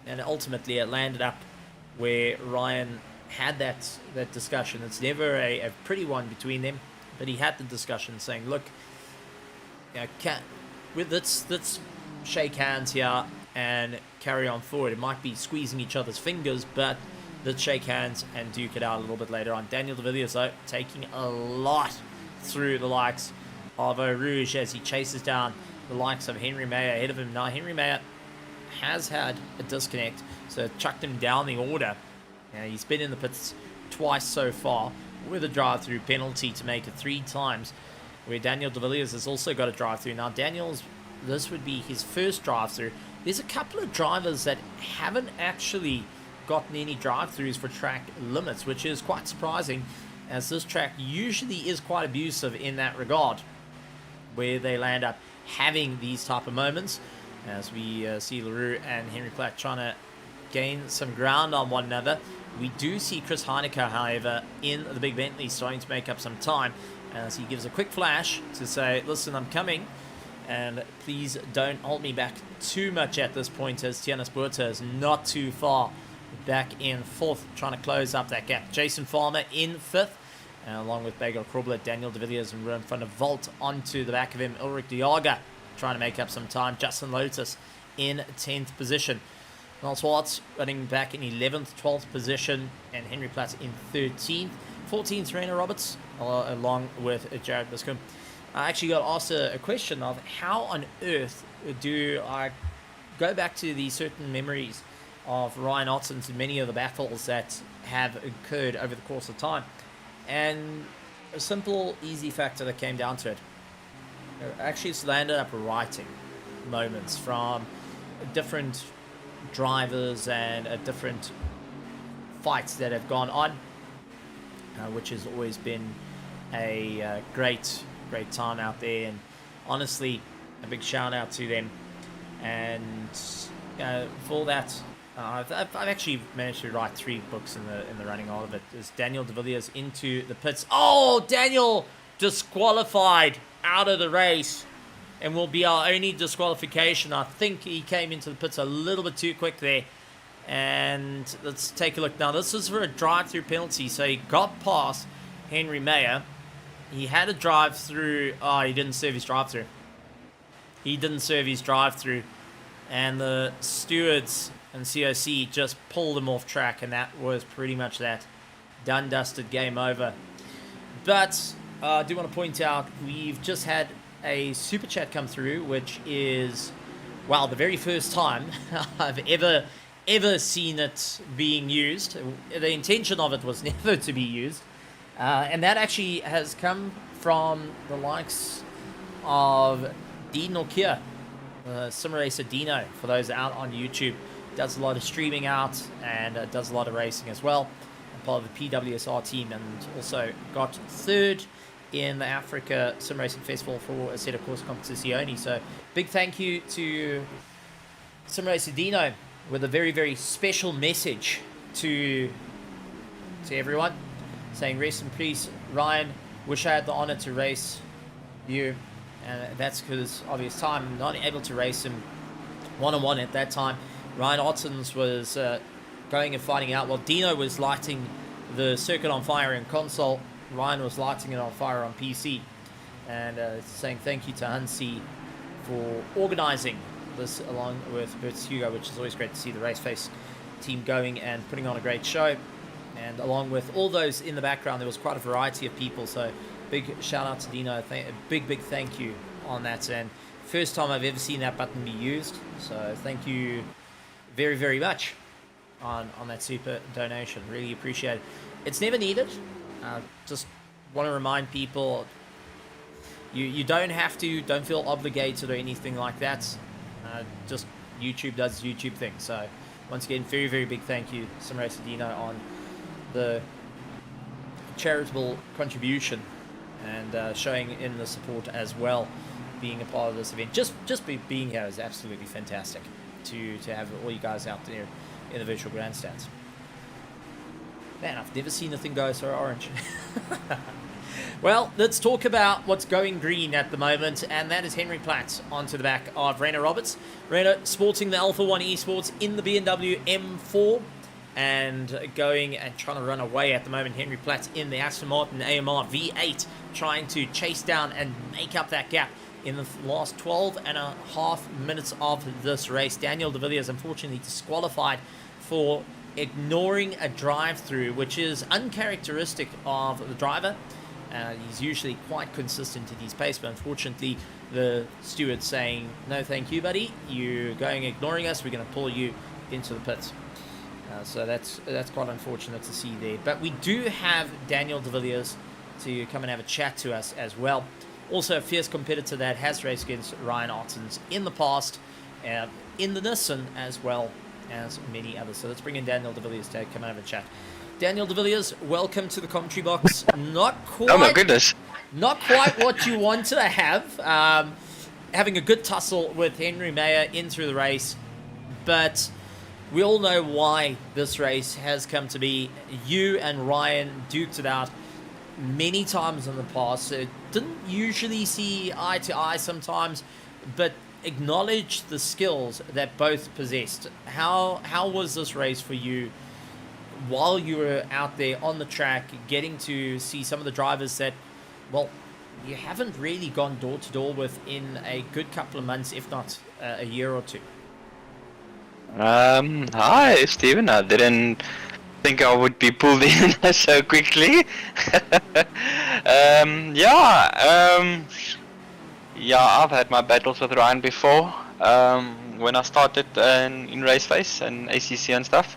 and ultimately it landed up where Ryan had that discussion. It's never a pretty one between them, but he had the discussion saying, look, let's shake hands here and carry on forward. It might be squeezing each other's fingers, but let's shake hands and duke it out a little bit later on. Daniel De Villiers, though, taking a lot through the likes of Eau Rouge as he chases down the likes of Henry Mayer ahead of him. Now, Henry Mayer has had a disconnect, so chucked him down the order. He's been in the pits twice so far with a drive-through penalty to make it 3 times, where Daniel De Villiers has also got a drive-through. Now, this would be his first drive-through. There's a couple of drivers that haven't actually gotten any drive-throughs for track limits, which is quite surprising, as this track usually is quite abusive in that regard, where they land up having these type of moments, as we see LaRue and Henry Platt trying to gain some ground on one another. We do see Chris Heinecker, however, in the Big Bentley starting to make up some time, as he gives a quick flash to say, listen, I'm coming, and please don't hold me back too much at this point, as Tianas Buerta is not too far back in 4th, trying to close up that gap. Jason Farmer in 5th, along with Bago Krobler, Daniel De Villiers, and Ruben van der Walt onto the back of him. Ulrich de Jager trying to make up some time. Justin Lotus in 10th position. Noel Swartz running back in 11th, 12th position, and Henry Platt in 13th. 14th, Rainer Roberts, along with Jared Biscombe. I actually got asked a question of how on earth do I go back to the certain memories of Ryan Ottens and many of the battles that have occurred over the course of time. And a simple, easy factor that came down to it. Actually, it's landed up writing moments from different drivers and different fights that have gone on, which has always been a great time out there. And honestly, a big shout out to them. And for that, I've actually managed to write 3 books in the running. All of it is Daniel de Villiers into the pits. Oh, Daniel disqualified out of the race, and will be our only disqualification. I think he came into the pits a little bit too quick there. And let's take a look now. This is for a drive-through penalty. So he got past Henry Mayer. He had a drive-through. Oh, he didn't serve his drive-through. And the stewards and COC just pulled him off track, and that was pretty much that. Done, dusted, game over. But I do want to point out, we've just had a super chat come through, which is, well, the very first time I've ever seen it being used. The intention of it was never to be used. And that actually has come from the likes of Dean Nokia. Sim Racer Dino, for those out on YouTube, does a lot of streaming out and does a lot of racing as well. And part of the PWSR team, and also got 3rd in the Africa Sim Racing Festival for a set of course competizioni. So big thank you to Sim Racer Dino with a very, very special message to everyone, saying rest in peace, Ryan. Wish I had the honor to race you. And that's because of his time, not able to race him one-on-one at that time. Ryan Ottens was going and fighting out. While Dino was lighting the circuit on fire in console, Ryan was lighting it on fire on PC. And saying thank you to Hansi for organising this along with Bertus Hugo, which is always great to see the RaceFace team going and putting on a great show. And along with all those in the background, there was quite a variety of people. So big shout out to Dino. A big thank you on that. And first time I've ever seen that button be used. So thank you very, very much on that super donation. Really appreciate it. It's never needed. Just want to remind people, you don't have to, don't feel obligated or anything like that. Just YouTube does YouTube thing. So once again, very, very big thank you, Sim Racer Dino, on the charitable contribution and showing in the support as well, being a part of this event. Just being here is absolutely fantastic to have all you guys out there in the virtual grandstands. Man, I've never seen a thing go so orange. Well, let's talk about what's going green at the moment, and that is Henry Platt onto the back of Rainer Roberts. Rainer sporting the Alpha 1 Esports in the BMW M4 and going and trying to run away at the moment. Henry Platt in the Aston Martin AMR V8 trying to chase down and make up that gap in the last 12 and a half minutes of this race. Daniel de Villiers unfortunately disqualified for ignoring a drive-through, which is uncharacteristic of the driver. He's usually quite consistent in his pace, but unfortunately the steward saying, no thank you buddy, you're going ignoring us, we're going to pull you into the pits. So that's quite unfortunate to see there. But we do have Daniel de Villiers to come and have a chat to us as well. Also a fierce competitor that has raced against Ryan Ottens in the past, in the Nissan as well as many others. So let's bring in Daniel de Villiers to come and have a chat. Daniel de Villiers, welcome to the commentary box. Not quite. Oh my goodness. Not quite what you wanted to have. Having a good tussle with Henry Mayer in through the race, but we all know why this race has come to be. You and Ryan duked it out many times in the past. So didn't usually see eye to eye sometimes, but acknowledge the skills that both possessed. How was this race for you while you were out there on the track, getting to see some of the drivers that, well, you haven't really gone door to door with in a good couple of months, if not a year or two? Hi, Stephen. I didn't think I would be pulled in so quickly. Yeah, I've had my battles with Ryan before. When I started in RaceFace and ACC and stuff.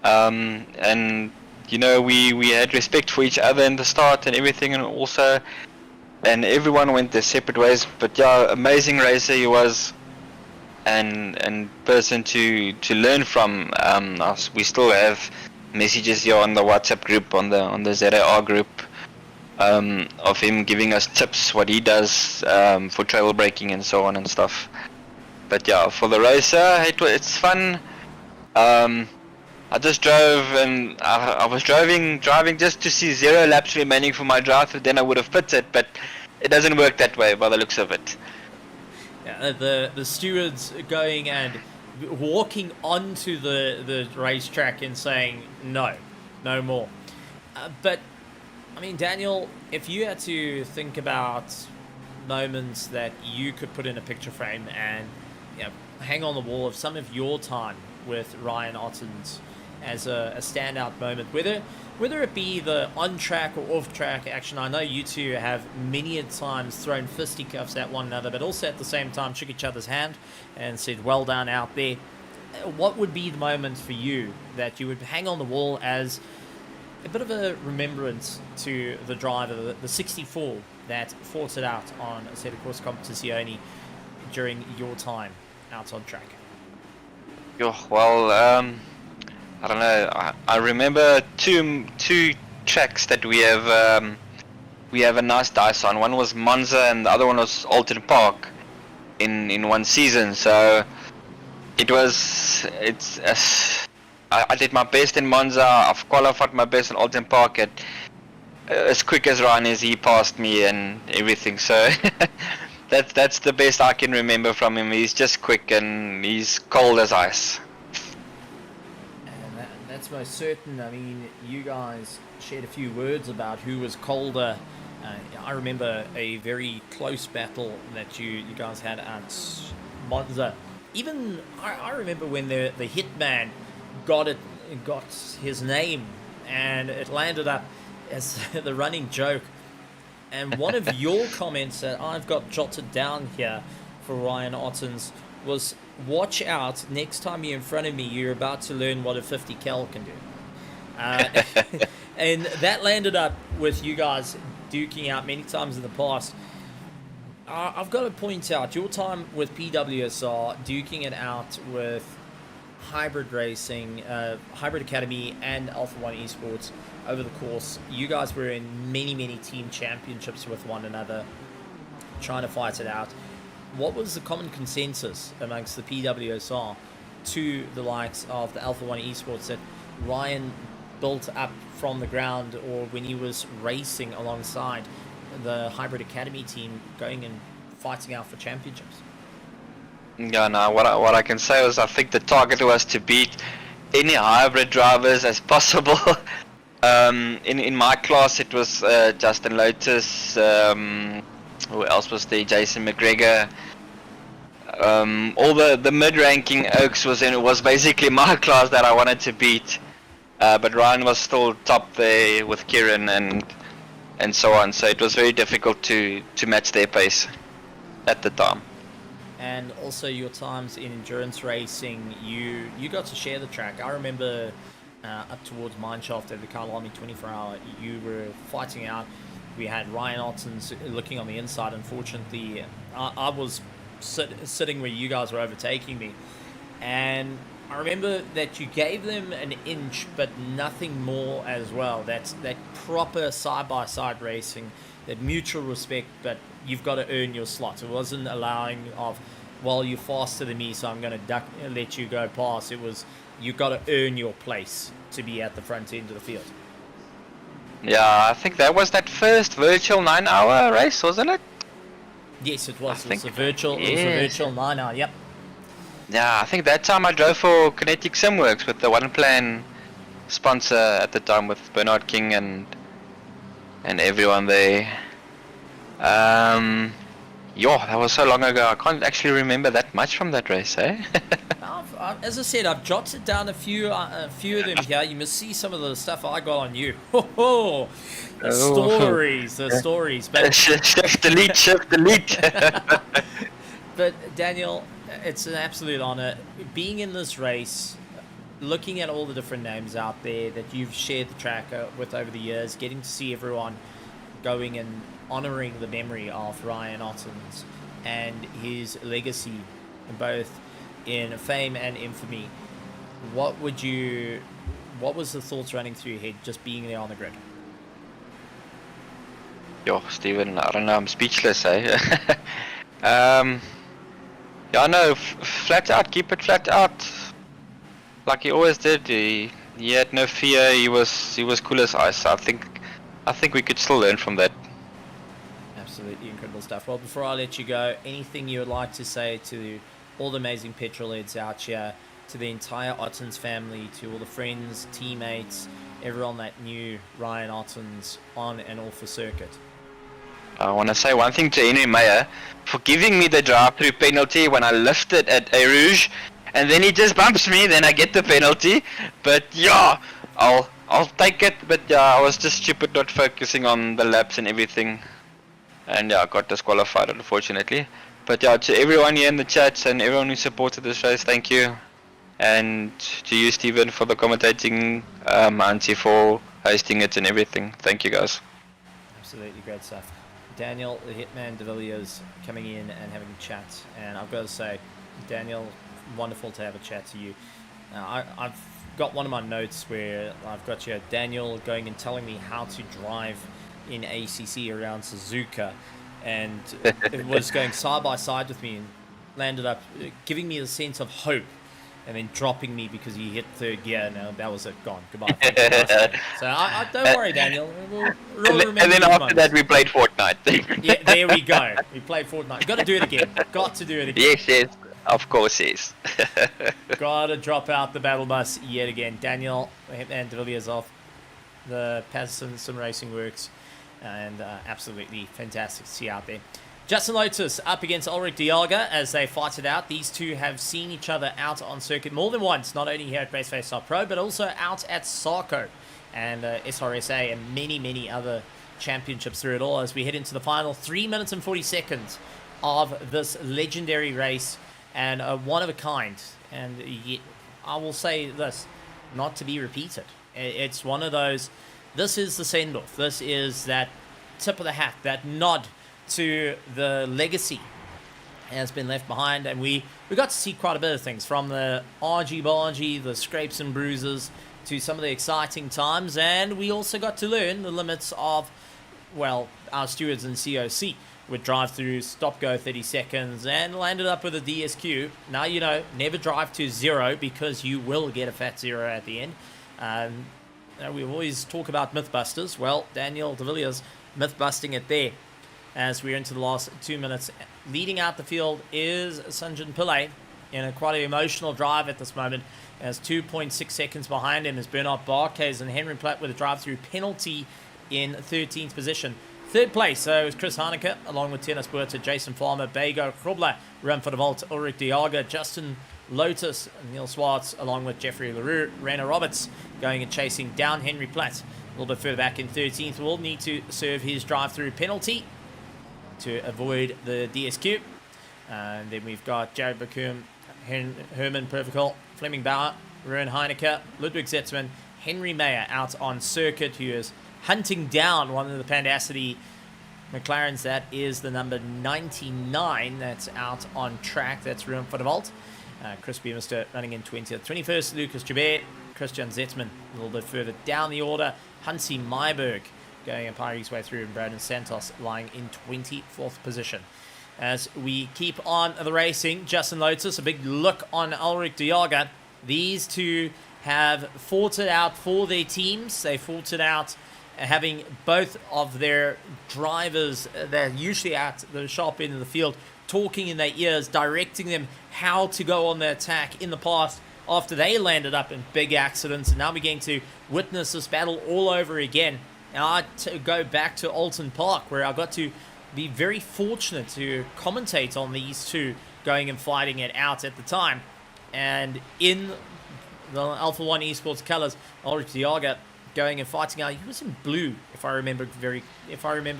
And you know, we had respect for each other in the start and everything, and everyone went their separate ways. But yeah, amazing racer he was, and person to learn from. We still have messages here on the WhatsApp group, on the ZAR group, of him giving us tips what he does for trail braking and so on and stuff. But yeah, for the racer, it's fun. I just drove, and I was driving just to see 0 laps remaining for my drive, and then I would have pitted, but it doesn't work that way by the looks of it. Yeah, the stewards going and walking onto the racetrack and saying no more. But I mean, Daniel, if you had to think about moments that you could put in a picture frame and hang on the wall of some of your time with Ryan Ottens as a standout moment, whether it be the on-track or off-track action. I know you two have many a times thrown fisticuffs at one another, but also at the same time shook each other's hand and said, well done out there. What would be the moment for you that you would hang on the wall as a bit of a remembrance to the driver, the 64 that fought it out on Assetto Corsa Competizione during your time out on track? Well, I don't know. I remember two tracks that we have a nice dice on. One was Monza and the other one was Alton Park in one season. So I did my best in Monza. I've qualified my best in Alton Park. As quick as Ryan is, he passed me and everything. So that's the best I can remember from him. He's just quick and he's cold as ice. And that's most certain. I mean, you guys shared a few words about who was colder. I remember a very close battle that you guys had at Monza. Even I remember when the hitman got his name and it landed up as the running joke. And one of your comments that I've got jotted down here for Ryan Ottens was, watch out, next time you're in front of me, you're about to learn what a 50 cal can do. And that landed up with you guys duking out many times in the past. I've got to point out your time with PWSR, duking it out with Hybrid Racing, Hybrid Academy, and Alpha One Esports over the course. You guys were in many team championships with one another, trying to fight it out. What was the common consensus amongst the PWSR to the likes of the Alpha One Esports that Ryan built up from the ground, or when he was racing alongside the Hybrid Academy team going and fighting out for championships? Yeah, no, what I can say was I think the target was to beat any hybrid drivers as possible. In my class it was Justin Lotus, who else was there, Jason McGregor. All the mid-ranking Oaks was basically my class that I wanted to beat. But Ryan was still top there with Kieran and so on, so it was very difficult to match their pace at the time. And also your times in endurance racing, you got to share the track. I remember up towards Mineshaft at the Carl Army 24 Hour, you were fighting out. We had Ryan Ottens looking on the inside. Unfortunately, I was sitting where you guys were overtaking me. And I remember that you gave them an inch, but nothing more as well. That's that proper side-by-side racing, that mutual respect, but you've got to earn your slot. It wasn't allowing of, well, you're faster than me, so I'm going to let you go past. It was, you've got to earn your place to be at the front end of the field. Yeah, I think that was that first virtual 9-hour race, wasn't it? Yes, it was. It was a virtual 9-hour, yep. Yeah, I think that time I drove for Kinetic Simworks with the One Plan sponsor at the time, with Bernard King and everyone there. That was so long ago. I can't actually remember that much from that race, eh? As I said, I've jotted down a few of them here. You must see some of the stuff I got on you. The stories. But Shift delete. But Daniel, it's an absolute honor being in this race, looking at all the different names out there that you've shared the track with over the years, getting to see everyone going and honoring the memory of Ryan Ottens and his legacy, both in fame and infamy. What would you what was the thoughts running through your head just being there on the grid? Yo, Steven, I don't know, I'm speechless, eh? Yeah, no, flat out, keep it flat out. Like he always did. He had no fear. He was cool as ice. I think we could still learn from that. Absolutely incredible stuff. Well, before I let you go, anything you would like to say to all the amazing petrol heads out here, to the entire Ottens family, to all the friends, teammates, everyone that knew Ryan Ottens on and off the circuit? I want to say one thing to Henry Meyer for giving me the drive-through penalty when I lifted at A Rouge, and then he just bumps me, then I get the penalty. But yeah, I'll take it. But yeah, I was just stupid not focusing on the laps and everything, and yeah, I got disqualified unfortunately. But yeah, to everyone here in the chats and everyone who supported this race, thank you, and to you, Steven, for the commentating, Auntie for hosting it and everything. Thank you, guys. Absolutely great stuff. Daniel, the Hitman de Villiers, coming in and having a chat. And I've got to say, Daniel, wonderful to have a chat to you. I've got one of my notes where I've got you, Daniel, going and telling me how to drive in ACC around Suzuka. And it was going side by side with me and landed up giving me a sense of hope. And then dropping me because he hit third gear. Now that was it, gone. Goodbye. So I don't worry, Daniel. We'll remember and then these after moments. that, we played Fortnite. Yeah, there we go. We played Fortnite. Got to do it again. Got to do it again. Yes, of course, yes. Got to drop out the battle bus yet again. Daniel and de Villiers off the Patterson Sim Racing Works, and absolutely fantastic to see out there. Justin Lotus up against Ulrich Dialga as they fight it out. These two have seen each other out on circuit more than once, not only here at RaceFace.Pro, but also out at Sarko and SRSA and many, many other championships through it all as we head into the final 3 minutes and 40 seconds of this legendary race and one of a kind. And yet, I will say this, not to be repeated. It's one of those, this is the send-off. This is that tip of the hat, that nod to the legacy has been left behind, and we got to see quite a bit of things, from the argy-bargy, the scrapes and bruises, to some of the exciting times, and we also got to learn the limits of, well, our stewards in COC would drive through stop-go 30 seconds and landed up with a DSQ. Now, you know, never drive to zero because you will get a fat zero at the end. We always talk about Mythbusters. Well, Daniel de Villiers myth-busting it there. As we're into the last 2 minutes, leading out the field is Sanjin Pillay in a quite an emotional drive at this moment. As 2.6 seconds behind him is Bernard Barquez and Henry Platt with a drive-through penalty in 13th position. Third place, so is Chris Haneke, along with Tennis Buerta, Jason Farmer, Bego, Krobler, Run for the Vault, Ulrich Dialga, Justin Lotus, Neil Swartz, along with Jeffrey LaRue, Rainer Roberts, going and chasing down Henry Platt. A little bit further back in 13th, will need to serve his drive-through penalty to avoid the DSQ. And then we've got Jared Bakum, Herman Pervical, Fleming Bauer, Ruan Heineke, Ludwig Zetzman, Henry Meyer out on circuit, who is hunting down one of the Pandacity McLarens. That is the number 99 that's out on track. That's Ruan for the Vault. Chris Beamister running in 20th. 21st, Lucas Joubert, Christian Zetzman a little bit further down the order. Hansi Myberg going and parring his way through, and Braden Santos lying in 24th position. As we keep on the racing, Justin Lotus, a big look on Ulrich Dialga. These two have fought it out for their teams. They fought it out having both of their drivers, they're usually at the sharp end of the field, talking in their ears, directing them how to go on the attack in the past after they landed up in big accidents. And now we're going to witness this battle all over again. Now, I go back to Alton Park, where I got to be very fortunate to commentate on these two going and fighting it out at the time. And in the Alpha 1 Esports colours, Ulrich Dialga going and fighting out. He was in blue, if I remember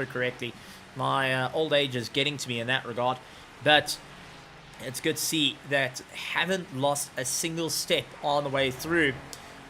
correctly. My old age is getting to me in that regard. But it's good to see that haven't lost a single step on the way through.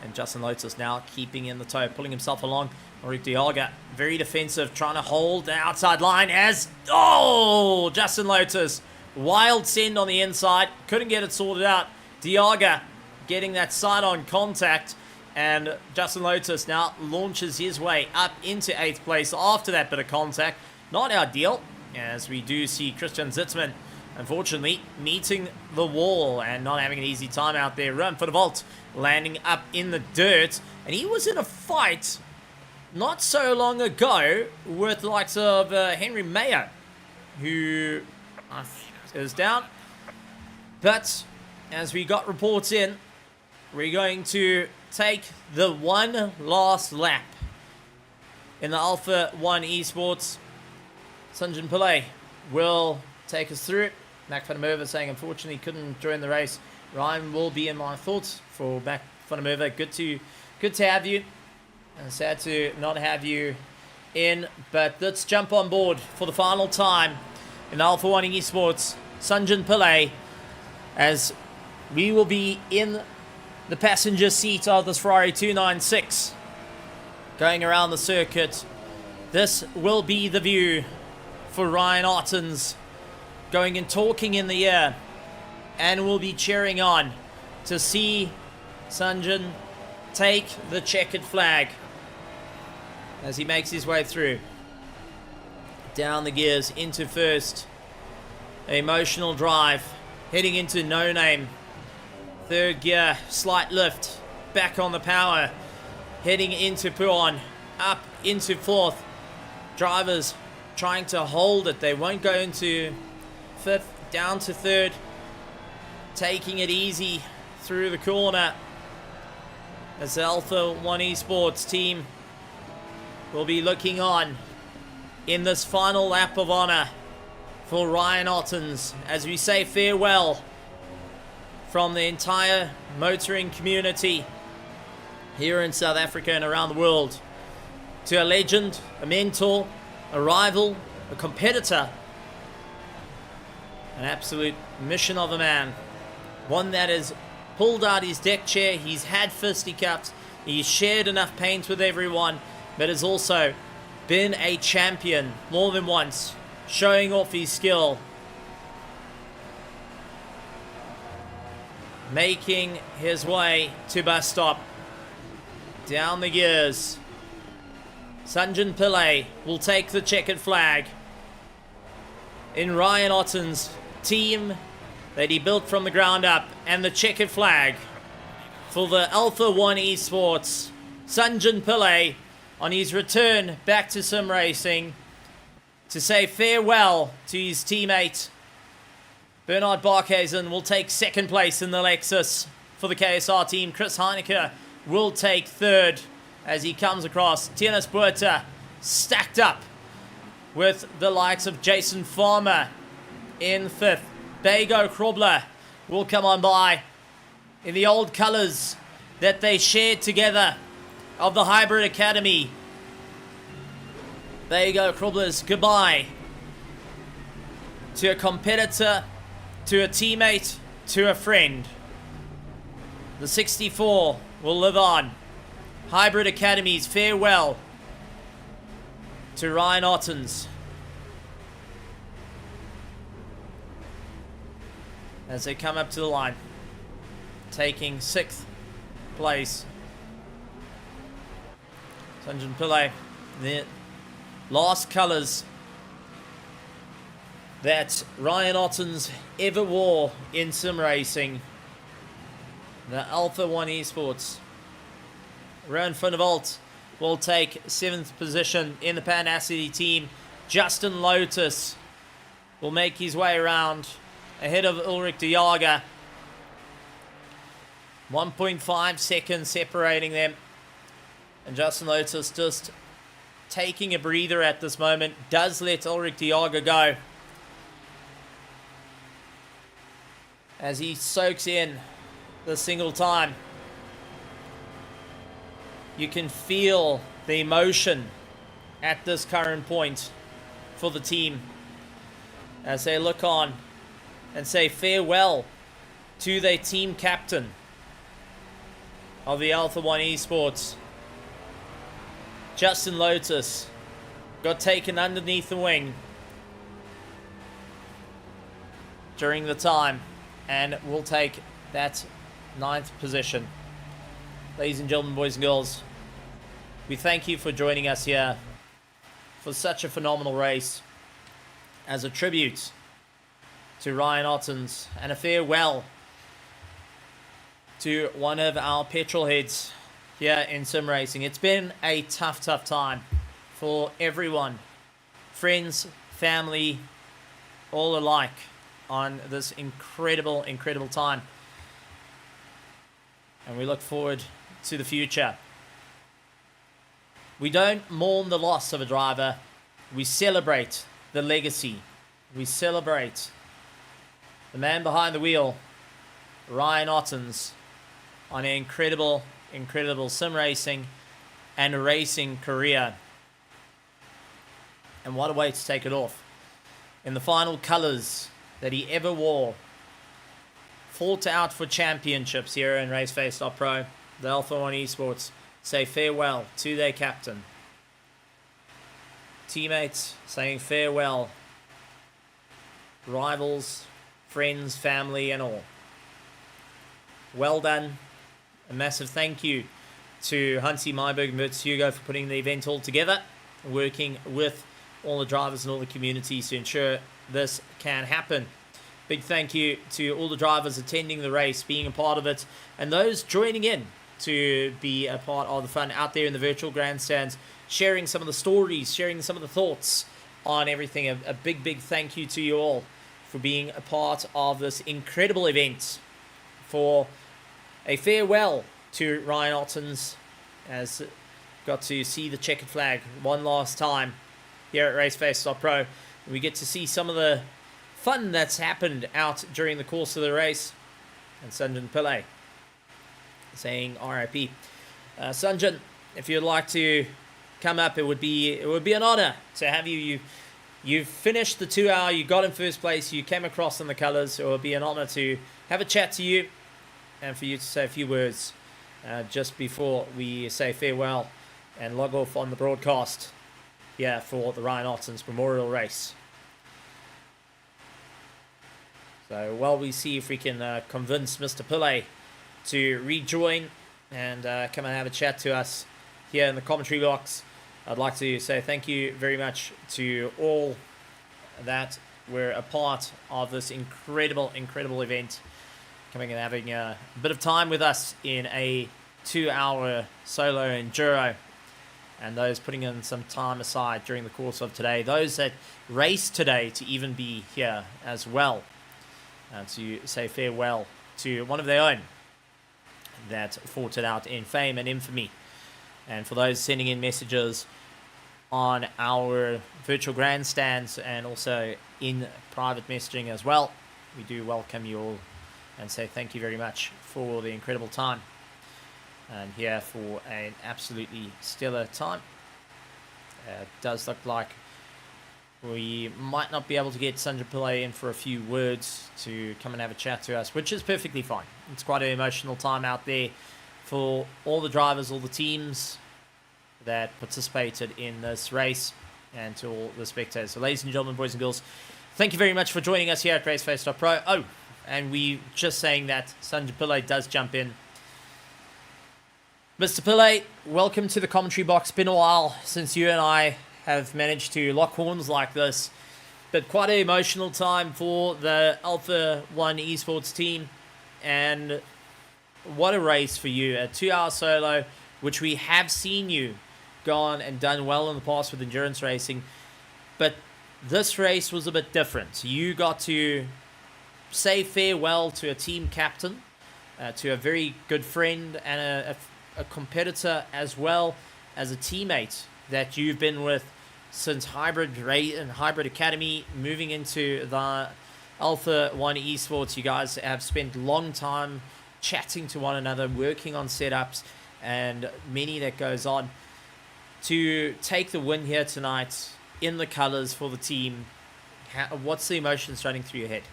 And Justin Lotus now keeping in the toe, pulling himself along. Ulrich Dialga, very defensive, trying to hold the outside line as... Oh! Justin Lotus, wild send on the inside. Couldn't get it sorted out. Dialga getting that side-on contact And Justin Lotus now launches his way up into 8th place after that bit of contact. Not ideal, as we do see Christian Zitzman, unfortunately, meeting the wall and not having an easy time out there. Run for the vault, landing up in the dirt. And he was in a fight not so long ago with the likes of Henry Mayer, who is down. But as we got reports in, we're going to take the one last lap in the Alpha 1 Esports. Sanjan Pillay will take us through it. Mac van der Merwe saying unfortunately couldn't join the race. Ryan will be in my thoughts for Mac van der Merwe. Good to have you. And sad to not have you in. But let's jump on board for the final time in Alpha 1 Esports. Sanjan Pillay, as we will be in the passenger seat of this Ferrari 296 going around the circuit. This will be the view for Ryan Ottens, going and talking in the air, and we'll be cheering on to see Sanjan take the checkered flag as he makes his way through. Down the gears into first. Emotional drive, heading into No Name. Third gear, slight lift, back on the power, heading into Puon, up into fourth. Drivers trying to hold it, they won't go into fifth, down to third, taking it easy through the corner as the Alpha 1 Esports team will be looking on in this final lap of honor for Ryan Ottens as we say farewell from the entire motoring community here in South Africa and around the world to a legend, a mentor, a rival, a competitor, an absolute mission of a man, one that has pulled out his deck chair, he's had fisticuffs, he's shared enough paint with everyone, but has also been a champion more than once, showing off his skill, making his way to bus stop. Down the gears. Sanjan Pillay will take the checkered flag in Ryan Otten's team that he built from the ground up, and the checkered flag for the Alpha 1 Esports. Sanjan Pillay on his return back to sim racing to say farewell to his teammate Bernard Barkhuizen will take second place in the Lexus for the KSR team. Chris Heineke will take third as he comes across. Tienus Buerta stacked up with the likes of Jason Farmer in fifth. Bego Krobler will come on by in the old colours that they shared together of the Hybrid Academy. Bego Krobler's goodbye to a competitor, to a teammate, to a friend. The 64 will live on. Hybrid Academy's farewell to Ryan Ottens as they come up to the line, taking 6th place. Sanjan Pillay, the last colours that Ryan Ottens ever wore in sim racing. The Alpha 1 Esports. Rowan van der Walt will take 7th position in the Panacity team. Justin Lotus will make his way around ahead of Ulrich de Jager. 1.5 seconds separating them. And Justin Lotus just taking a breather at this moment. Does let Ulrich de Jager go as he soaks in the single time. You can feel the emotion at this current point for the team as they look on and say farewell to their team captain of the Alpha 1 Esports. Justin Lotus got taken underneath the wing during the time and will take that 9th position. ladies and gentlemen, boys and girls, we thank you for joining us here for such a phenomenal race as a tribute to Ryan Ottens and a farewell to one of our petrol heads here in sim racing. It's been a tough time for everyone, friends, family, all alike, on this incredible time. And we look forward to the future. We don't mourn the loss of a driver. We celebrate the legacy. We celebrate the man behind the wheel, Ryan Ottens, on an incredible sim racing and racing career. And what a way to take it off. In the final colours that he ever wore, fought out for championships here in RaceFace.Pro, the Alpha 1 Esports say farewell to their captain. Teammates saying farewell. Rivals, friends, family and all. Well done. A massive thank you to Hansi Myberg and Bertus Hugo for putting the event all together, working with all the drivers and all the communities to ensure this can happen. Big thank you to all the drivers attending the race, being a part of it, and those joining in to be a part of the fun out there in the virtual grandstands, sharing some of the stories, sharing some of the thoughts on everything. A big thank you to you all for being a part of this incredible event, for a farewell to Ryan Ottens, as got to see the checkered flag one last time here at RaceFace.Pro. We get to see some of the fun that's happened out during the course of the race. And Sanjan Pillay saying RIP. Sanjan, if you'd like to come up, it would be an honor to have you. You finished the 2 hour, you got in first place, you came across in the colours. It would be an honor to have a chat to you and for you to say a few words just before we say farewell and log off on the broadcast here for the Ryan Ottens Memorial Race. So while we see if we can convince Mr. Pillay to rejoin and come and have a chat to us here in the commentary box, I'd like to say thank you very much to all that were a part of this incredible event, coming and having a bit of time with us in a 2 hour solo enduro, and those putting in some time aside during the course of today, those that raced today to even be here as well, to say farewell to one of their own that fought it out in fame and infamy. And for those sending in messages on our virtual grandstands and also in private messaging as well, we do welcome you all and say thank you very much for the incredible time and here for an absolutely stellar time. It does look like we might not be able to get Sanjay Pillay in for a few words to come and have a chat to us, which is perfectly fine. It's quite an emotional time out there for all the drivers, all the teams that participated in this race, and to all the spectators. So ladies and gentlemen, boys and girls, thank you very much for joining us here at RaceFace.Pro. Oh, and we just saying that Sanjay Pillay does jump in. Mr. Pillay, welcome to the commentary box. Been a while since you and I have managed to lock horns like this, but quite an emotional time for the Alpha 1 Esports team, and what a race for you. A 2 hour solo, which we have seen you go on and done well in the past with endurance racing, but this race was a bit different. You got to say farewell to a team captain, to a very good friend and a competitor, as well as a teammate that you've been with since Hybrid Academy, moving into the Alpha 1 Esports. You guys have spent a long time chatting to one another, working on setups, and many that goes on. To take the win here tonight in the colours for the team, what's the emotions running through your head?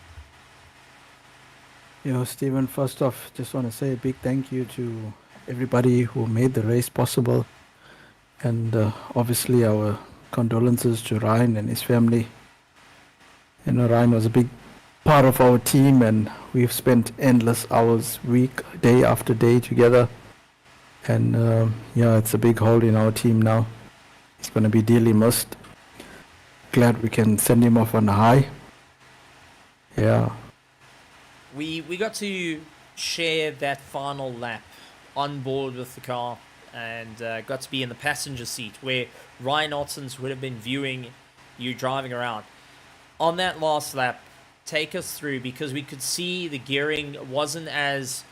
Stephen, first off, just want to say a big thank you to everybody who made the race possible, and obviously our condolences to Ryan and his family. Ryan was a big part of our team, and we've spent endless hours, day after day together, And yeah, it's a big hole in our team now. He's going to be dearly missed. Glad we can send him off on a high. Yeah. We got to share that final lap on board with the car and got to be in the passenger seat where Ryan Ottens would have been viewing you driving around. On that last lap, take us through, because we could see the gearing wasn't as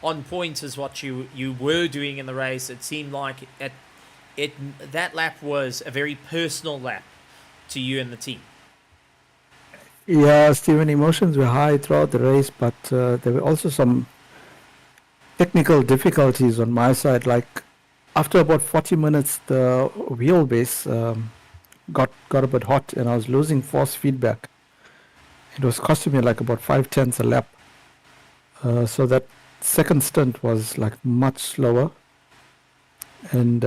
on point as what you were doing in the race. It seemed like that lap was a very personal lap to you and the team. Yeah, Stephen, emotions were high throughout the race, but there were also some technical difficulties on my side. Like after about 40 minutes, the wheelbase got a bit hot and I was losing force feedback. It was costing me like about 5/10 a lap. So that second stint was like much slower. And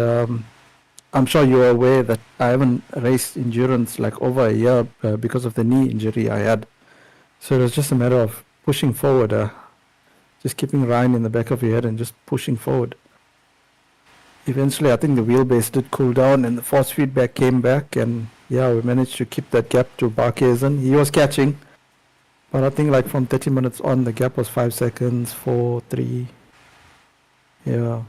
I'm sure you're aware that I haven't raced endurance like over a year because of the knee injury I had. So it was just a matter of pushing forward, just keeping Ryan in the back of your head and just pushing forward. Eventually, I think the wheelbase did cool down and the force feedback came back, and yeah, we managed to keep that gap to Barkhuizen. He was catching, but I think like from 30 minutes on, the gap was 5 seconds, 4, 3. Yeah.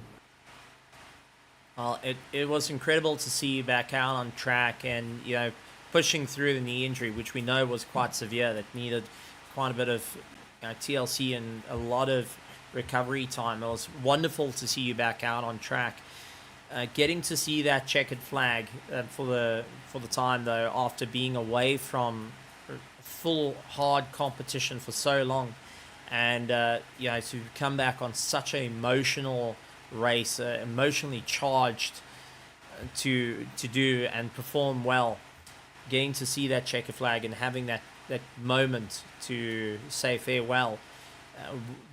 Well, it was incredible to see you back out on track and, pushing through the knee injury, which we know was quite severe, that needed quite a bit of TLC and a lot of recovery time. It was wonderful to see you back out on track. Getting to see that checkered flag for the time, though, after being away from full hard competition for so long, and to come back on such an emotional race, emotionally charged to do and perform well, getting to see that checkered flag and having that moment to say farewell.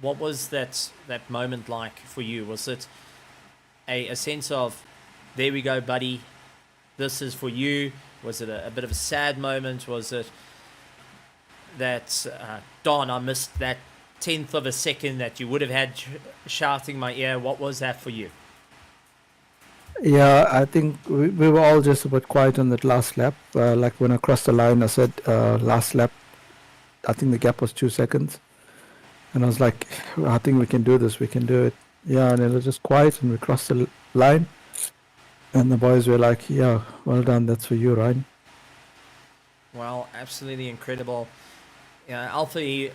What was that moment like for you? Was it a sense of, there we go, buddy, this is for you? Was it a bit of a sad moment? Was it that, darn, I missed that 10th of a second that you would have had shouting my ear? What was that for you? Yeah, I think we were all just a bit quiet on that last lap. Like when I crossed the line, I said, last lap, I think the gap was 2 seconds. And I was like, I think we can do this, we can do it. Yeah, and it was just quiet and we crossed the line. And the boys were like, yeah, well done, that's for you, Ryan. Well, absolutely incredible. Alpha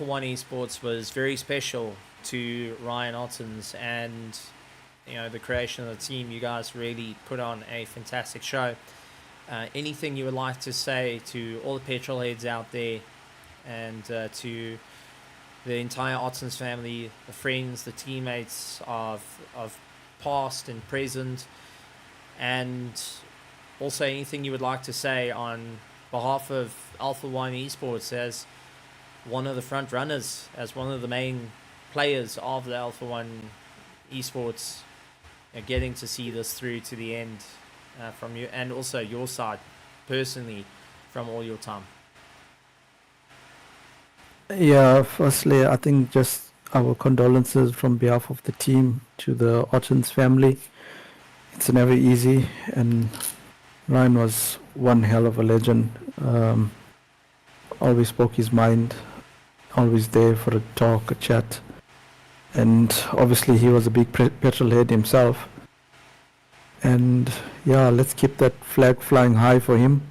One Esports was very special to Ryan Ottens and the creation of the team. You guys really put on a fantastic show. Anything you would like to say to all the petrol heads out there and to the entire Ottens family, the friends, the teammates of past and present, and also anything you would like to say on behalf of Alpha One Esports as one of the front runners, as one of the main players of the Alpha One Esports, getting to see this through to the end from you, and also your side personally from all your time. Yeah, firstly, I think just our condolences from behalf of the team to the Ottens family. It's never easy, and Ryan was one hell of a legend. Always spoke his mind, always there for a talk, a chat. And obviously he was a big petrol head himself. And yeah, let's keep that flag flying high for him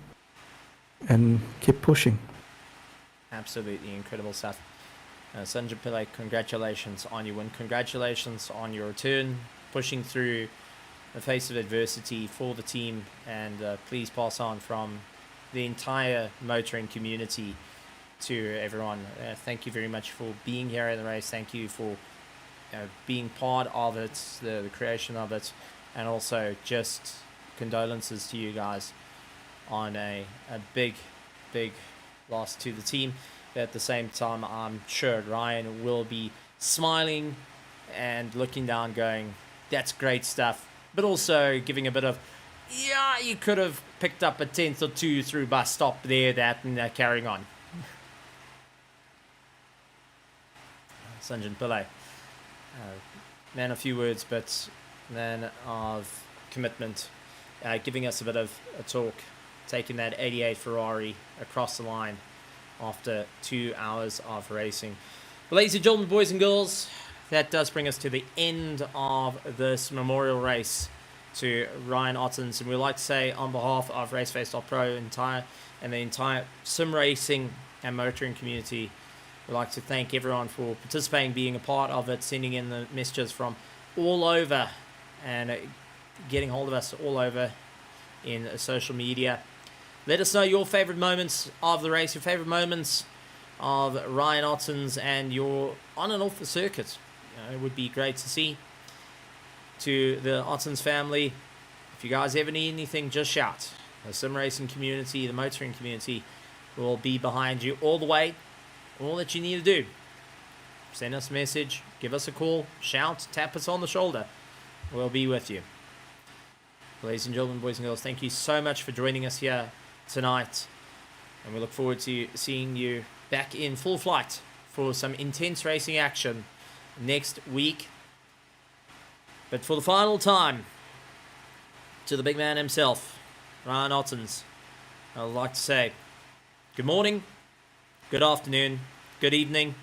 and keep pushing. Absolutely incredible stuff. Sanjay Pillai, congratulations on your win. Congratulations on your return, pushing through the face of adversity for the team, and please pass on from the entire motoring community to everyone. Thank you very much for being here in the race. Thank you for being part of it, the creation of it, and also just condolences to you guys on a big loss to the team. But at the same time, I'm sure Ryan will be smiling and looking down going, that's great stuff, but also giving a bit of, yeah, you could have picked up a 10th or 2 through bus stop there, that, and carrying on. Sanjay Pillai, man, a few words, but then of commitment, giving us a bit of a talk, taking that 88 Ferrari across the line after 2 hours of racing. Well, ladies and gentlemen, boys and girls, that does bring us to the end of this memorial race to Ryan Ottens. And we'd like to say on behalf of RaceFace.Pro and the entire sim racing and motoring community, we'd like to thank everyone for participating, being a part of it, sending in the messages from all over and getting hold of us all over in social media. Let us know your favorite moments of the race, your favorite moments of Ryan Ottens and your on and off the circuit. It would be great to see. To the Ottens family, if you guys ever need anything, just shout. The sim racing community, the motoring community will be behind you all the way. All that you need to do, send us a message, give us a call, shout, tap us on the shoulder. We'll be with you. Ladies and gentlemen, boys and girls, thank you so much for joining us here tonight. And we look forward to seeing you back in full flight for some intense racing action next week. But for the final time, to the big man himself, Ryan Ottens, I'd like to say good morning, good afternoon, good evening,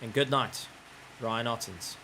and good night, Ryan Ottens.